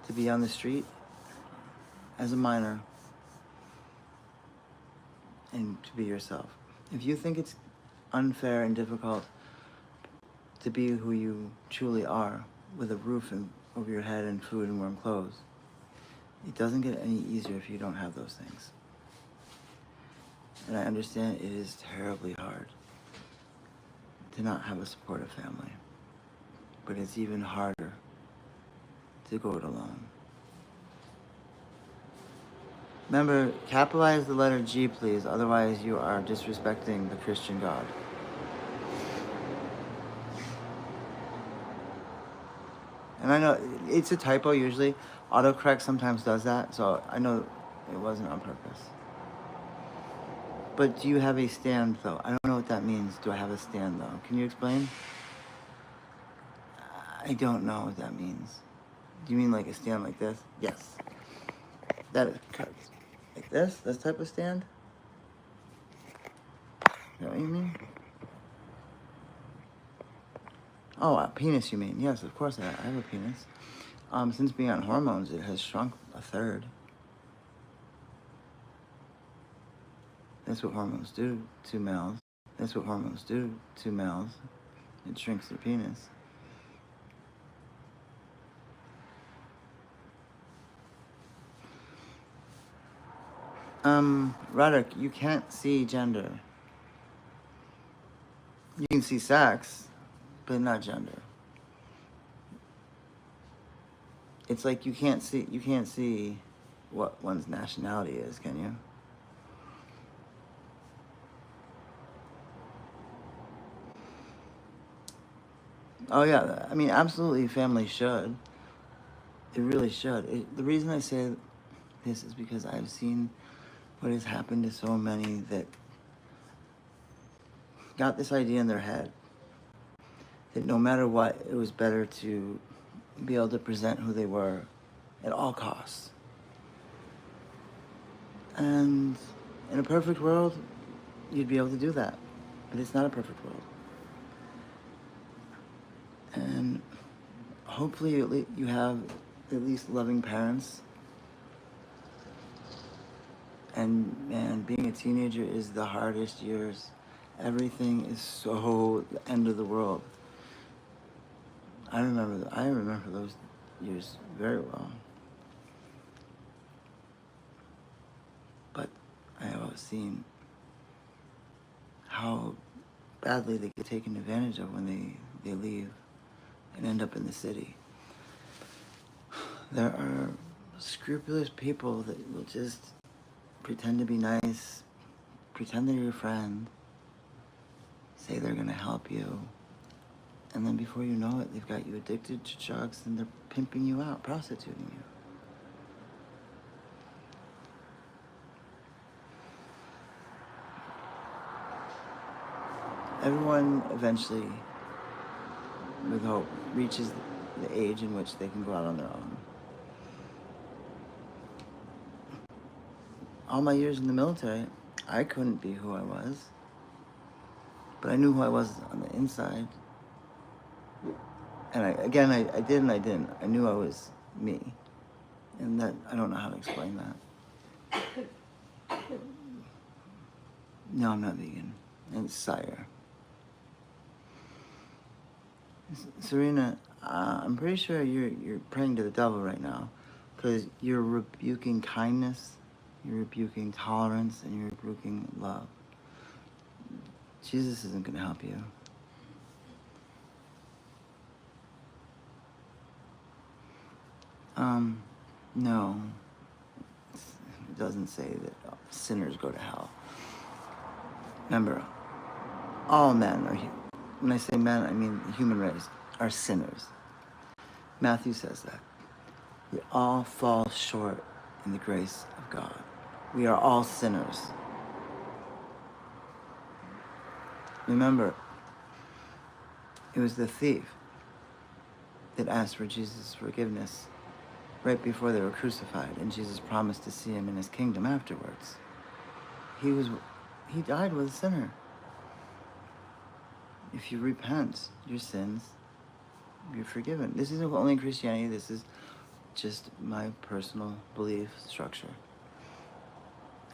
to be on the street as a minor and to be yourself. If you think it's unfair and difficult to be who you truly are with a roof over your head and food and warm clothes, it doesn't get any easier if you don't have those things. And I understand it is terribly hard to not have a supportive family, but it's even harder to go it alone. Remember, capitalize the letter G, please, otherwise you are disrespecting the Christian God. And I know it's a typo usually. Autocorrect sometimes does that, so I know it wasn't on purpose. But do you have a stand, though? I don't know what that means. Do I have a stand, though? Can you explain? I don't know what that means. Do you mean like a stand like this? Yes. That is correct. Like this? This type of stand? Is that what you mean? Oh, a penis you mean? Yes, of course I have a penis. Since being on hormones, it has shrunk a third. That's what hormones do to males. That's what hormones do to males. It shrinks their penis. Roderick, you can't see gender. You can see sex, but not gender. It's like you can't see what one's nationality is, can you? Oh yeah, I mean, absolutely, family should. It really should. The reason I say this is because I've seen what has happened to so many that got this idea in their head that no matter what, it was better to be able to present who they were at all costs. And in a perfect world, you'd be able to do that. But it's not a perfect world. And hopefully you have at least loving parents. And man, being a teenager is the hardest years. Everything is so the end of the world. I remember those years very well. But I have seen how badly they get taken advantage of when they leave and end up in the city. There are scrupulous people that will just pretend to be nice, pretend they're your friend, say they're gonna help you, and then before you know it, they've got you addicted to drugs and they're pimping you out, prostituting you. Everyone eventually, with hope, reaches the age in which they can go out on their own. All my years in the military, I couldn't be who I was, but I knew who I was on the inside. And I did and I didn't. I knew I was me. And that, I don't know how to explain that. No, I'm not vegan. And it's sire. Serena, I'm pretty sure you're praying to the devil right now, because you're rebuking kindness, you're rebuking tolerance, and you're rebuking love. Jesus isn't going to help you. No. It doesn't say that sinners go to hell. Remember, all men are, when I say men, I mean the human race, are sinners. Matthew says that. We all fall short in the grace of God. We are all sinners. Remember, it was the thief that asked for Jesus' forgiveness right before they were crucified, and Jesus promised to see him in his kingdom afterwards. He died with a sinner. If you repent your sins, you're forgiven. This isn't only Christianity. This is just my personal belief structure.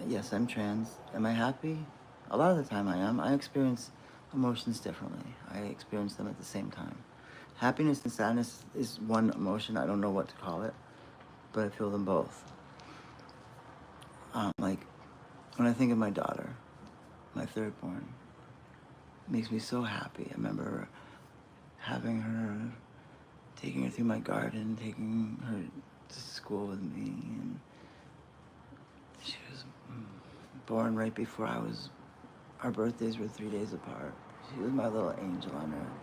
Yes, I'm trans. Am I happy? A lot of the time I am. I experience emotions differently. I experience them at the same time. Happiness and sadness is one emotion. I don't know what to call it, but I feel them both. Like, when I think of my daughter, my third born, it makes me so happy. I remember having her, taking her through my garden, taking her to school with me, and she was born right before our birthdays were 3 days apart. She was my little angel on earth.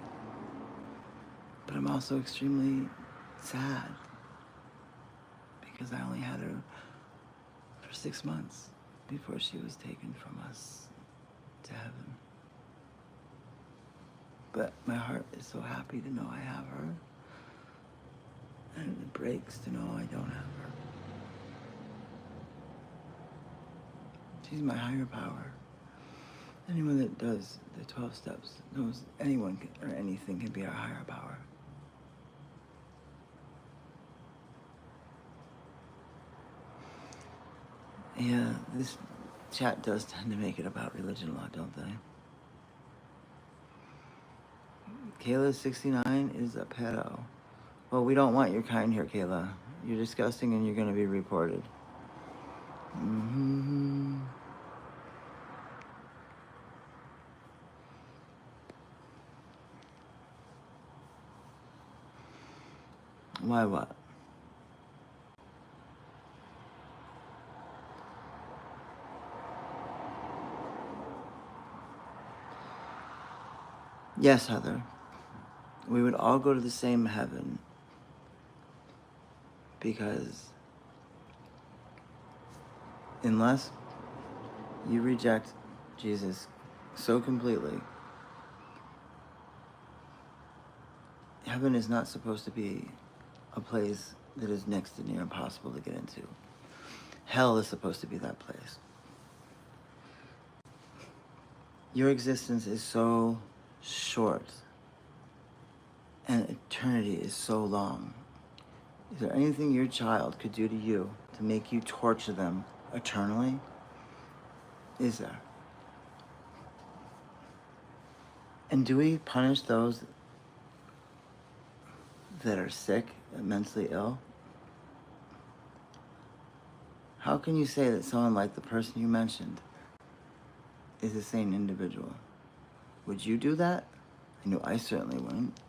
But I'm also extremely sad because I only had her for 6 months before she was taken from us to heaven. But my heart is so happy to know I have her, and it breaks to know I don't have her. She's my higher power. Anyone that does the 12 steps knows anyone or anything can be our higher power. Yeah, this chat does tend to make it about religion a lot, don't they? Kayla 69 is a pedo. Well, we don't want your kind here, Kayla. You're disgusting and you're going to be reported. Mm-hmm. Why what? Yes, Heather. We would all go to the same heaven because unless you reject Jesus so completely, heaven is not supposed to be a place that is next to near impossible to get into. Hell is supposed to be that place. Your existence is so short and eternity is so long. Is there anything your child could do to you to make you torture them eternally? Is there? And do we punish those that are sick and mentally ill? How can you say that someone like the person you mentioned is a sane individual? Would you do that? I know I certainly wouldn't.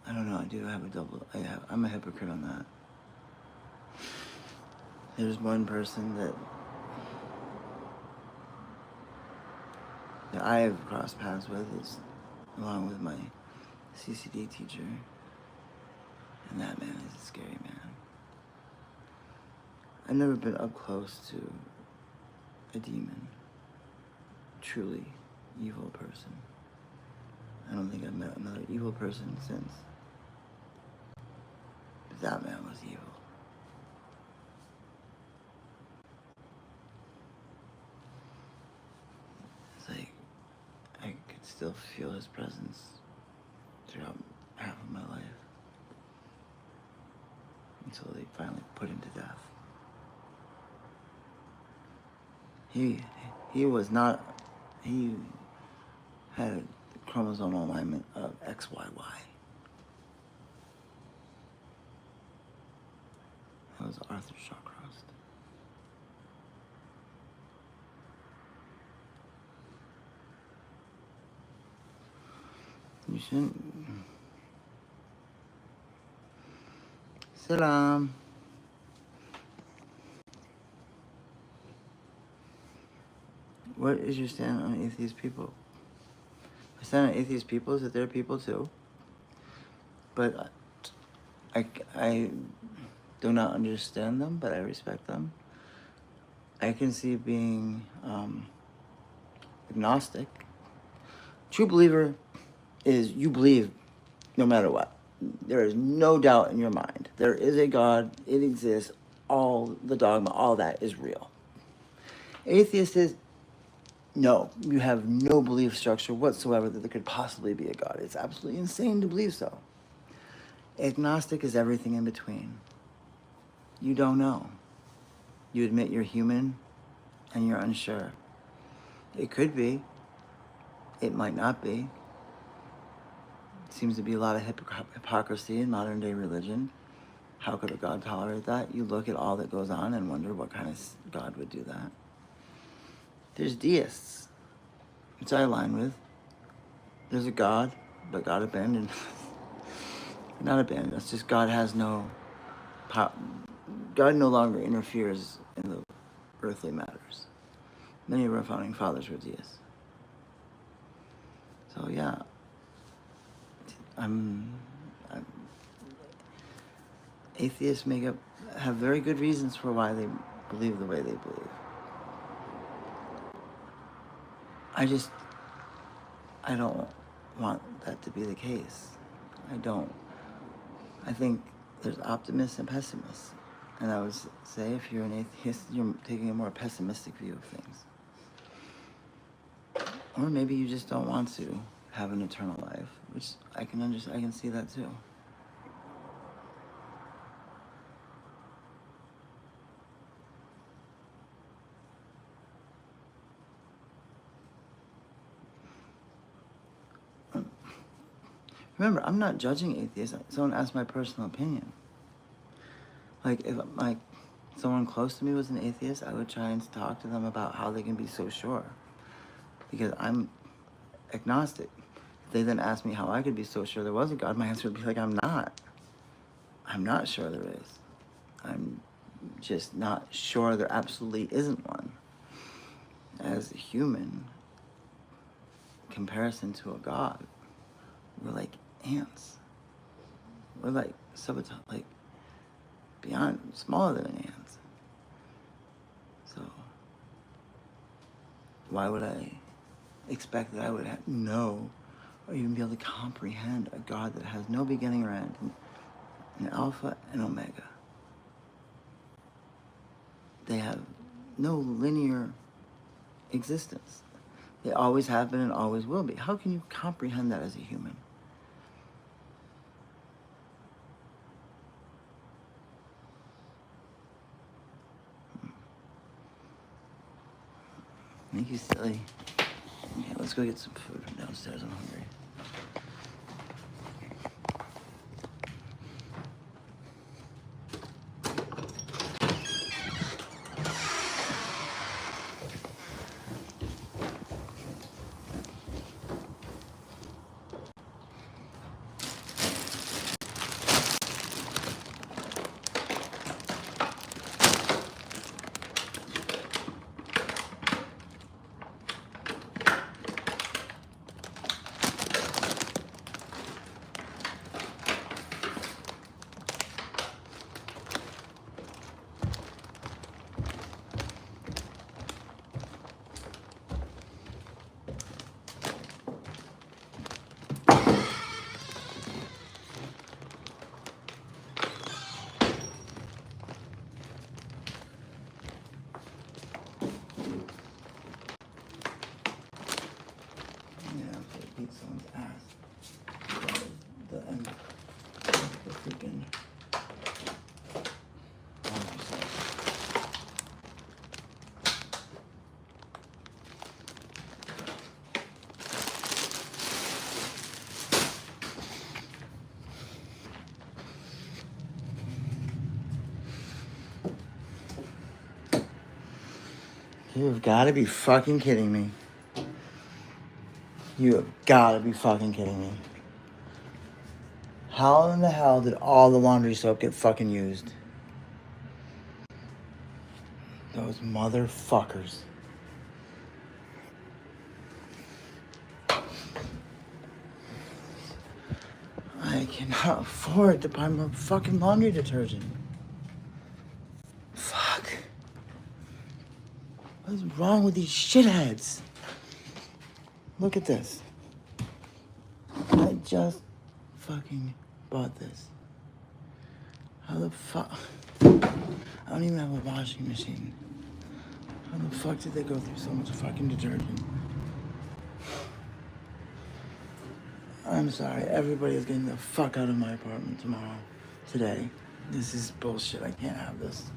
I don't know, I do have a double, I'm a hypocrite on that. There's one person that I have crossed paths with, is along with my CCD teacher. And that man is a scary man. I've never been up close to a demon, truly evil person. I don't think I've met another evil person since. But that man was evil. It's like I could still feel his presence throughout half of my life. Until they finally put him to death. He was not, he had a chromosomal alignment of XYY. That was Arthur Shawcross. You shouldn't. Salam. What is your stand on atheist people? My stand on atheist people is that they're people too. But I do not understand them, but I respect them. I can see being agnostic. True believer is you believe no matter what. There is no doubt in your mind. There is a God. It exists. All the dogma, all that is real. Atheist is, No, you have no belief structure whatsoever that there could possibly be a God. It's absolutely insane to believe so. Agnostic is everything in between. You don't know. You admit you're human and you're unsure. It could be. It might not be. Seems to be a lot of hypocrisy in modern day religion. How could a God tolerate that? You look at all that goes on and wonder what kind of God would do that. There's deists, which I align with. There's a God, but God abandoned. Not abandoned. It's just God has no power. God no longer interferes in the earthly matters. Many of our founding fathers were deists. So yeah, I'm atheists have very good reasons for why they believe the way they believe. I don't want that to be the case. I think there's optimists and pessimists. And I would say if you're an atheist, you're taking a more pessimistic view of things. Or maybe you just don't want to have an eternal life, which I can understand. I can see that too. Remember, I'm not judging atheists. Someone asked my personal opinion. Like, if someone close to me was an atheist, I would try and talk to them about how they can be so sure. Because I'm agnostic. If they then asked me how I could be so sure there was a God, my answer would be like, I'm not. I'm not sure there is. I'm just not sure there absolutely isn't one. As a human, in comparison to a God, we're like ants. We're like beyond, smaller than ants. So, why would I expect that I would know or even be able to comprehend a God that has no beginning or end, an Alpha and Omega? They have no linear existence. They always have been and always will be. How can you comprehend that as a human? Make you silly. Okay, let's go get some food from downstairs. I'm hungry. Beat someone's ass. The freaking. You've got to be fucking kidding me. You have got to be fucking kidding me. How in the hell did all the laundry soap get fucking used? Those motherfuckers. I cannot afford to buy more fucking laundry detergent. Fuck. What is wrong with these shitheads? Look at this. I just fucking bought this. How the fuck? I don't even have a washing machine. How the fuck did they go through so much fucking detergent? I'm sorry, everybody is getting the fuck out of my apartment tomorrow. Today. This is bullshit. I can't have this.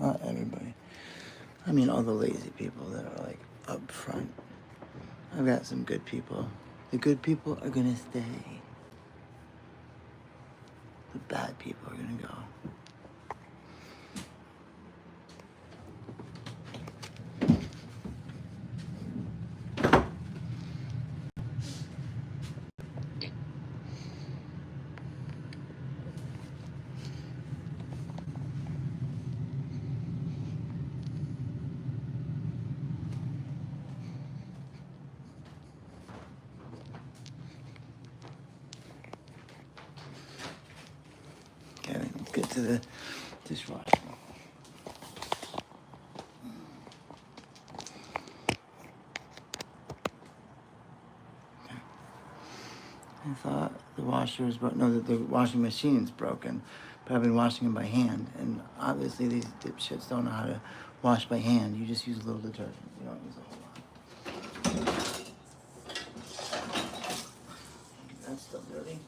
Not everybody. I mean, all the lazy people that are like up front. I've got some good people. The good people are gonna stay. The bad people are gonna go. Okay, let's get to the dishwasher. I thought the washer was broken. No, that the washing machine's broken. But I've been washing them by hand. And obviously these dipshits don't know how to wash by hand. You just use a little detergent. You don't use a whole lot. That's still dirty.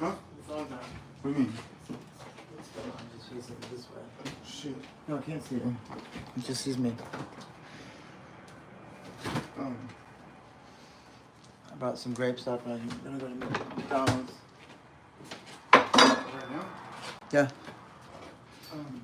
Huh? It's all done. What do you mean? It's still on. Just facing it this way. Shit. No, I can't see it. It just sees me. Um, I brought some grape stuff. I'm gonna go to McDonald's. right now? Yeah. Um,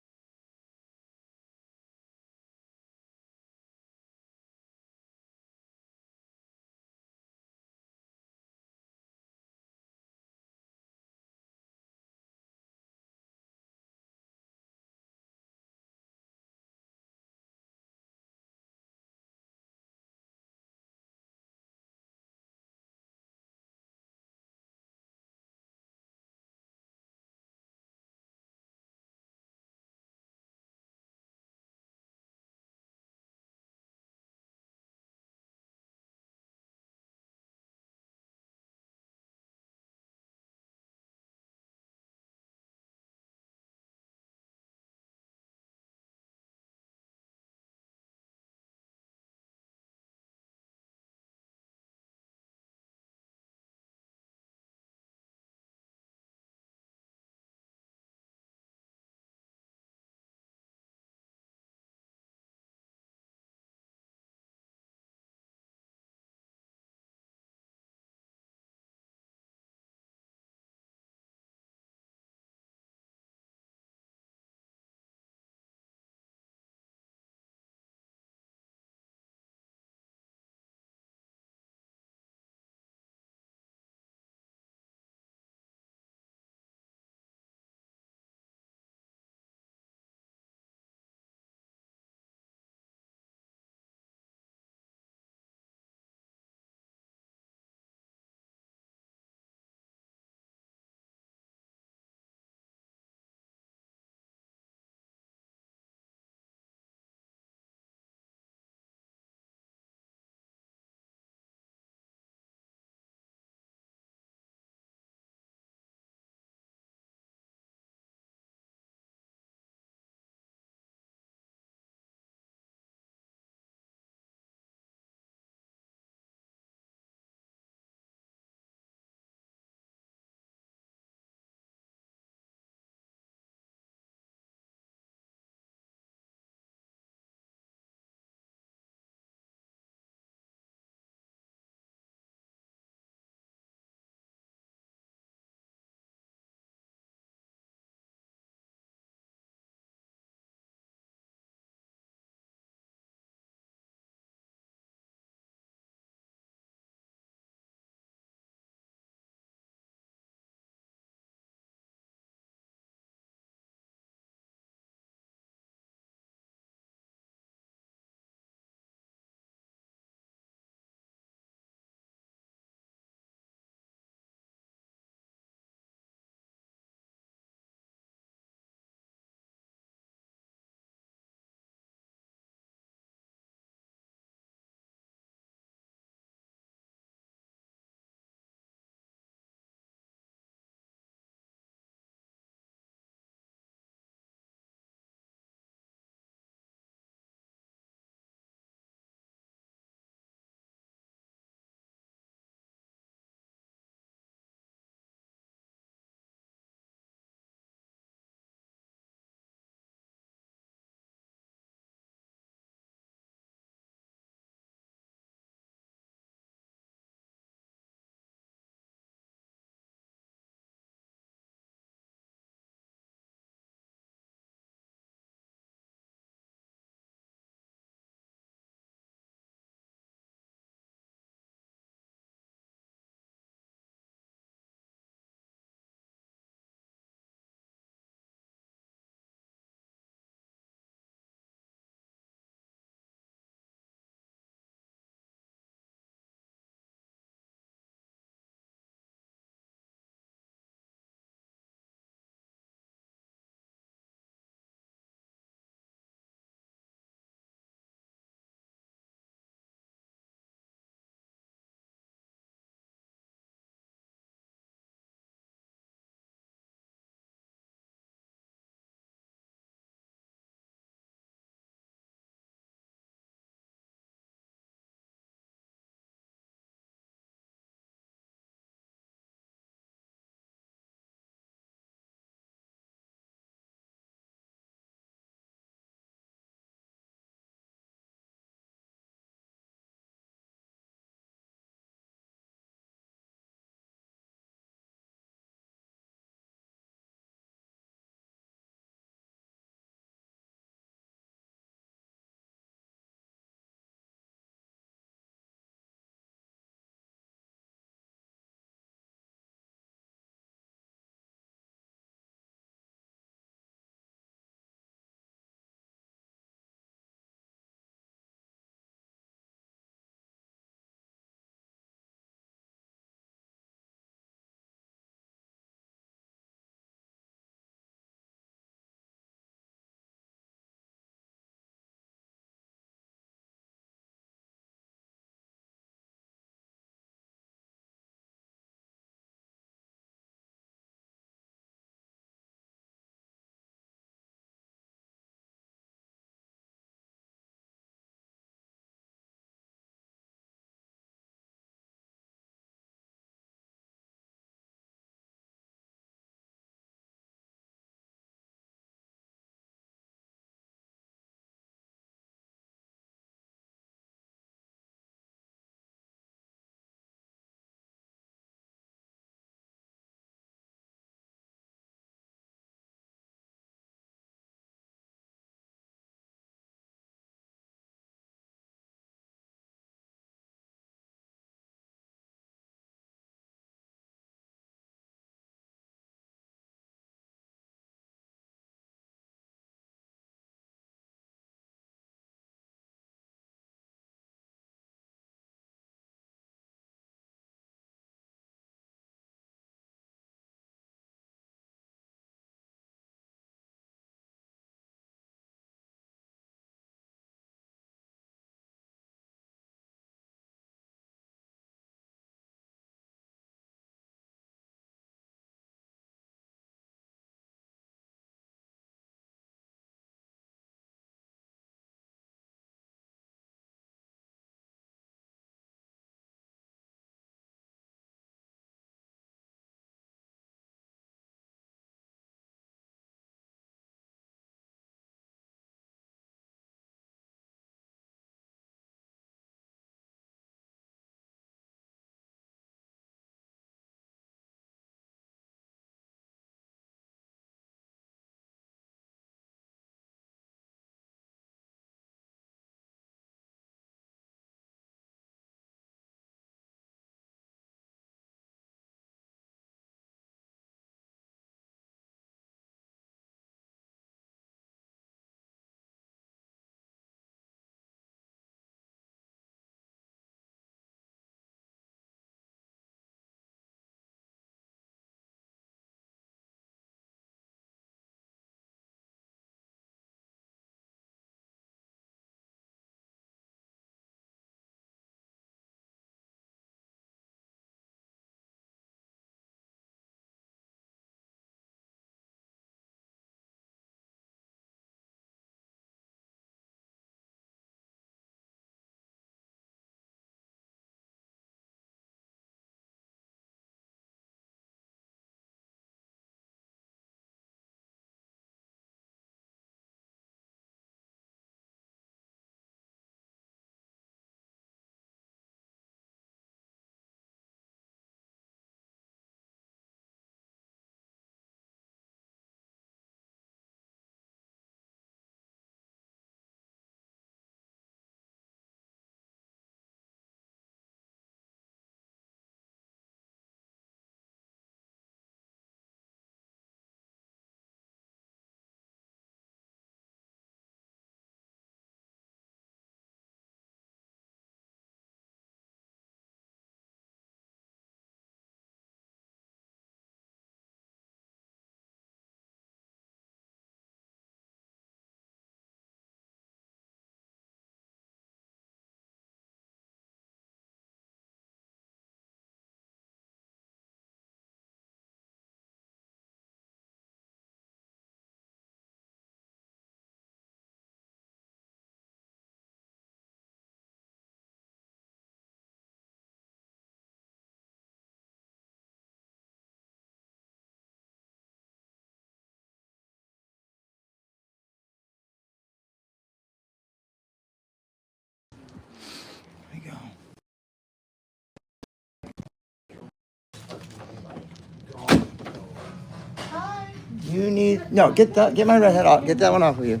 You need no. Get my redhead off. Get that one off of you.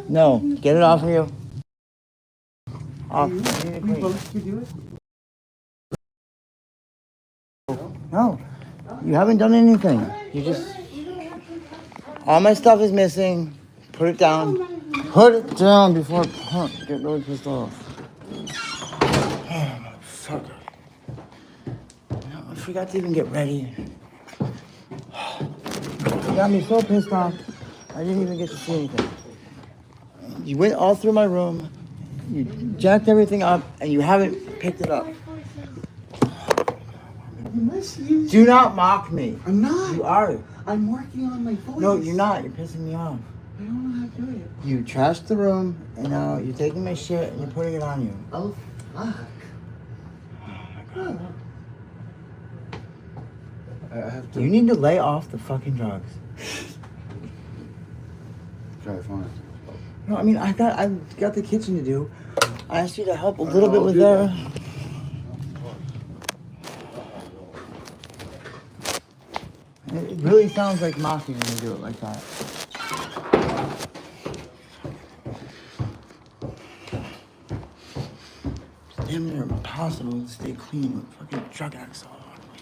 No, get it off of you. Off. You need to We clean. both could do it. No, you haven't done anything. You just. All my stuff is missing. Put it down. Put it down before I get really pissed off. Oh, motherfucker. No, I forgot to even get ready. You got me so pissed off. I didn't even get to see anything. You went all through my room. You jacked everything up, and you haven't picked it up. Do not mock me. I'm not. You are. I'm working on my voice. No, you're not. You're pissing me off. I don't know how to do it. You trashed the room, and now you're taking my shit and you're putting it on you. Oh, fuck. Oh. I have to. You need to lay off the fucking drugs. Okay, fine. No, I mean I've got the kitchen to do. I asked you to help a little bit I'll with do that. that. It really sounds like mocking when you do it like that. It's damn near impossible to stay clean with fucking drug addicts all on me.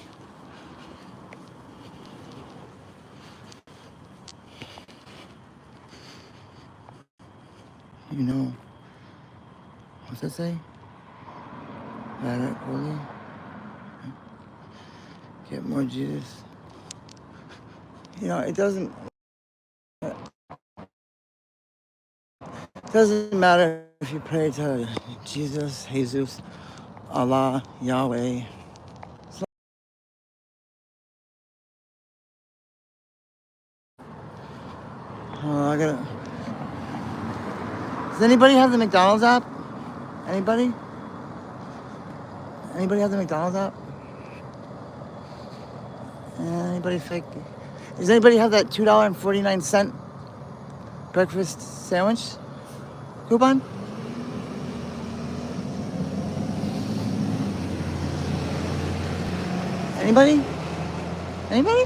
You know, what's that say? Better, holy. Get more Jesus. You know, it doesn't matter if you pray to Jesus, Jesus, Allah, Yahweh. I gotta. Does anybody have the McDonald's app? Anybody? Anybody have the McDonald's app? Anybody fake? Does anybody have that $2.49 breakfast sandwich coupon? Anybody? Anybody?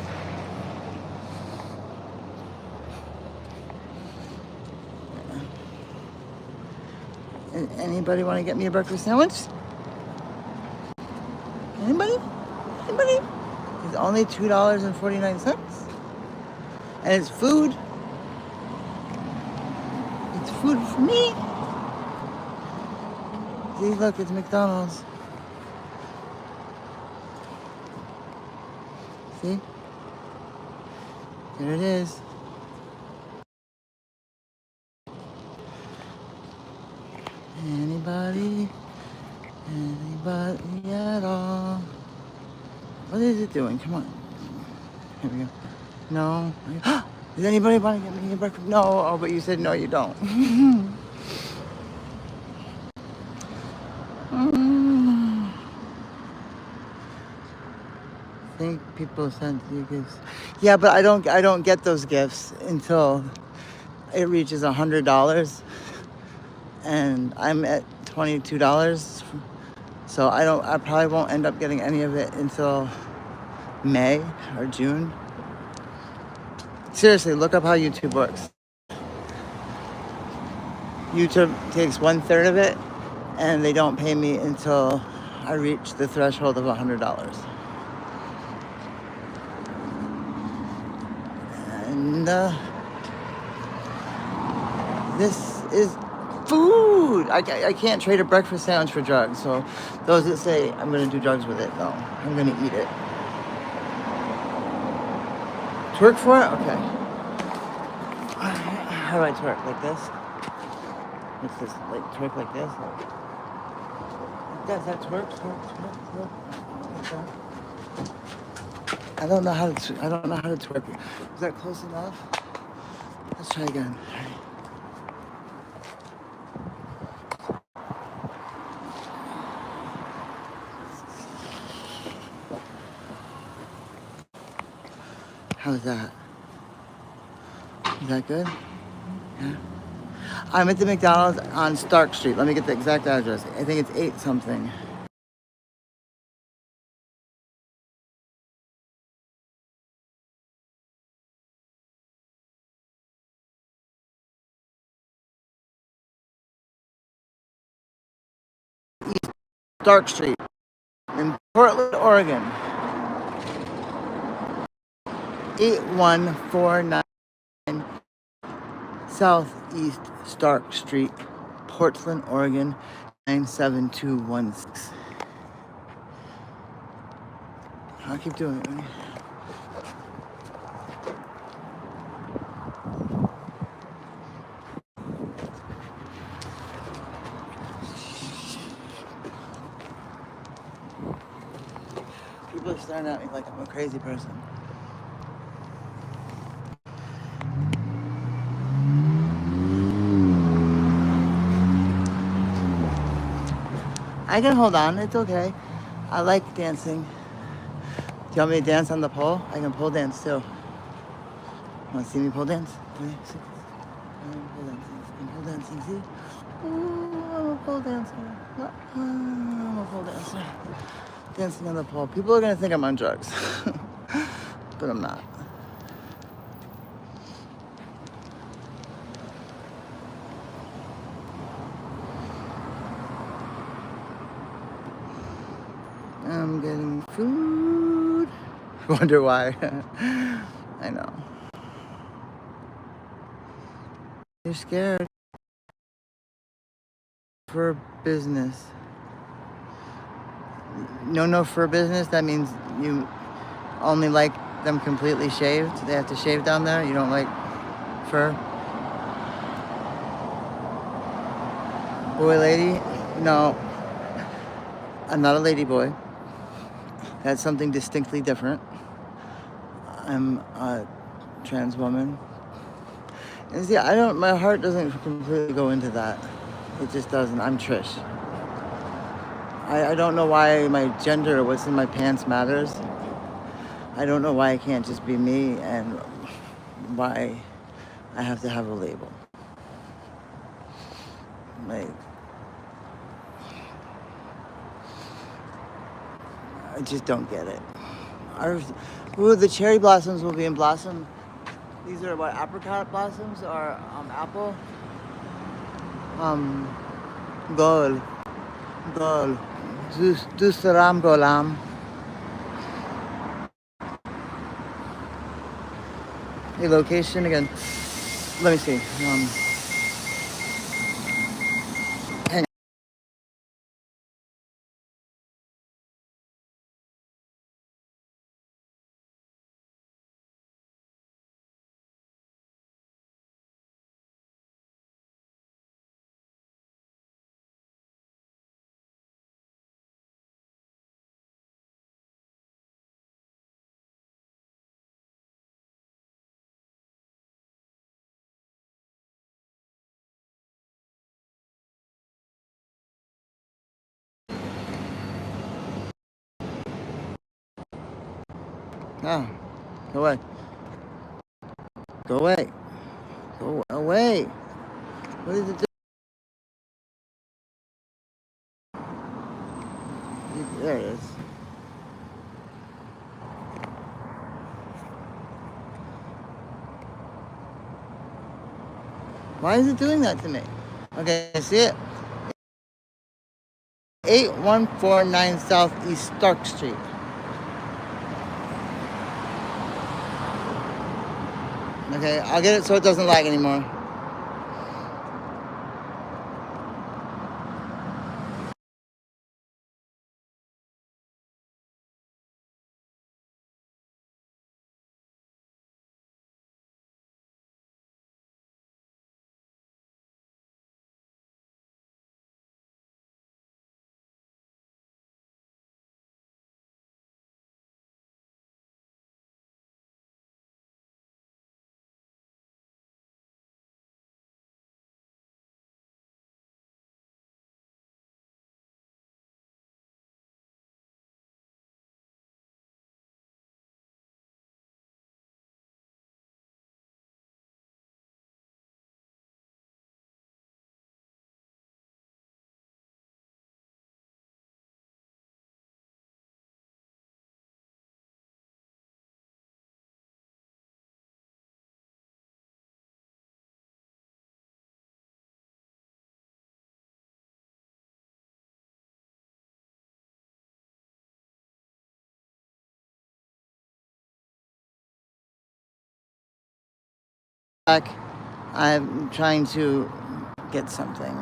Anybody want to get me a breakfast sandwich? Anybody? Anybody? It's only $2.49. And it's food. It's food for me. See, look, it's McDonald's. See? There it is. Anybody at all? What is it doing? Come on. Here we go. No. Does anybody want to get me a breakfast? No. Oh, but you said no, you don't. I think people send you gifts. Yeah, but I don't get those gifts until it reaches $100, and I'm at $22. So I probably won't end up getting any of it until May or June. Seriously, look up how YouTube works. YouTube takes 1/3 of it, and they don't pay me until I reach the threshold of $100. And this is food. I can't trade a breakfast sandwich for drugs. So those that say I'm going to do drugs with it, no, I'm going to eat it. Twerk for it? Okay. How do I twerk? Like this? What's this? Like twerk like this? Does that twerk? Twerk. Like that. I don't know how to twerk. Is that close enough? Let's try again. How's that? Is that good? Yeah. I'm at the McDonald's on Stark Street. Let me get the exact address. I think it's 8 something. Stark Street in Portland, Oregon. 8149 Southeast Stark Street, Portland, Oregon, 97216. I'll keep doing it. People are staring at me like I'm a crazy person. I can hold on, it's okay. I like dancing. Do you want me to dance on the pole? I can pole dance too. Want to see me pole dance? 3, 6. Pole dancing. Pole dancing, see? Ooh, I'm a pole dancer. I'm a pole dancer. Dancing on the pole. People are gonna think I'm on drugs. But I'm not. I'm getting food. Wonder why. I know. You're scared for business. No for business, that means you only like them completely shaved. They have to shave down there. You don't like fur. Boy, lady? No, I'm not a lady boy. That's something distinctly different. I'm a trans woman. And see, my heart doesn't completely go into that. It just doesn't. I'm Trish. I don't know why my gender or what's in my pants matters. I don't know why I can't just be me and why I have to have a label. Like, I just don't get it. The cherry blossoms will be in blossom. These are what, apricot blossoms or apple? Gol. Gol. Dusaram golam. A location again. Let me see. Hang on. Oh, go away. Go away. Go away. What is it doing? There it is. Why is it doing that to me? Okay, see it? 8149 Southeast Stark Street. Okay, I'll get it so it doesn't lag anymore. I'm trying to get something.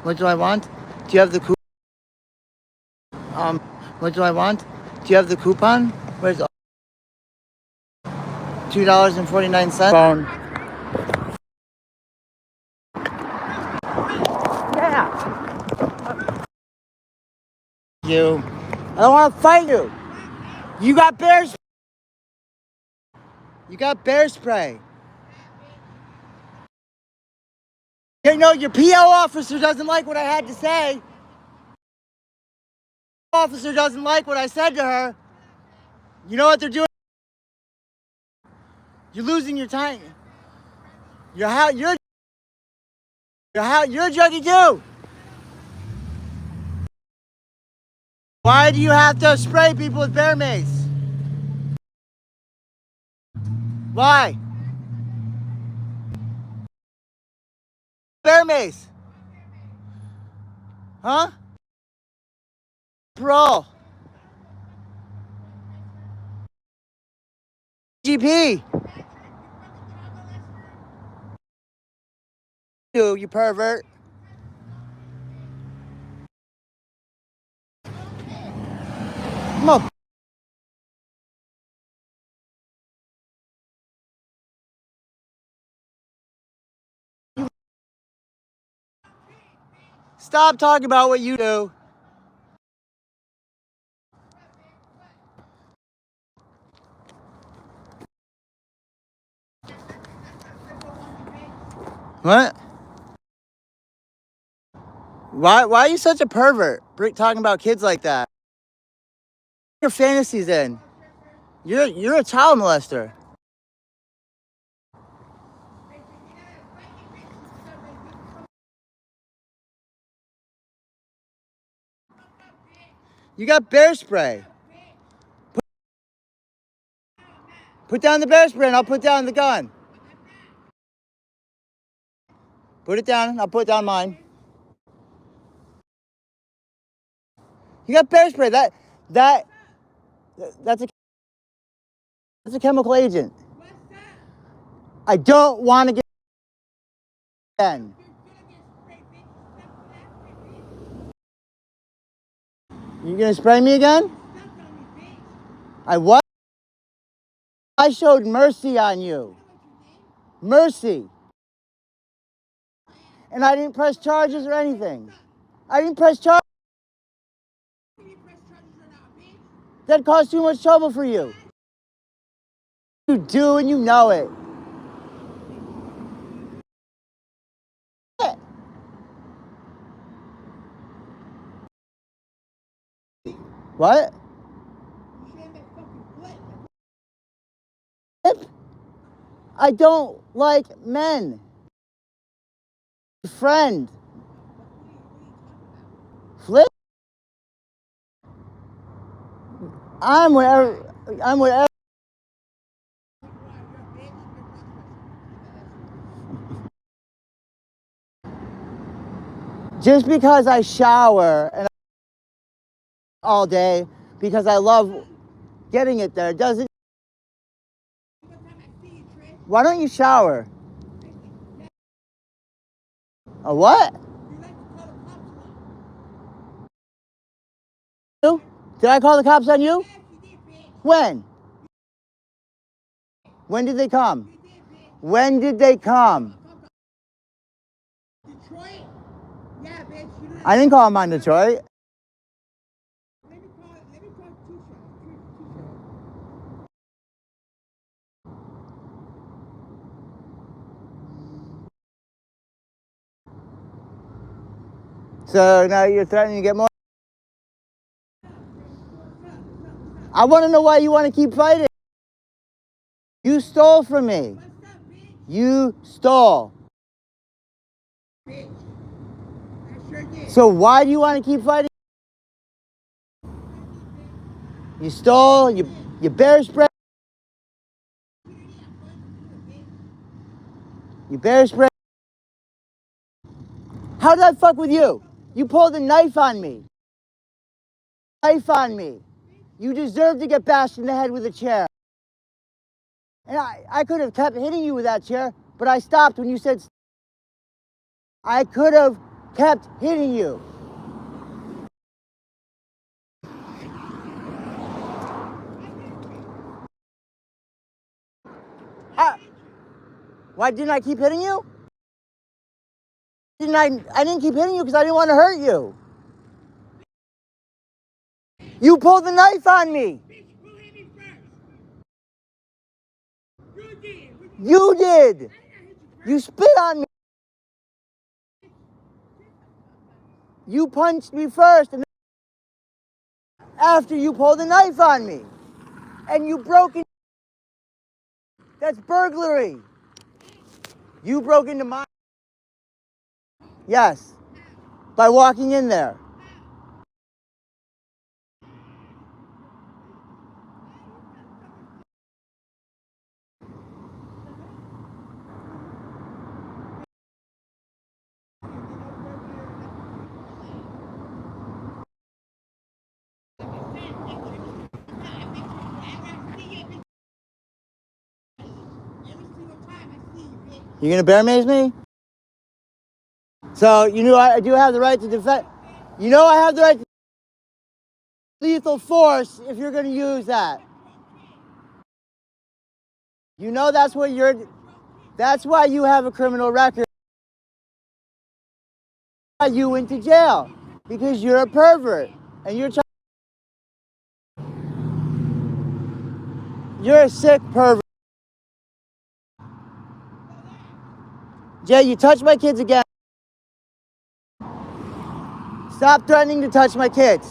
What do I want? Do you have the coupon? What do I want? Do you have the coupon? Where's $2.49? Phone. Yeah. You. I don't want to fight you. You got bear spray. You got bear spray. You know, your PO officer doesn't like what I had to say. Officer doesn't like what I said to her. You know what they're doing? You're losing your time. You're a junkie too. Why do you have to spray people with bear mace? Why? Bear mace. Huh? Bro. GP. You pervert. Come on. Stop talking about what you do. What? Why are you such a pervert? Talking about kids like that. Your fantasies in. You're a child molester. You got bear spray. Put down the bear spray and I'll put down the gun. Put it down and I'll put down mine. You got bear spray. That's a chemical agent. I don't want to get again. You gonna spray me again? I showed mercy on you. Mercy. And I didn't press charges or anything. I didn't press charges. That caused too much trouble for you. You do and you know it. What? I don't like men. Friend. Flip? I'm whatever. Just because I shower and all day because I love getting it there doesn't. Why don't you shower? A what? Did I call the cops on you? When? When did they come? When did they come? Detroit? Yeah, bitch. You know I didn't call them on Detroit. let me call two shots. So now you're threatening to get more. I want to know why you want to keep fighting. You stole from me. What's up, bitch? You stole. Bitch. I sure did. So why do you want to keep fighting? You stole, you bear spray. You bear spray. How did I fuck with you? You pulled a knife on me. Knife on me. You deserve to get bashed in the head with a chair. And I could have kept hitting you with that chair, but I stopped when you said I could have kept hitting you. Why didn't I keep hitting you? I didn't keep hitting you because I didn't want to hurt you. You pulled the knife on me. Bitch, who hit me first? You did. You did. I did not hit you first. You spit on me. You punched me first, and after you pulled the knife on me. And you broke in. That's burglary. You broke into my. Yes. By walking in there. You gonna bear mace me? So you know I do have the right to defend. You know I have the right to lethal force if you're gonna use that. You know that's what you're. That's why you have a criminal record. Why you went to jail because you're a pervert and you're a sick pervert. Jay, you touch my kids again. Stop threatening to touch my kids.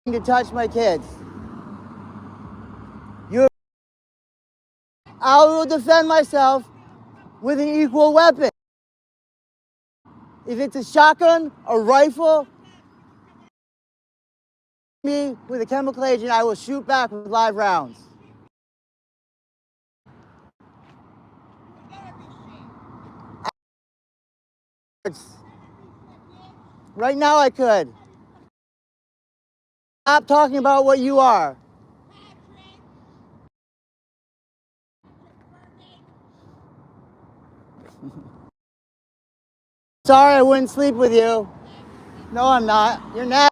To touch my kids. I will defend myself with an equal weapon. If it's a shotgun, a rifle, me with a chemical agent, I will shoot back with live rounds. Right now I could. Stop talking about what you are. Sorry I wouldn't sleep with you. No, I'm not. You're not.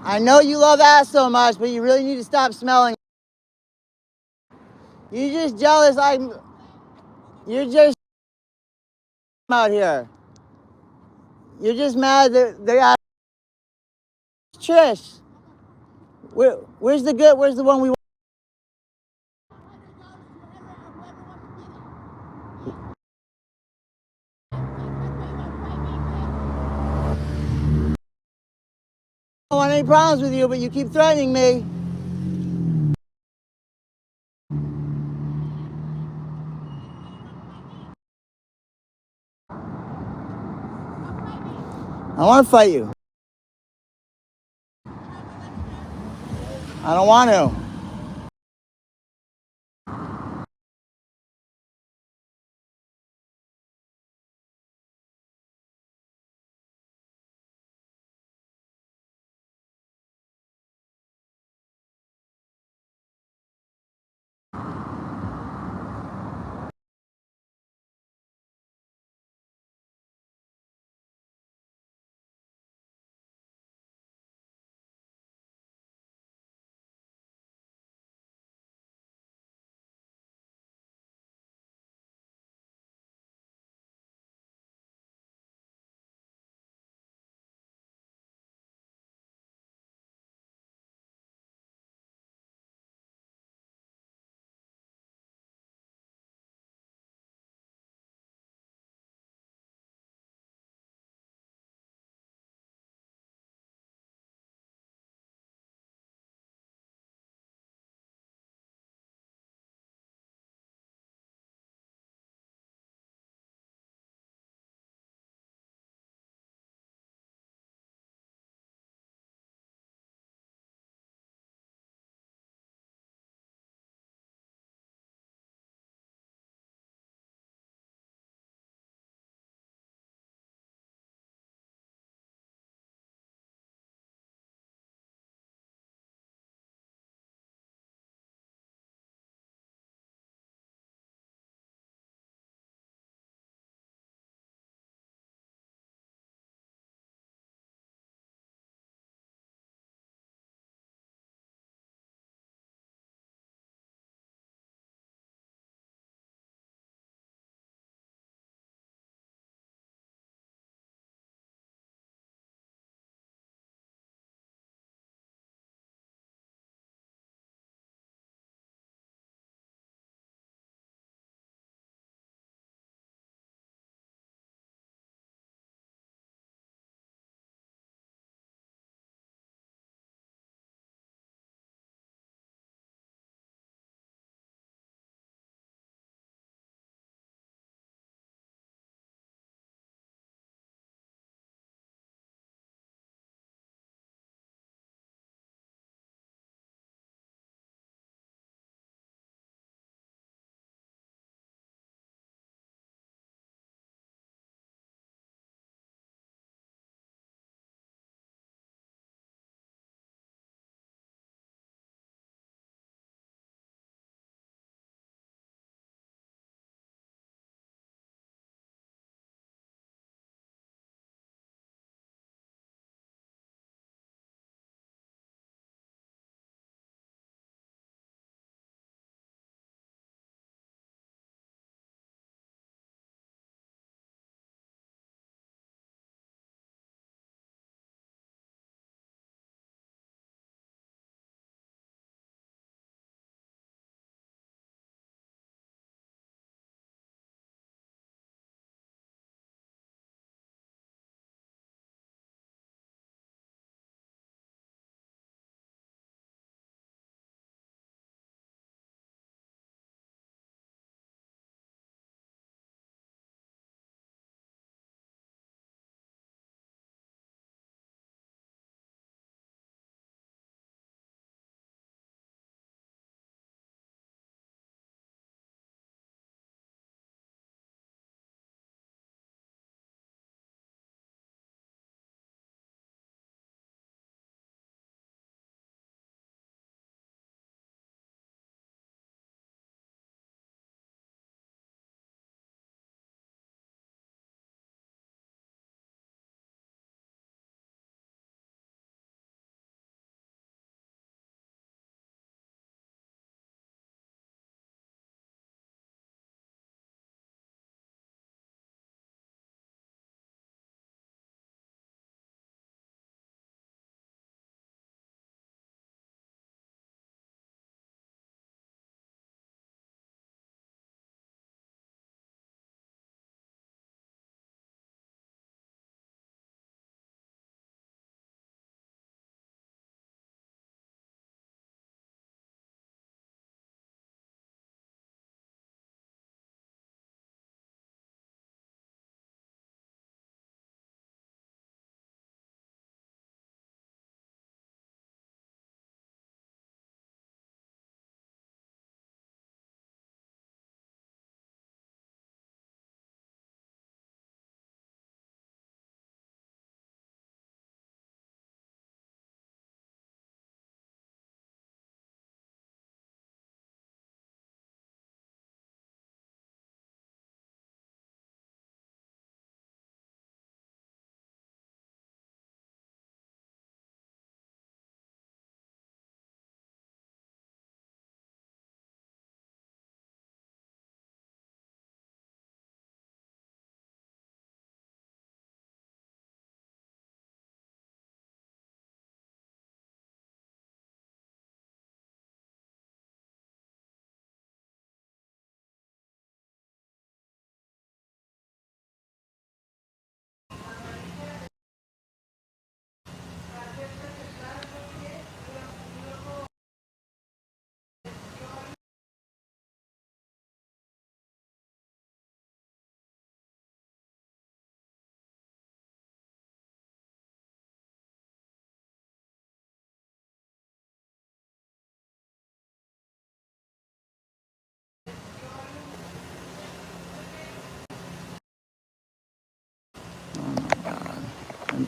I know you love ass so much, but you really need to stop smelling. You're just jealous. You're just out here. You're just mad that they got Trish. Where's the good? Where's the one we want? I don't want any problems with you, but you keep threatening me. I want to fight you. I don't want to.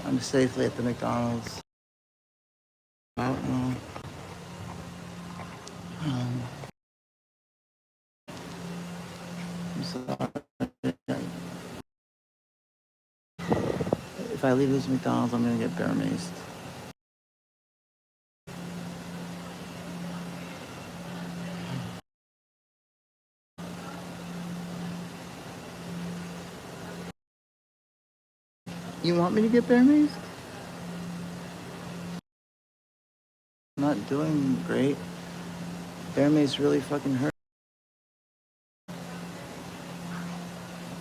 I'm safely at the McDonald's. Out now. I'm sorry. If I leave this McDonald's, I'm gonna get bear maced. You want me to get bear maced? I'm not doing great. Bear mace really fucking hurt.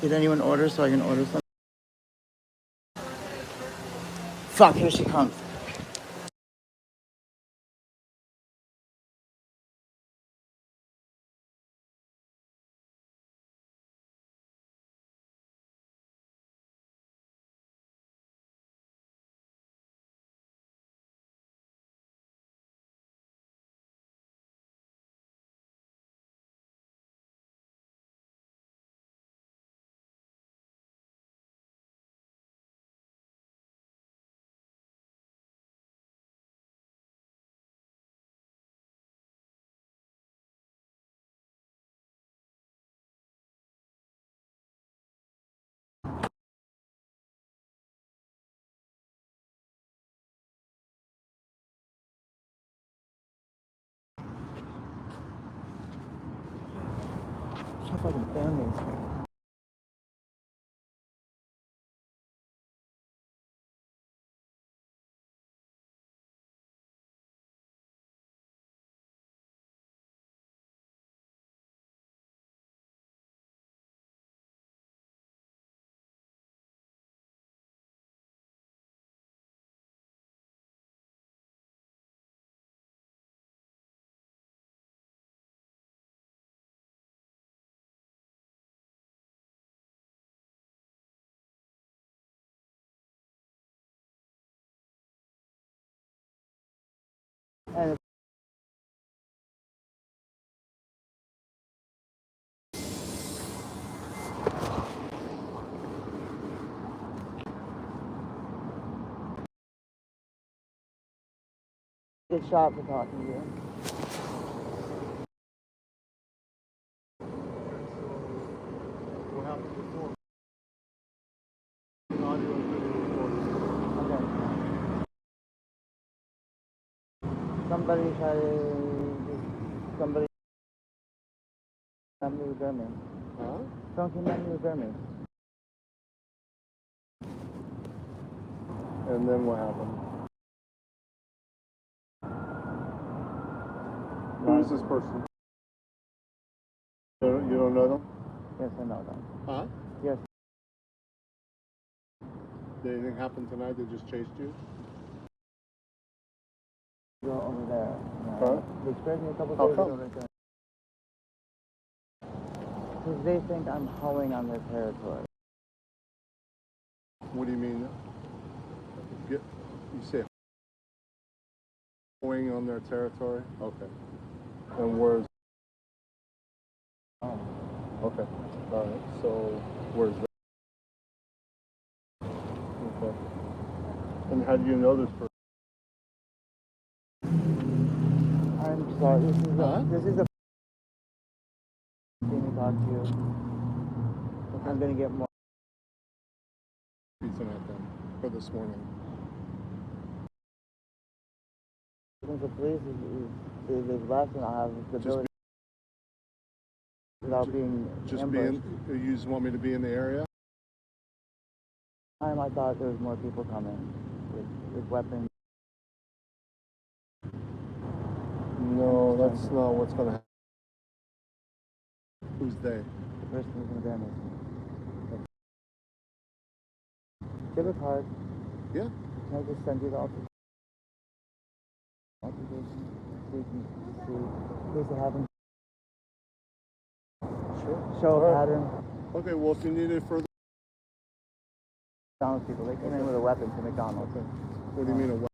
Did anyone order so I can order some? Fuck, here she comes. She's fucking bear mace. And good shot for talking to you. What happened before? The audio and video recording. Okay. Somebody tried to... Somebody... Kidnapped me with bear mace. Huh? Someone kidnapped me with bear mace. And then what happened? Who is this person? You don't know them? Yes, I know that. Huh? Yes. Did anything happen tonight? They just chased you? Go over there. Huh? They scared me a couple How days come? ago right there. Because they think I'm hoeing on their territory. What do you mean? You say going on their territory? Okay. And where's... Oh. Okay. All right. So where's that? Okay. And how do you know this person? I'm sorry. Huh? This is a thing to talk to you. Okay. I'm going to get more. Tonight then, for this morning. Since the police is less than I have the ability without being Just ambushed. you just want me to be in the area? I thought there was more people coming with weapons. No, that's not what's going to happen. Who's they? The person who's going to damage me. Give a card. Yeah. Can I just send you the application so you can see in case it happens? Sure. Show a All right. pattern. Okay, well, if you need it further... McDonald's people, they came in with a weapon to McDonald's. Okay. What do you mean a weapon?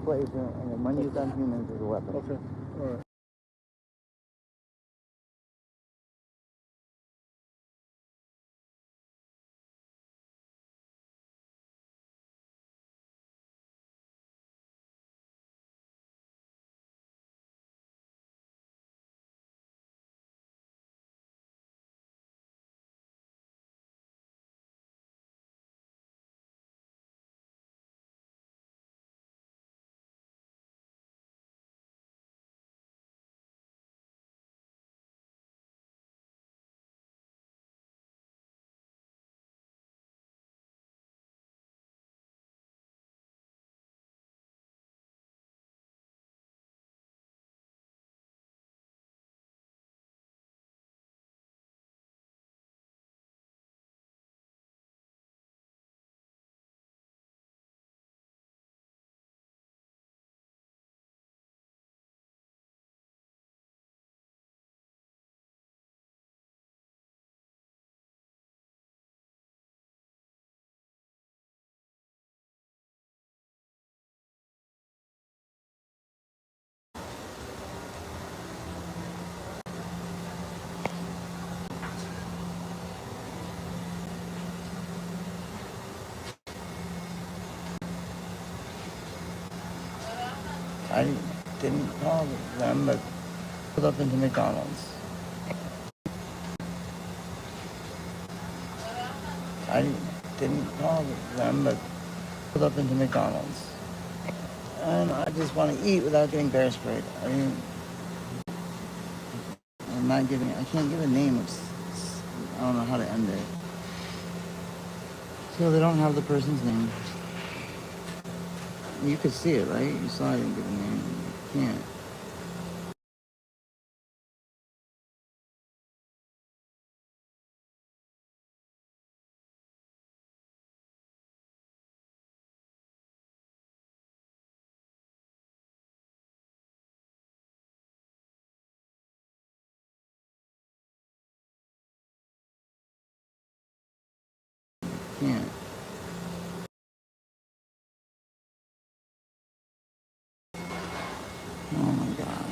Agent, and then when used on humans is a weapon. Okay. All right. I didn't call them, but pulled up into McDonald's. I didn't call them, but pulled up into McDonald's. And I just want to eat without getting bear sprayed. I'm not giving, I can't give a name. I don't know how to end it. So they don't have the person's name. You could see it, right? You saw I didn't give a name. You can't. Can't. Oh my god.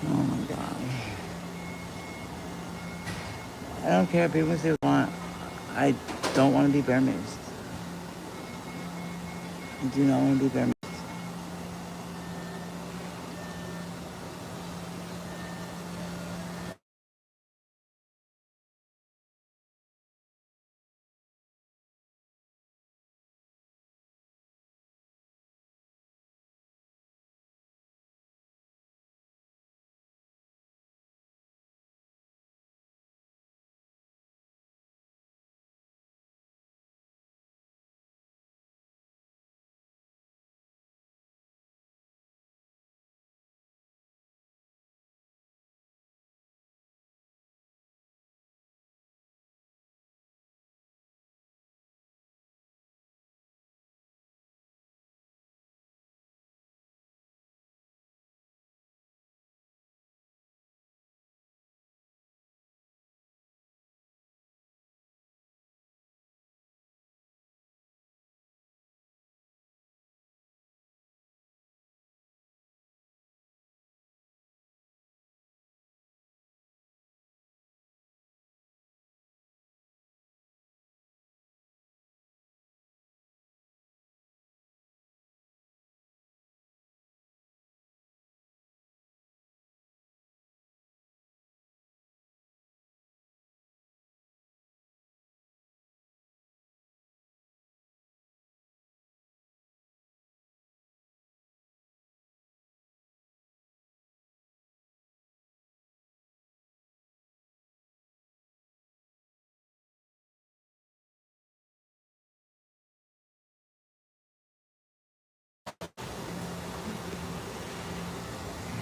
Oh my god. I don't care if people say what they want. I don't want to be bear maced. I do not want to be bear maced.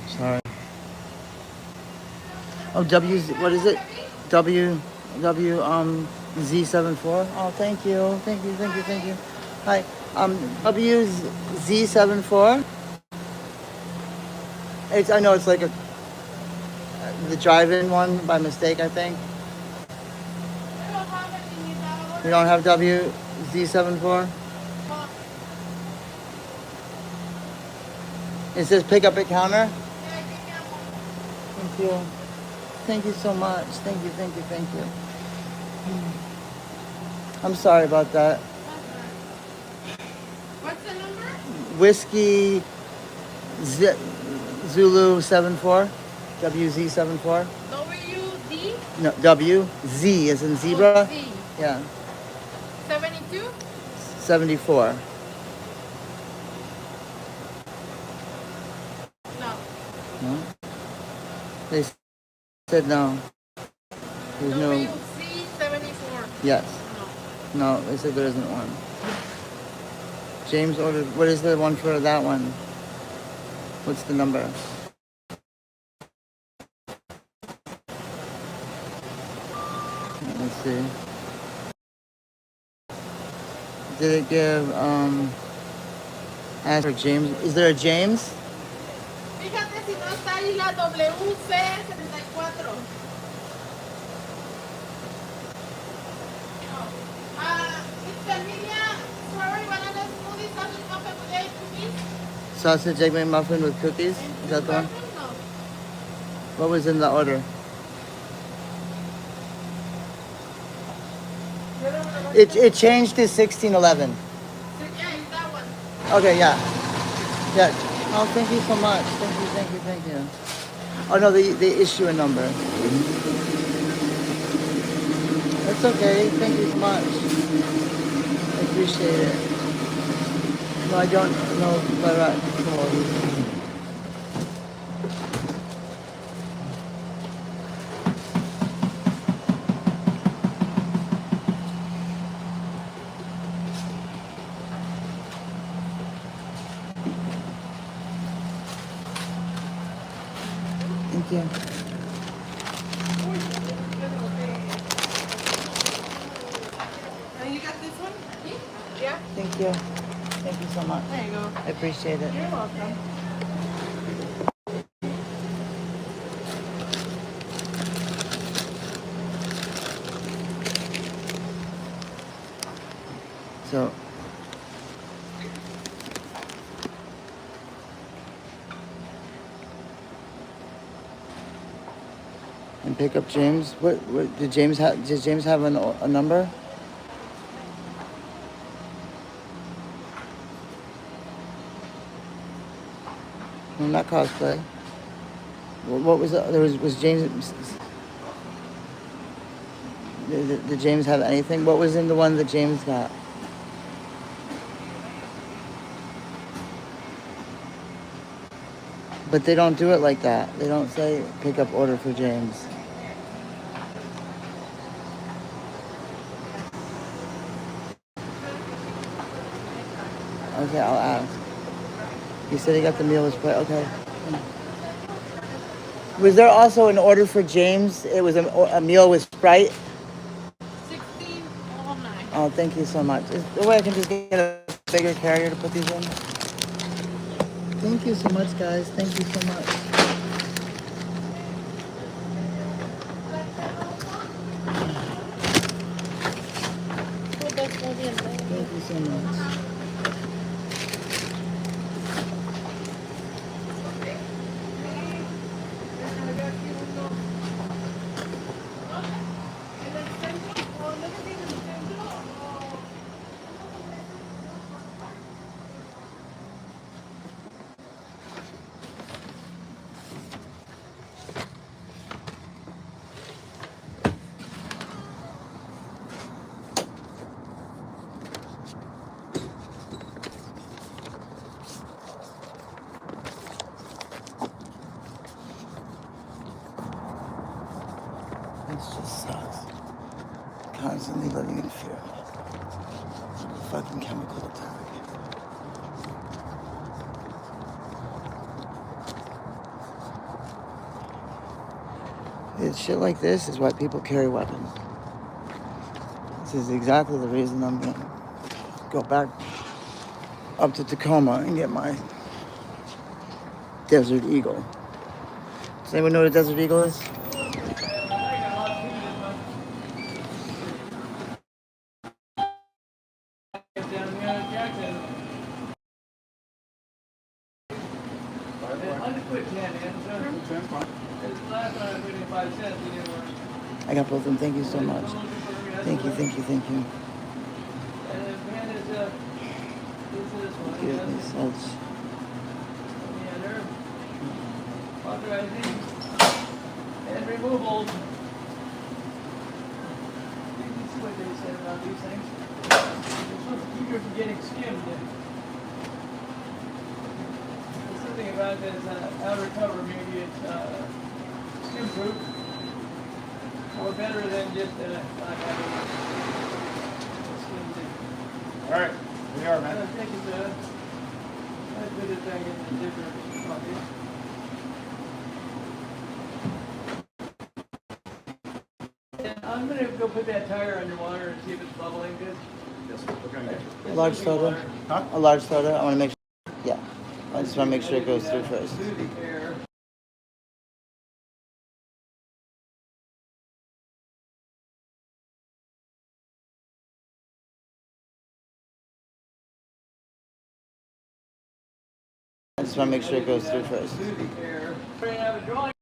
Sorry. Oh, what is it? Z74. Oh, thank you. Thank you, thank you, thank you. Hi. WZ74. I know it's like the drive-in one by mistake, I think. You don't have WZ74? It says pick up at counter? Thank you. Thank you so much. Thank you, thank you, thank you. I'm sorry about that. What's the number? Whiskey Zulu 74. WZ74. WD? No, WZ as in zebra. Z. Yeah. 72? 74. No. No? They said no. There's no. WC 74. Yes. No. No, they said there isn't one. James ordered. What is the one for that one? What's the number? Let's see. Did it give ask for James? Is there a James? Fíjate si no está ahí la WC 74. Mr. Media, strawberry banana smoothie, sausage muffin with egg cookies. Sausage egg McMuffin with cookies? Is that the one? What was in the order? It changed to 1611. Yeah, it's that one. Okay, yeah. Yeah. Oh, thank you so much. Thank you. Oh no, the issue a number. That's okay. Thank you so much. I appreciate it. No, I don't know, but thank you. And you got this one? Yeah. Thank you. Thank you so much. There you go. I appreciate it. You're welcome. So and pick up James. What did James have? Does James have a number? No, not cosplay. What was it? There was James. Did James have anything? What was in the one that James got? But they don't do it like that. They don't say pick up order for James. Okay, I'll ask. He said he got the meal with Sprite. Okay. Was there also an order for James? It was a meal with Sprite. 1609. Oh, thank you so much. Is there a way I can just get a bigger carrier to put these in? Thank you so much, guys. Thank you so much. Thank you so much. This just sucks. Constantly living in fear. Fucking chemical attack. It's shit like this is why people carry weapons. This is exactly the reason I'm gonna go back up to Tacoma and get my Desert Eagle. Does anyone know what a Desert Eagle is? I got both of them. Thank you so much. Thank you. Goodness, that's... Authorizing and removal. You can see what they said about these things. They're supposed to keep you from getting skimmed. There's something about this outer cover, maybe it's skim proof. Or better than just not having skimmed it. Alright, here we are, man. I think it's I put it back in a different pocket. I'm gonna go put that tire underwater and see if it's bubbling good. Yes, we're gonna get you. A large soda? Huh? A large soda? I want to make sure. Yeah. I just want to make sure it goes through first. Through the air. just want to make sure it goes through first. Here. We have a drawing.